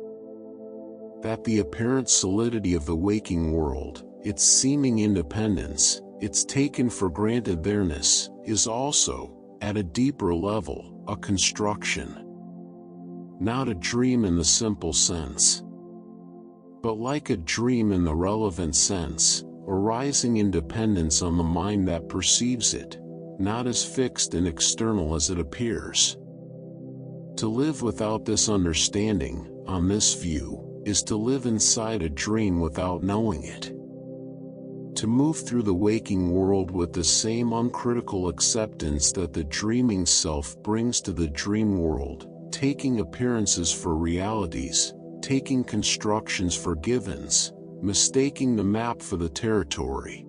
That the apparent solidity of the waking world, its seeming independence, its taken for granted there-ness, is also, at a deeper level, a construction. Not a dream in the simple sense, but like a dream in the relevant sense, arising in dependence on the mind that perceives it, not as fixed and external as it appears. To live without this understanding, on this view, is to live inside a dream without knowing it. To move through the waking world with the same uncritical acceptance that the dreaming self brings to the dream world, taking appearances for realities, taking constructions for givens, mistaking the map for the territory.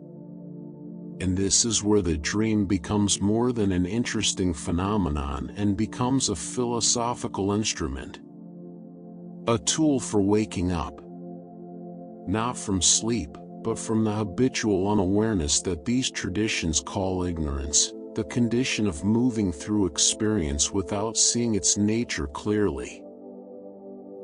And this is where the dream becomes more than an interesting phenomenon and becomes a philosophical instrument. A tool for waking up. Not from sleep, but from the habitual unawareness that these traditions call ignorance, the condition of moving through experience without seeing its nature clearly.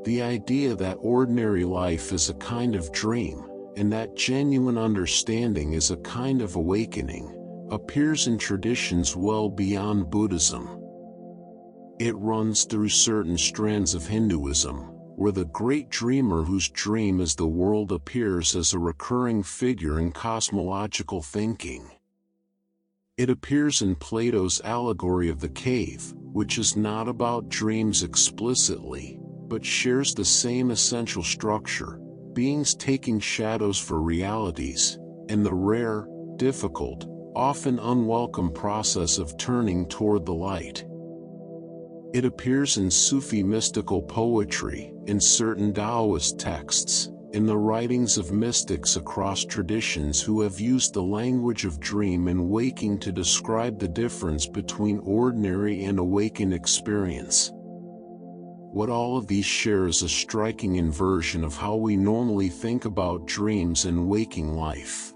The idea that ordinary life is a kind of dream, and that genuine understanding is a kind of awakening, appears in traditions well beyond Buddhism. It runs through certain strands of Hinduism, where the great dreamer whose dream is the world appears as a recurring figure in cosmological thinking. It appears in Plato's allegory of the cave, which is not about dreams explicitly, but shares the same essential structure, beings taking shadows for realities, and the rare, difficult, often unwelcome process of turning toward the light. It appears in Sufi mystical poetry, in certain Taoist texts, in the writings of mystics across traditions who have used the language of dream and waking to describe the difference between ordinary and awakened experience. What all of these share is a striking inversion of how we normally think about dreams and waking life.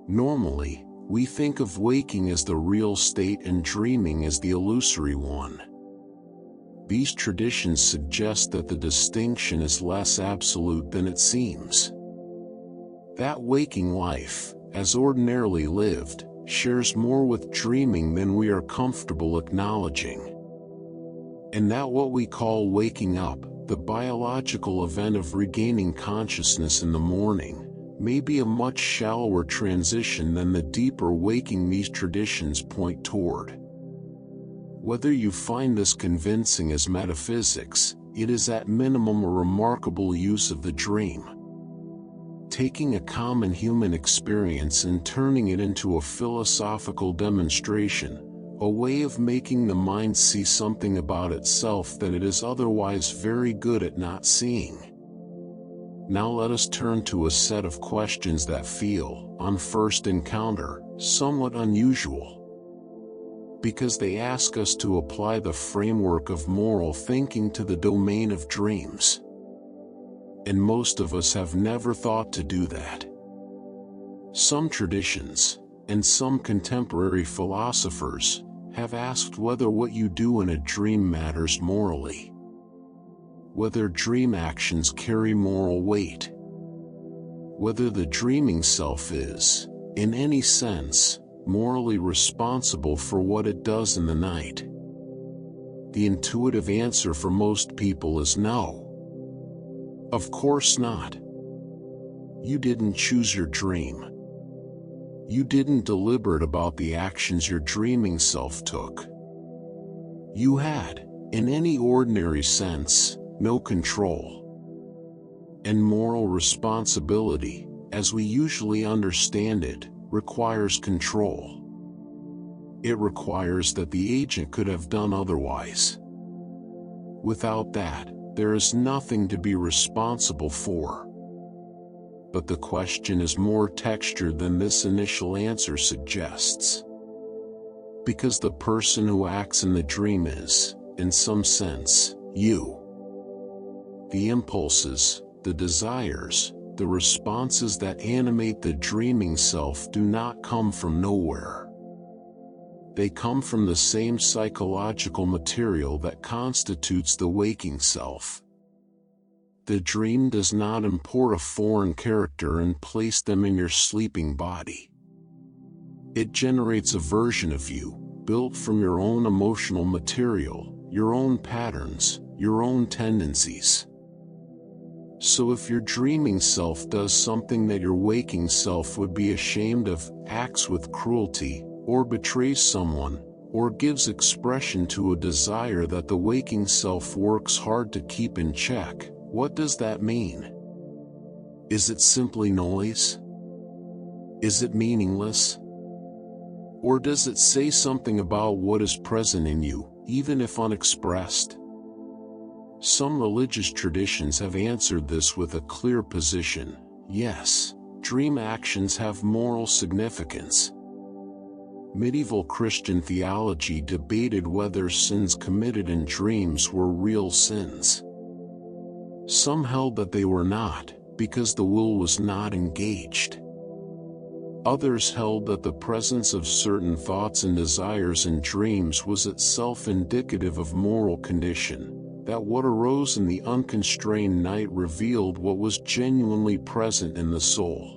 Normally, we think of waking as the real state and dreaming as the illusory one. These traditions suggest that the distinction is less absolute than it seems. That waking life, as ordinarily lived, shares more with dreaming than we are comfortable acknowledging. And that what we call waking up, the biological event of regaining consciousness in the morning, may be a much shallower transition than the deeper waking these traditions point toward. Whether you find this convincing as metaphysics, it is at minimum a remarkable use of the dream. Taking a common human experience and turning it into a philosophical demonstration, a way of making the mind see something about itself that it is otherwise very good at not seeing. Now let us turn to a set of questions that feel, on first encounter, somewhat unusual. Because they ask us to apply the framework of moral thinking to the domain of dreams. And most of us have never thought to do that. Some traditions, and some contemporary philosophers, have asked whether what you do in a dream matters morally. Whether dream actions carry moral weight. Whether the dreaming self is, in any sense, morally responsible for what it does in the night. The intuitive answer for most people is no. Of course not. You didn't choose your dream. You didn't deliberate about the actions your dreaming self took. You had, in any ordinary sense, no control. And moral responsibility, as we usually understand it, requires control. It requires that the agent could have done otherwise. Without that, there is nothing to be responsible for. But the question is more textured than this initial answer suggests. Because the person who acts in the dream is, in some sense, you. The impulses, the desires, the responses that animate the dreaming self do not come from nowhere. They come from the same psychological material that constitutes the waking self. The dream does not import a foreign character and place them in your sleeping body. It generates a version of you, built from your own emotional material, your own patterns, your own tendencies. So if your dreaming self does something that your waking self would be ashamed of, acts with cruelty, or betrays someone, or gives expression to a desire that the waking self works hard to keep in check, what does that mean? Is it simply noise? Is it meaningless? Or does it say something about what is present in you, even if unexpressed? Some religious traditions have answered this with a clear position: yes, dream actions have moral significance. Medieval Christian theology debated whether sins committed in dreams were real sins. Some held that they were not, because the will was not engaged. Others held that the presence of certain thoughts and desires in dreams was itself indicative of moral condition, that what arose in the unconstrained night revealed what was genuinely present in the soul.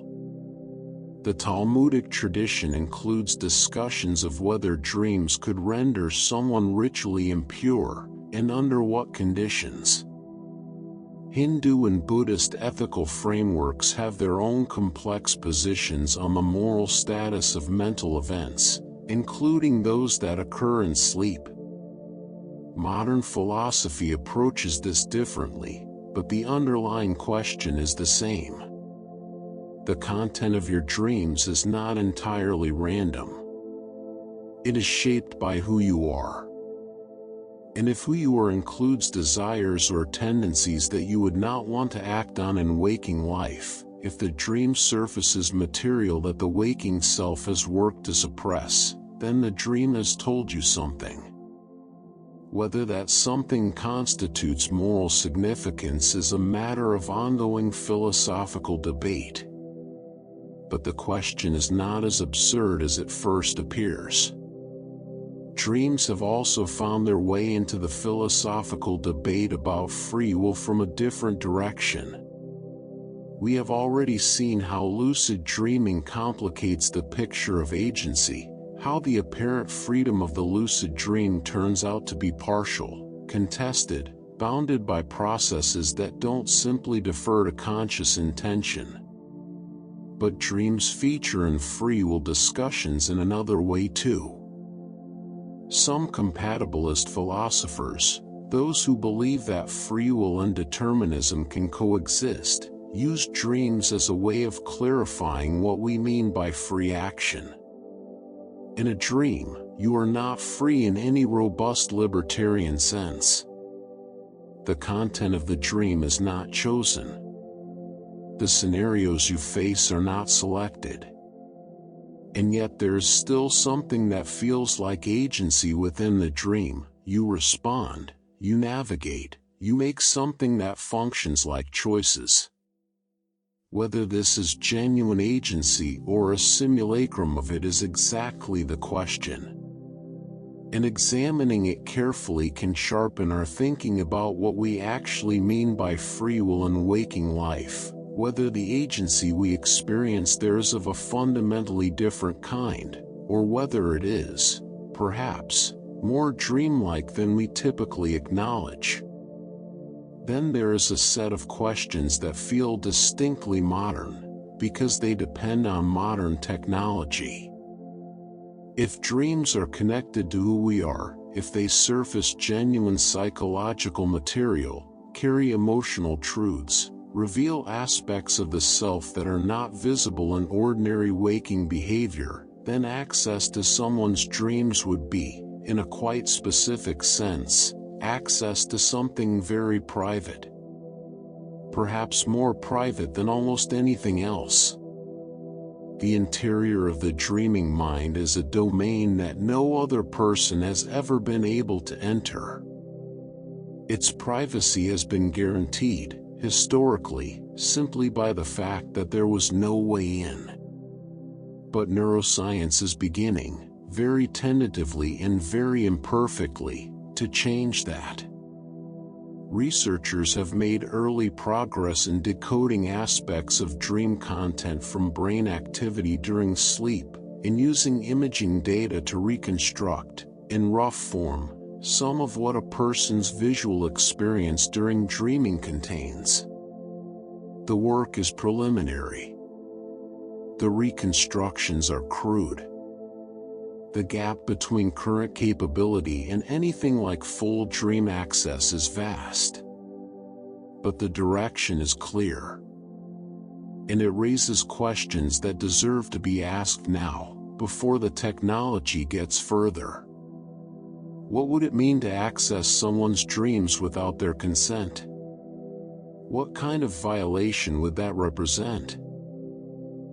The Talmudic tradition includes discussions of whether dreams could render someone ritually impure, and under what conditions. Hindu and Buddhist ethical frameworks have their own complex positions on the moral status of mental events, including those that occur in sleep. Modern philosophy approaches this differently, but the underlying question is the same. The content of your dreams is not entirely random. It is shaped by who you are. And if who you are includes desires or tendencies that you would not want to act on in waking life, if the dream surfaces material that the waking self has worked to suppress, then the dream has told you something. Whether that something constitutes moral significance is a matter of ongoing philosophical debate. But the question is not as absurd as it first appears. Dreams have also found their way into the philosophical debate about free will from a different direction. We have already seen how lucid dreaming complicates the picture of agency, how the apparent freedom of the lucid dream turns out to be partial, contested, bounded by processes that don't simply defer to conscious intention. But dreams feature in free will discussions in another way too. Some compatibilist philosophers, those who believe that free will and determinism can coexist, use dreams as a way of clarifying what we mean by free action. In a dream, you are not free in any robust libertarian sense. The content of the dream is not chosen. The scenarios you face are not selected. And yet there is still something that feels like agency within the dream. You respond, you navigate, you make something that functions like choices. Whether this is genuine agency or a simulacrum of it is exactly the question. And examining it carefully can sharpen our thinking about what we actually mean by free will in waking life. Whether the agency we experience there is of a fundamentally different kind, or whether it is, perhaps, more dreamlike than we typically acknowledge. Then there is a set of questions that feel distinctly modern, because they depend on modern technology. If dreams are connected to who we are, if they surface genuine psychological material, carry emotional truths, reveal aspects of the self that are not visible in ordinary waking behavior, then access to someone's dreams would be, in a quite specific sense, access to something very private. Perhaps more private than almost anything else. The interior of the dreaming mind is a domain that no other person has ever been able to enter. Its privacy has been guaranteed, historically, simply by the fact that there was no way in. But neuroscience is beginning, very tentatively and very imperfectly, to change that. Researchers have made early progress in decoding aspects of dream content from brain activity during sleep, and using imaging data to reconstruct, in rough form, some of what a person's visual experience during dreaming contains. The work is preliminary. The reconstructions are crude. The gap between current capability and anything like full dream access is vast. But the direction is clear. And it raises questions that deserve to be asked now, before the technology gets further. What would it mean to access someone's dreams without their consent? What kind of violation would that represent?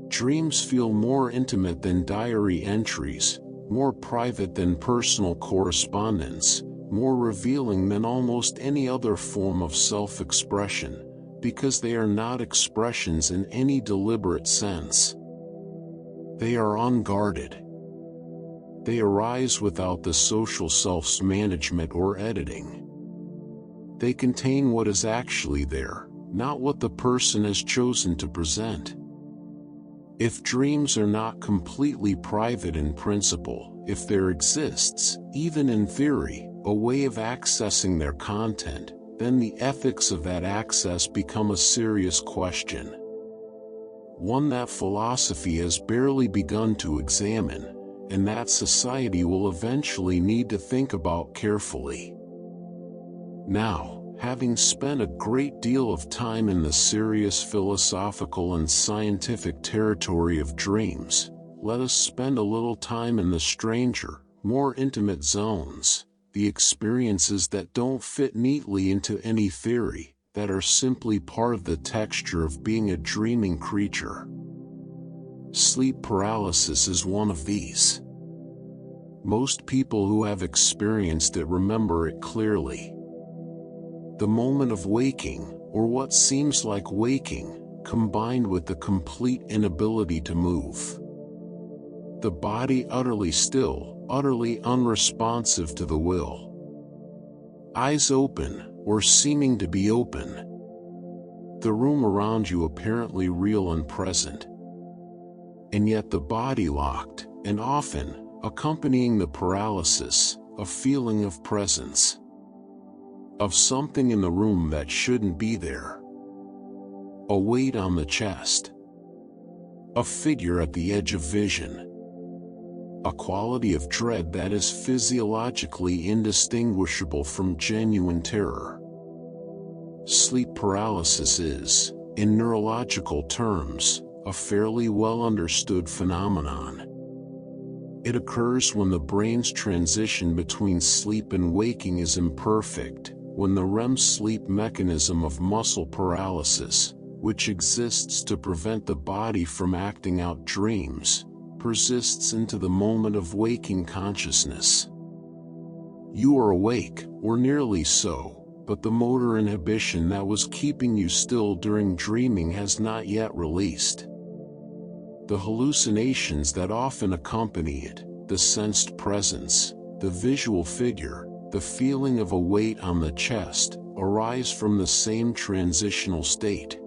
Dreams feel more intimate than diary entries, more private than personal correspondence, more revealing than almost any other form of self-expression. because they are not expressions in any deliberate sense. They are unguarded. They arise without the social self's management or editing. They contain what is actually there, not what the person has chosen to present. If dreams are not completely private in principle, if there exists, even in theory, a way of accessing their content, then the ethics of that access become a serious question. One that philosophy has barely begun to examine, and that society will eventually need to think about carefully. Now, having spent a great deal of time in the serious philosophical and scientific territory of dreams, let us spend a little time in the stranger, more intimate zones, the experiences that don't fit neatly into any theory, that are simply part of the texture of being a dreaming creature. Sleep paralysis is one of these. Most people who have experienced it remember it clearly. The moment of waking, or what seems like waking, combined with the complete inability to move. The body utterly still, utterly unresponsive to the will. Eyes open, or seeming to be open. The room around you apparently real and present. And yet the body locked, and often, accompanying the paralysis, a feeling of presence. Of something in the room that shouldn't be there. A weight on the chest. A figure at the edge of vision. A quality of dread that is physiologically indistinguishable from genuine terror. Sleep paralysis is, in neurological terms, a fairly well understood phenomenon. It occurs when the brain's transition between sleep and waking is imperfect, when the REM sleep mechanism of muscle paralysis, which exists to prevent the body from acting out dreams, persists into the moment of waking consciousness. You are awake, or nearly so, but the motor inhibition that was keeping you still during dreaming has not yet released. The hallucinations that often accompany it, the sensed presence, the visual figure, the feeling of a weight on the chest, arise from the same transitional state.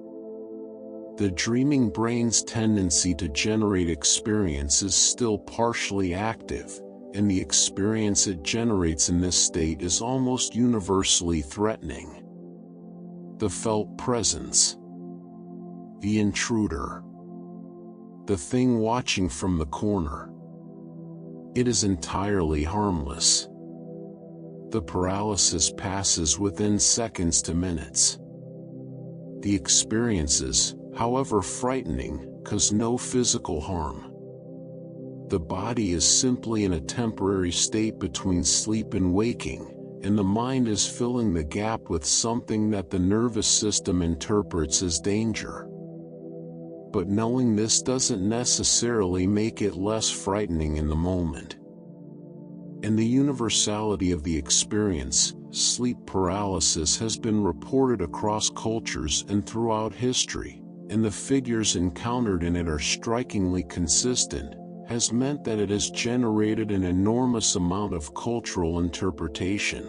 The dreaming brain's tendency to generate experience is still partially active, and the experience it generates in this state is almost universally threatening. The felt presence. The intruder. The thing watching from the corner. It is entirely harmless. The paralysis passes within seconds to minutes. The experiences, however frightening, cause no physical harm. The body is simply in a temporary state between sleep and waking, and the mind is filling the gap with something that the nervous system interprets as danger. But knowing this doesn't necessarily make it less frightening in the moment. In the universality of the experience, sleep paralysis has been reported across cultures and throughout history, and the figures encountered in it are strikingly consistent, has meant that it has generated an enormous amount of cultural interpretation.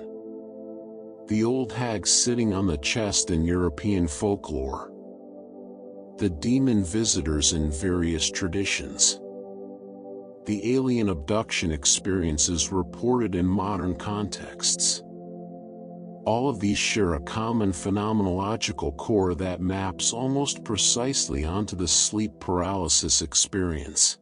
The old hag sitting on the chest in European folklore. The demon visitors in various traditions. The alien abduction experiences reported in modern contexts. All of these share a common phenomenological core that maps almost precisely onto the sleep paralysis experience.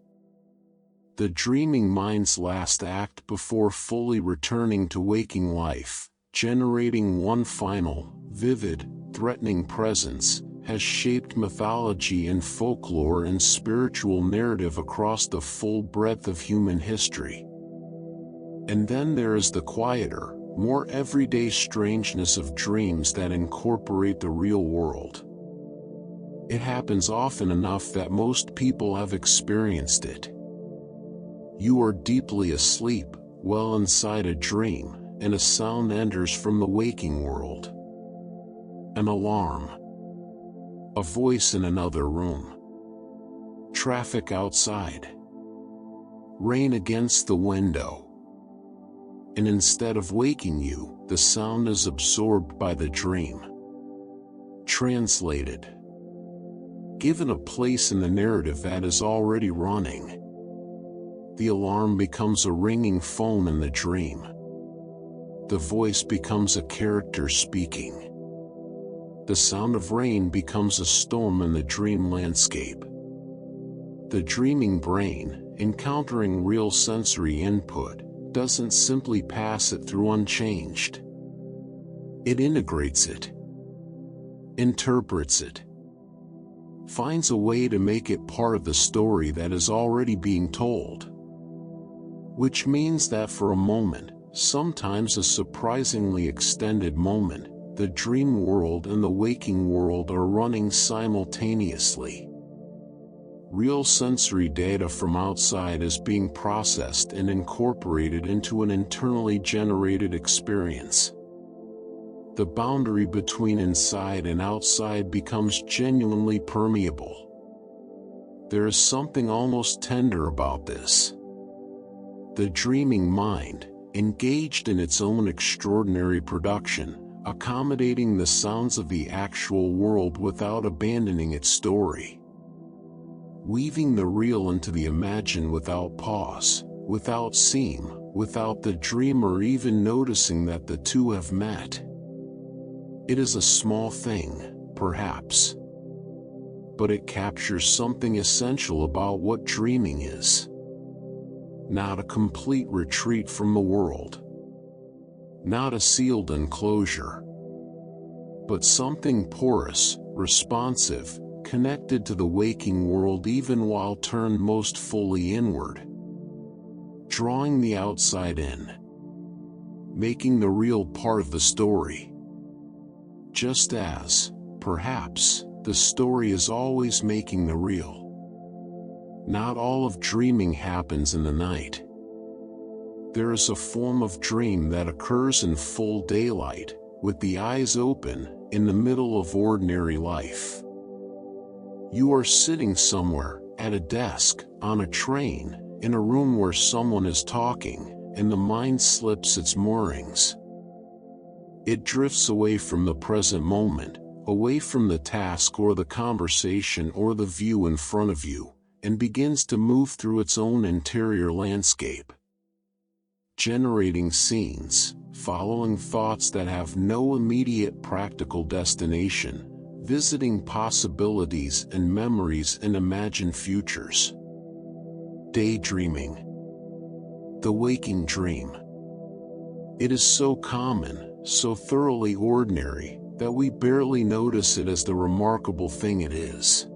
The dreaming mind's last act before fully returning to waking life, generating one final, vivid, threatening presence, has shaped mythology and folklore and spiritual narrative across the full breadth of human history. And then there is the quieter, more everyday strangeness of dreams that incorporate the real world. It happens often enough that most people have experienced it. You are deeply asleep, well inside a dream, and a sound enters from the waking world. An alarm. A voice in another room. Traffic outside. Rain against the window. And instead of waking you, the sound is absorbed by the dream. Translated. Given a place in the narrative that is already running. The alarm becomes a ringing phone in the dream. The voice becomes a character speaking. The sound of rain becomes a storm in the dream landscape. The dreaming brain, encountering real sensory input, doesn't simply pass it through unchanged. It integrates it, interprets it, finds a way to make it part of the story that is already being told. Which means that for a moment, sometimes a surprisingly extended moment, the dream world and the waking world are running simultaneously. Real sensory data from outside is being processed and incorporated into an internally generated experience. The boundary between inside and outside becomes genuinely permeable. There is something almost tender about this. The dreaming mind, engaged in its own extraordinary production, accommodating the sounds of the actual world without abandoning its story. Weaving the real into the imagined without pause, without seam, without the dreamer even noticing that the two have met. It is a small thing, perhaps. But it captures something essential about what dreaming is. Not a complete retreat from the world. Not a sealed enclosure. But something porous, responsive, connected to the waking world even while turned most fully inward. Drawing the outside in. Making the real part of the story. Just as, perhaps, the story is always making the real. Not all of dreaming happens in the night. There is a form of dream that occurs in full daylight, with the eyes open, in the middle of ordinary life. You are sitting somewhere, at a desk, on a train, in a room where someone is talking, and the mind slips its moorings. It drifts away from the present moment, away from the task or the conversation or the view in front of you, and begins to move through its own interior landscape. Generating scenes, following thoughts that have no immediate practical destination, visiting possibilities and memories and imagined futures. Daydreaming. The waking dream. It is so common, so thoroughly ordinary, that we barely notice it as the remarkable thing it is.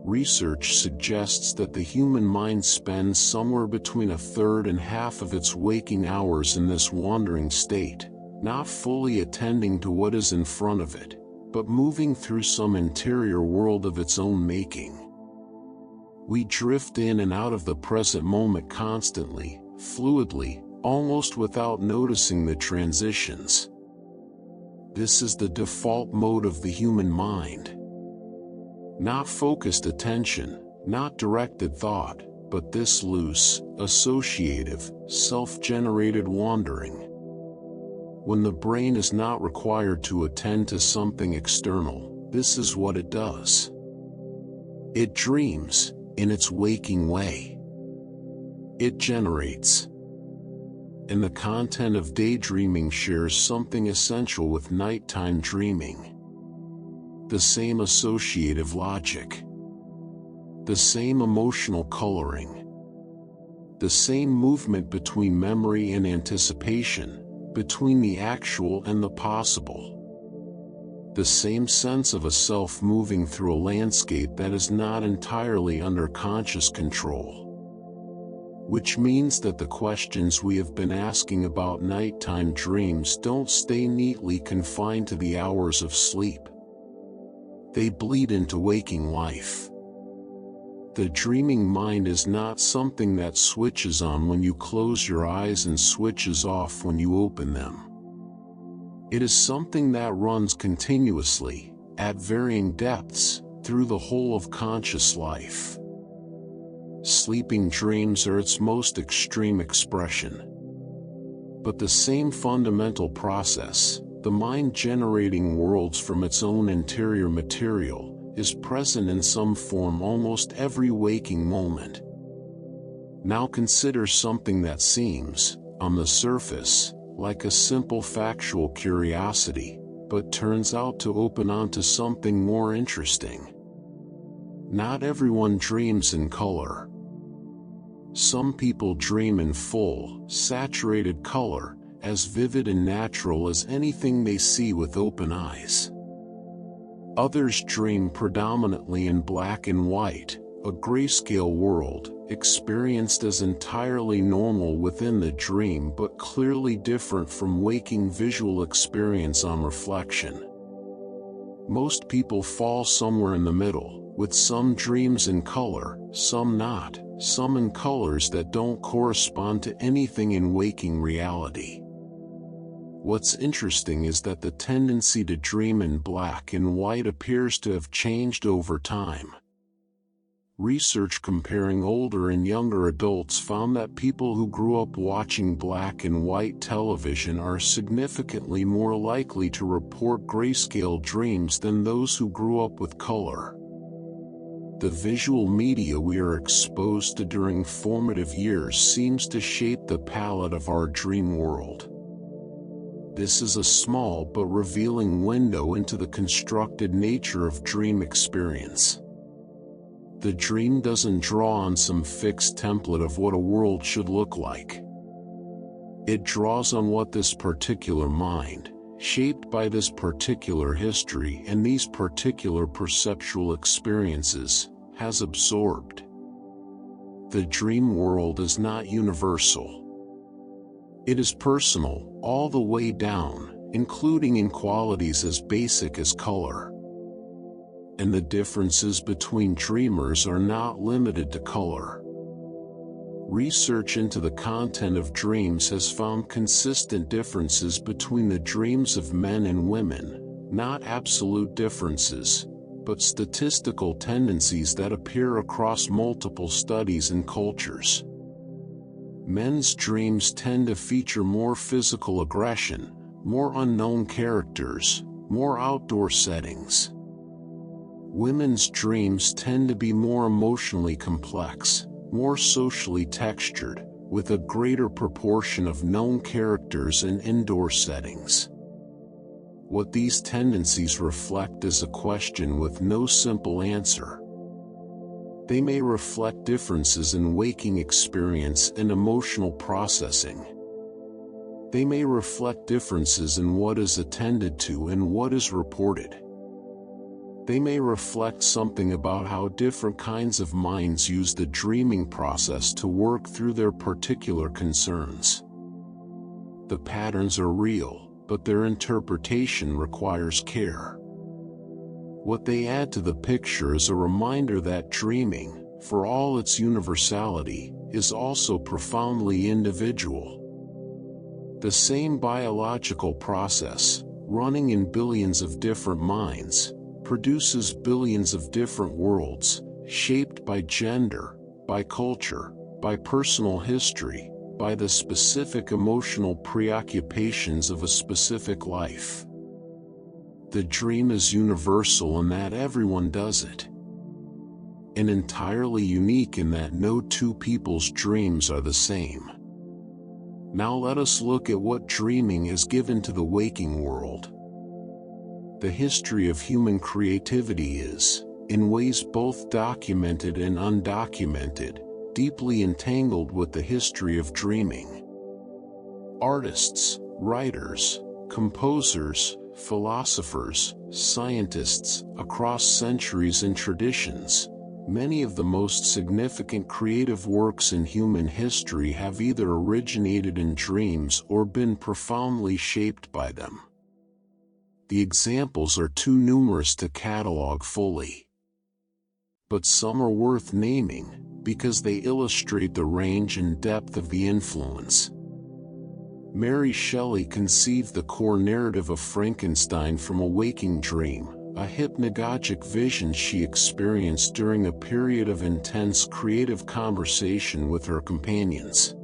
Research suggests that the human mind spends somewhere between a third and half of its waking hours in this wandering state, not fully attending to what is in front of it, but moving through some interior world of its own making. We drift in and out of the present moment constantly, fluidly, almost without noticing the transitions. This is the default mode of the human mind. Not focused attention, not directed thought, but this loose, associative, self-generated wandering. When the brain is not required to attend to something external, this is what it does. It dreams, in its waking way. It generates. And the content of daydreaming shares something essential with nighttime dreaming. The same associative logic. The same emotional coloring. The same movement between memory and anticipation, between the actual and the possible. The same sense of a self moving through a landscape that is not entirely under conscious control. Which means that the questions we have been asking about nighttime dreams don't stay neatly confined to the hours of sleep. They bleed into waking life. The dreaming mind is not something that switches on when you close your eyes and switches off when you open them. It is something that runs continuously, at varying depths, through the whole of conscious life. Sleeping dreams are its most extreme expression. But the same fundamental process, the mind generating worlds from its own interior material, is present in some form almost every waking moment. Now consider something that seems, on the surface, like a simple factual curiosity, but turns out to open onto something more interesting. Not everyone dreams in color. Some people dream in full, saturated color, as vivid and natural as anything they see with open eyes. Others dream predominantly in black and white, a grayscale world, experienced as entirely normal within the dream but clearly different from waking visual experience on reflection. Most people fall somewhere in the middle, with some dreams in color, some not, some in colors that don't correspond to anything in waking reality. What's interesting is that the tendency to dream in black and white appears to have changed over time. Research comparing older and younger adults found that people who grew up watching black and white television are significantly more likely to report grayscale dreams than those who grew up with color. The visual media we are exposed to during formative years seems to shape the palette of our dream world. This is a small but revealing window into the constructed nature of dream experience. The dream doesn't draw on some fixed template of what a world should look like. It draws on what this particular mind, shaped by this particular history and these particular perceptual experiences, has absorbed. The dream world is not universal. It is personal, all the way down, including in qualities as basic as color. And the differences between dreamers are not limited to color. Research into the content of dreams has found consistent differences between the dreams of men and women, not absolute differences, but statistical tendencies that appear across multiple studies and cultures. Men's dreams tend to feature more physical aggression, more unknown characters, more outdoor settings. Women's dreams tend to be more emotionally complex, more socially textured, with a greater proportion of known characters and indoor settings. What these tendencies reflect is a question with no simple answer. They may reflect differences in waking experience and emotional processing. They may reflect differences in what is attended to and what is reported. They may reflect something about how different kinds of minds use the dreaming process to work through their particular concerns. The patterns are real, but their interpretation requires care. What they add to the picture is a reminder that dreaming, for all its universality, is also profoundly individual. The same biological process, running in billions of different minds, produces billions of different worlds, shaped by gender, by culture, by personal history, by the specific emotional preoccupations of a specific life. The dream is universal in that everyone does it, and entirely unique in that no two people's dreams are the same. Now let us look at what dreaming has given to the waking world. The history of human creativity is, in ways both documented and undocumented, deeply entangled with the history of dreaming. Artists, writers, composers, philosophers, scientists, across centuries and traditions, many of the most significant creative works in human history have either originated in dreams or been profoundly shaped by them. The examples are too numerous to catalog fully. But some are worth naming, because they illustrate the range and depth of the influence. Mary Shelley conceived the core narrative of Frankenstein from a waking dream, a hypnagogic vision she experienced during a period of intense creative conversation with her companions.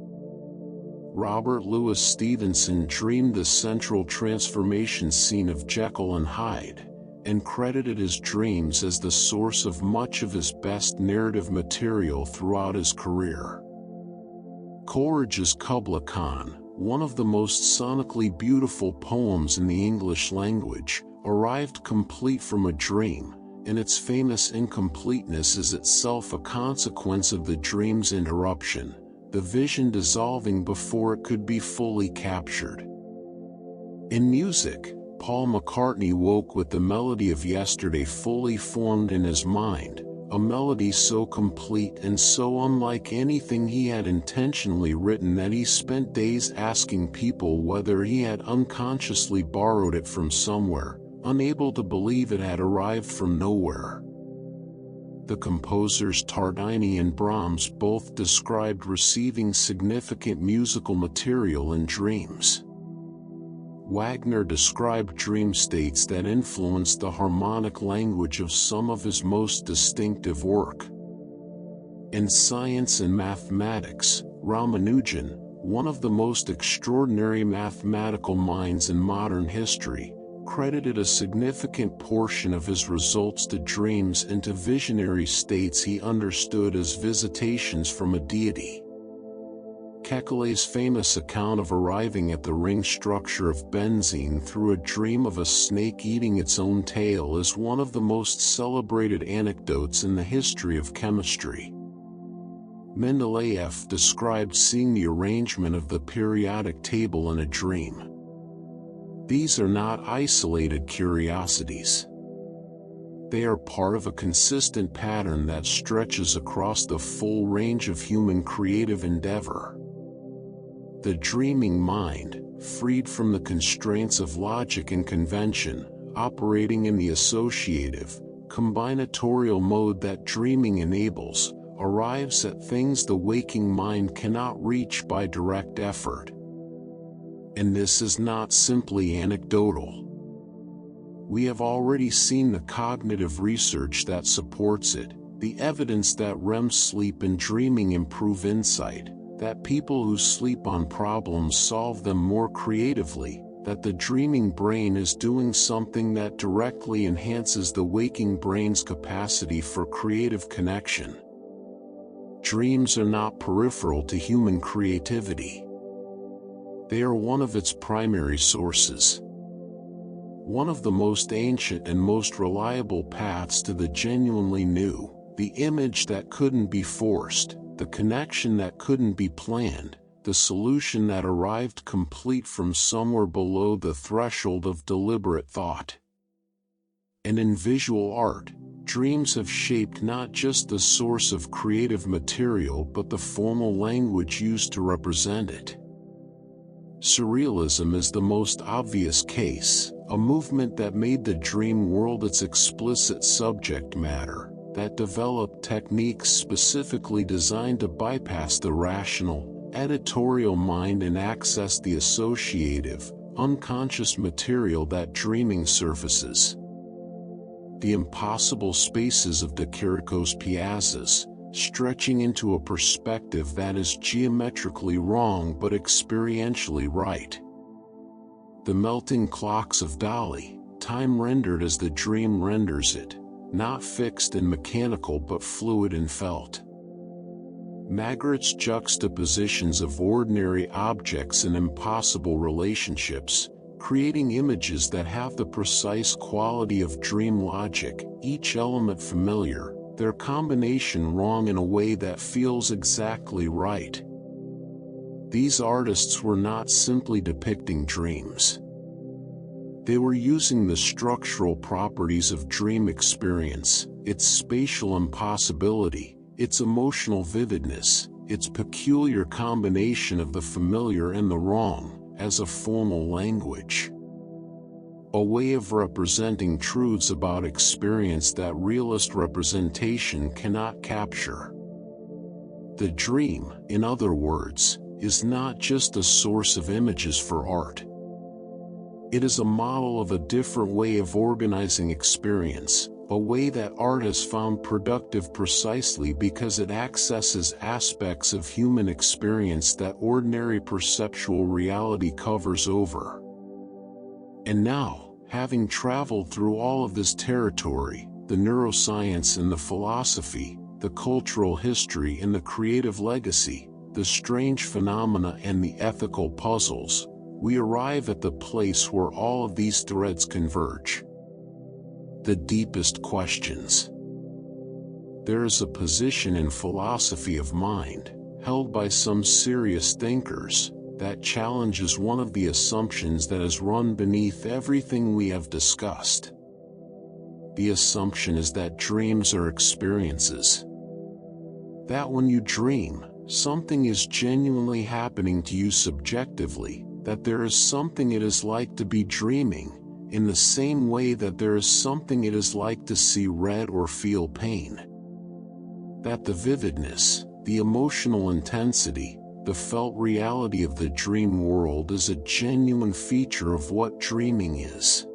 Robert Louis Stevenson dreamed the central transformation scene of Jekyll and Hyde, and credited his dreams as the source of much of his best narrative material throughout his career. Coleridge's Kubla Khan, one of the most sonically beautiful poems in the English language, arrived complete from a dream, and its famous incompleteness is itself a consequence of the dream's interruption, the vision dissolving before it could be fully captured. In music, Paul McCartney woke with the melody of Yesterday fully formed in his mind, a melody so complete and so unlike anything he had intentionally written that he spent days asking people whether he had unconsciously borrowed it from somewhere, unable to believe it had arrived from nowhere. The composers Tardini and Brahms both described receiving significant musical material in dreams. Wagner described dream states that influenced the harmonic language of some of his most distinctive work. In science and mathematics, Ramanujan, one of the most extraordinary mathematical minds in modern history, credited a significant portion of his results to dreams and to visionary states he understood as visitations from a deity. Kekule's famous account of arriving at the ring structure of benzene through a dream of a snake eating its own tail is one of the most celebrated anecdotes in the history of chemistry. Mendeleev described seeing the arrangement of the periodic table in a dream. These are not isolated curiosities. They are part of a consistent pattern that stretches across the full range of human creative endeavor. The dreaming mind, freed from the constraints of logic and convention, operating in the associative, combinatorial mode that dreaming enables, arrives at things the waking mind cannot reach by direct effort. And this is not simply anecdotal. We have already seen the cognitive research that supports it, the evidence that REM sleep and dreaming improve insight, that people who sleep on problems solve them more creatively, that the dreaming brain is doing something that directly enhances the waking brain's capacity for creative connection. Dreams are not peripheral to human creativity. They are one of its primary sources. One of the most ancient and most reliable paths to the genuinely new, the image that couldn't be forced, the connection that couldn't be planned, the solution that arrived complete from somewhere below the threshold of deliberate thought. And in visual art, dreams have shaped not just the source of creative material but the formal language used to represent it. Surrealism is the most obvious case, a movement that made the dream world its explicit subject matter, that developed techniques specifically designed to bypass the rational, editorial mind and access the associative, unconscious material that dreaming surfaces. The impossible spaces of de Chirico's piazzas, stretching into a perspective that is geometrically wrong but experientially right. The melting clocks of Dali, time rendered as the dream renders it, not fixed and mechanical but fluid and felt. Magritte's juxtapositions of ordinary objects and impossible relationships, creating images that have the precise quality of dream logic, each element familiar, their combination wrong in a way that feels exactly right. These artists were not simply depicting dreams. They were using the structural properties of dream experience, its spatial impossibility, its emotional vividness, its peculiar combination of the familiar and the wrong, as a formal language. A way of representing truths about experience that realist representation cannot capture. The dream, in other words, is not just a source of images for art. It is a model of a different way of organizing experience, a way that art has found productive precisely because it accesses aspects of human experience that ordinary perceptual reality covers over. And now, having traveled through all of this territory, the neuroscience and the philosophy, the cultural history and the creative legacy, the strange phenomena and the ethical puzzles, we arrive at the place where all of these threads converge. The deepest questions. There is a position in philosophy of mind, held by some serious thinkers, that challenges one of the assumptions that has run beneath everything we have discussed. The assumption is that dreams are experiences. That when you dream, something is genuinely happening to you subjectively, that there is something it is like to be dreaming, in the same way that there is something it is like to see red or feel pain. That the vividness, the emotional intensity, the felt reality of the dream world is a genuine feature of what dreaming is.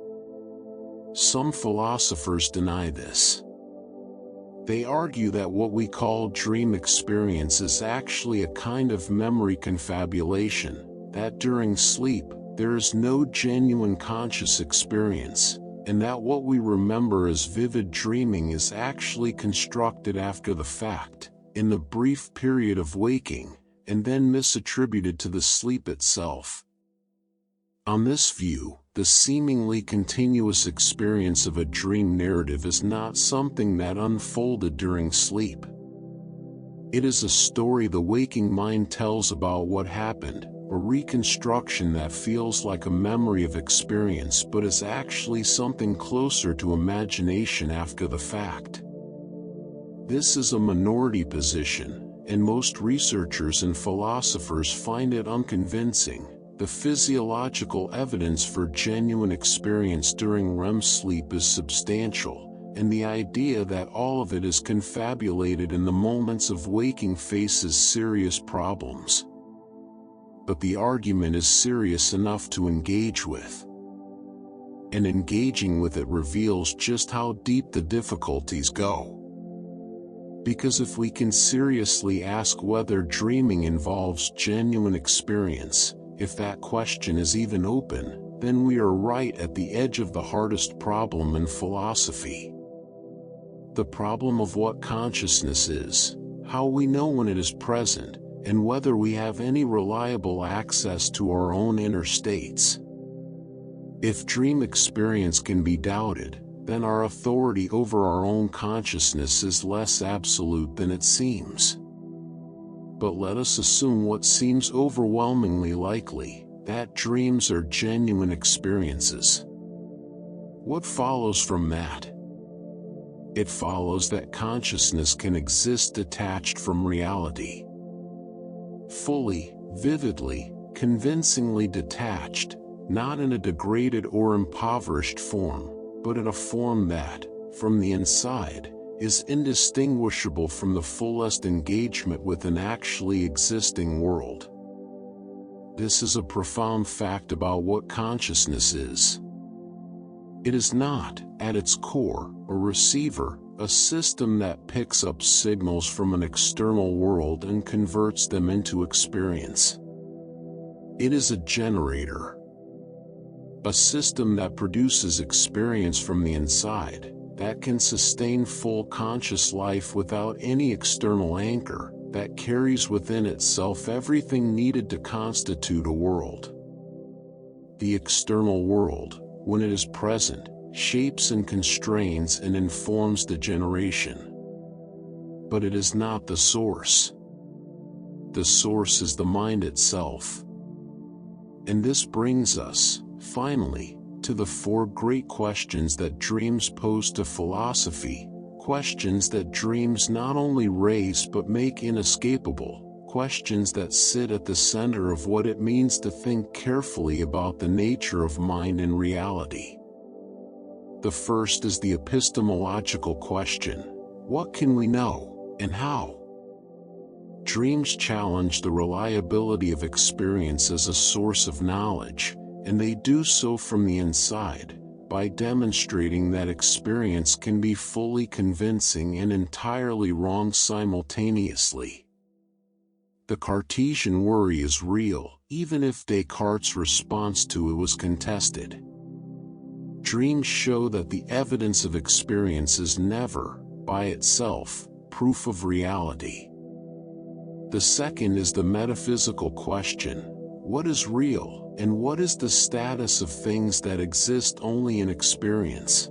Some philosophers deny this. They argue that what we call dream experience is actually a kind of memory confabulation, that during sleep, there is no genuine conscious experience, and that what we remember as vivid dreaming is actually constructed after the fact, in the brief period of waking, and then misattributed to the sleep itself. On this view, the seemingly continuous experience of a dream narrative is not something that unfolded during sleep. It is a story the waking mind tells about what happened, a reconstruction that feels like a memory of experience but is actually something closer to imagination after the fact. This is a minority position, and most researchers and philosophers find it unconvincing. The physiological evidence for genuine experience during REM sleep is substantial, and the idea that all of it is confabulated in the moments of waking faces serious problems. But the argument is serious enough to engage with. And engaging with it reveals just how deep the difficulties go. Because if we can seriously ask whether dreaming involves genuine experience, if that question is even open, then we are right at the edge of the hardest problem in philosophy. The problem of what consciousness is, how we know when it is present, and whether we have any reliable access to our own inner states. If dream experience can be doubted, then our authority over our own consciousness is less absolute than it seems. But let us assume what seems overwhelmingly likely, that dreams are genuine experiences. What follows from that? It follows that consciousness can exist detached from reality. Fully, vividly, convincingly detached, not in a degraded or impoverished form, but in a form that, from the inside, is indistinguishable from the fullest engagement with an actually existing world. This is a profound fact about what consciousness is. It is not, at its core, a receiver, a system that picks up signals from an external world and converts them into experience. It is a generator. A system that produces experience from the inside, that can sustain full conscious life without any external anchor, that carries within itself everything needed to constitute a world. The external world, when it is present, shapes and constrains and informs the generation. But it is not the source. The source is the mind itself. And this brings us, finally, to the four great questions that dreams pose to philosophy, questions that dreams not only raise but make inescapable, questions that sit at the center of what it means to think carefully about the nature of mind and reality. The first is the epistemological question: what can we know, and how? Dreams challenge the reliability of experience as a source of knowledge, and they do so from the inside, by demonstrating that experience can be fully convincing and entirely wrong simultaneously. The Cartesian worry is real, even if Descartes' response to it was contested. Dreams show that the evidence of experience is never, by itself, proof of reality. The second is the metaphysical question: what is real, and what is the status of things that exist only in experience?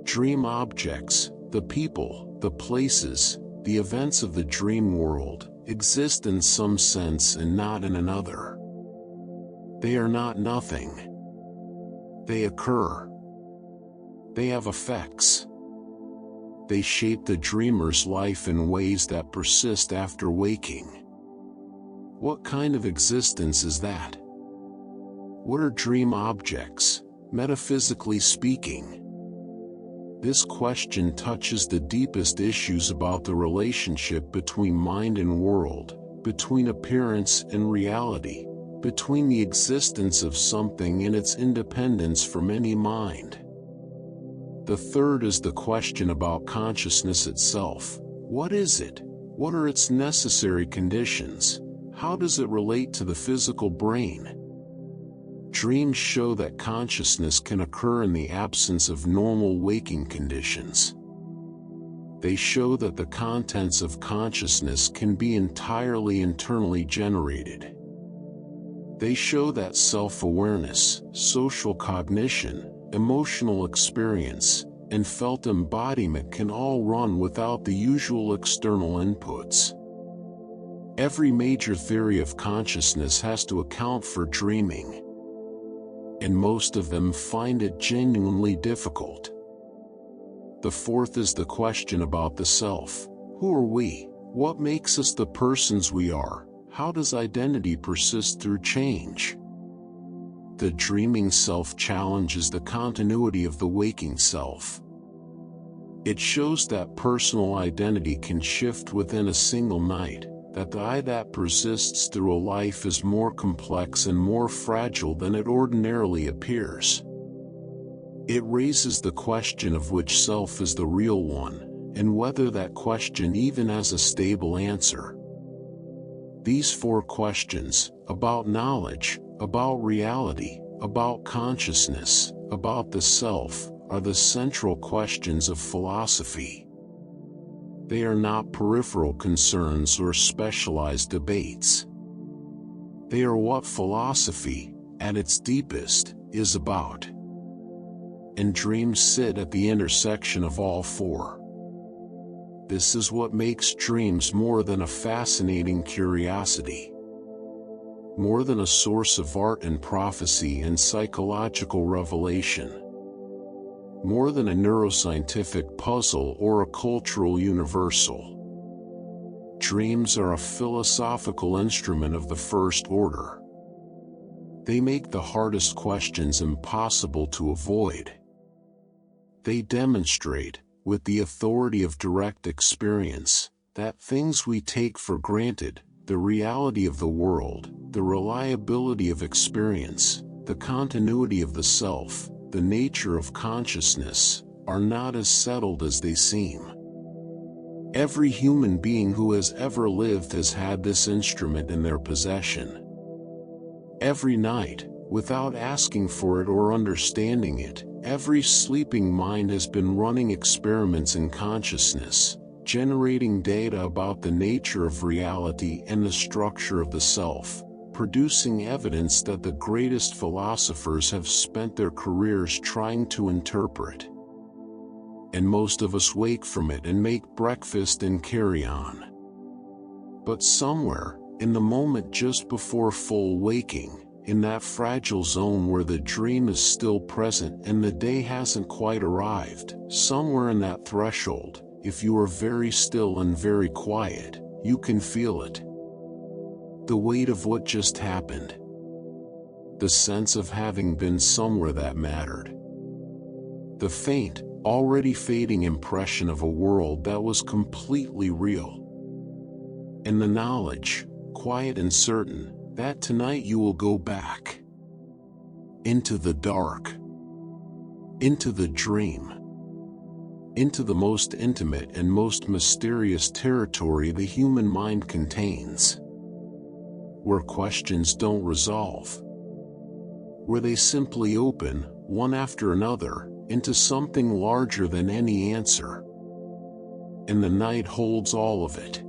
Dream objects, the people, the places, the events of the dream world, exist in some sense and not in another. They are not nothing. They occur. They have effects. They shape the dreamer's life in ways that persist after waking. What kind of existence is that? What are dream objects, metaphysically speaking? This question touches the deepest issues about the relationship between mind and world, between appearance and reality, between the existence of something and its independence from any mind. The third is the question about consciousness itself. What is it? What are its necessary conditions? How does it relate to the physical brain? Dreams show that consciousness can occur in the absence of normal waking conditions. They show that the contents of consciousness can be entirely internally generated. They show that self-awareness, social cognition, emotional experience, and felt embodiment can all run without the usual external inputs. Every major theory of consciousness has to account for dreaming, and most of them find it genuinely difficult. The fourth is the question about the self. Who are we? What makes us the persons we are? How does identity persist through change? The dreaming self challenges the continuity of the waking self. It shows that personal identity can shift within a single night, that the I that persists through a life is more complex and more fragile than it ordinarily appears. It raises the question of which self is the real one, and whether that question even has a stable answer. These four questions, about knowledge, about reality, about consciousness, about the self, are the central questions of philosophy. They are not peripheral concerns or specialized debates. They are what philosophy, at its deepest, is about. And dreams sit at the intersection of all four. This is what makes dreams more than a fascinating curiosity, more than a source of art and prophecy and psychological revelation, more than a neuroscientific puzzle or a cultural universal. Dreams are a philosophical instrument of the first order. They make the hardest questions impossible to avoid. They demonstrate, with the authority of direct experience, that things we take for granted, the reality of the world, the reliability of experience, the continuity of the self, the nature of consciousness, are not as settled as they seem. Every human being who has ever lived has had this instrument in their possession. Every night, without asking for it or understanding it, every sleeping mind has been running experiments in consciousness, generating data about the nature of reality and the structure of the self, producing evidence that the greatest philosophers have spent their careers trying to interpret. And most of us wake from it and make breakfast and carry on. But somewhere, in the moment just before full waking, in that fragile zone where the dream is still present and the day hasn't quite arrived, somewhere in that threshold, if you are very still and very quiet, you can feel it. The weight of what just happened. The sense of having been somewhere that mattered. The faint, already fading impression of a world that was completely real. And the knowledge, quiet and certain, that tonight you will go back. into the dark, into the dream, into the most intimate and most mysterious territory the human mind contains, where questions don't resolve, where they simply open, one after another, into something larger than any answer. And the night holds all of it.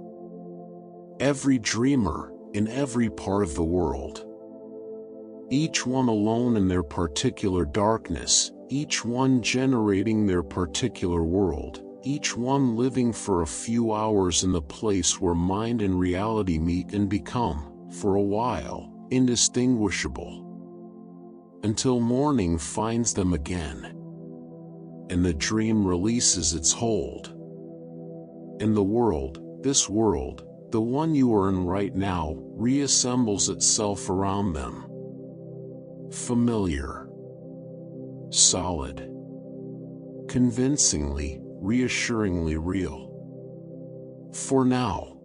Every dreamer, in every part of the world. Each one alone in their particular darkness, each one generating their particular world, each one living for a few hours in the place where mind and reality meet and become, for a while, indistinguishable. Until morning finds them again, and the dream releases its hold. And the world, this world, the one you are in right now, reassembles itself around them. Familiar, solid, convincingly, reassuringly real. For now.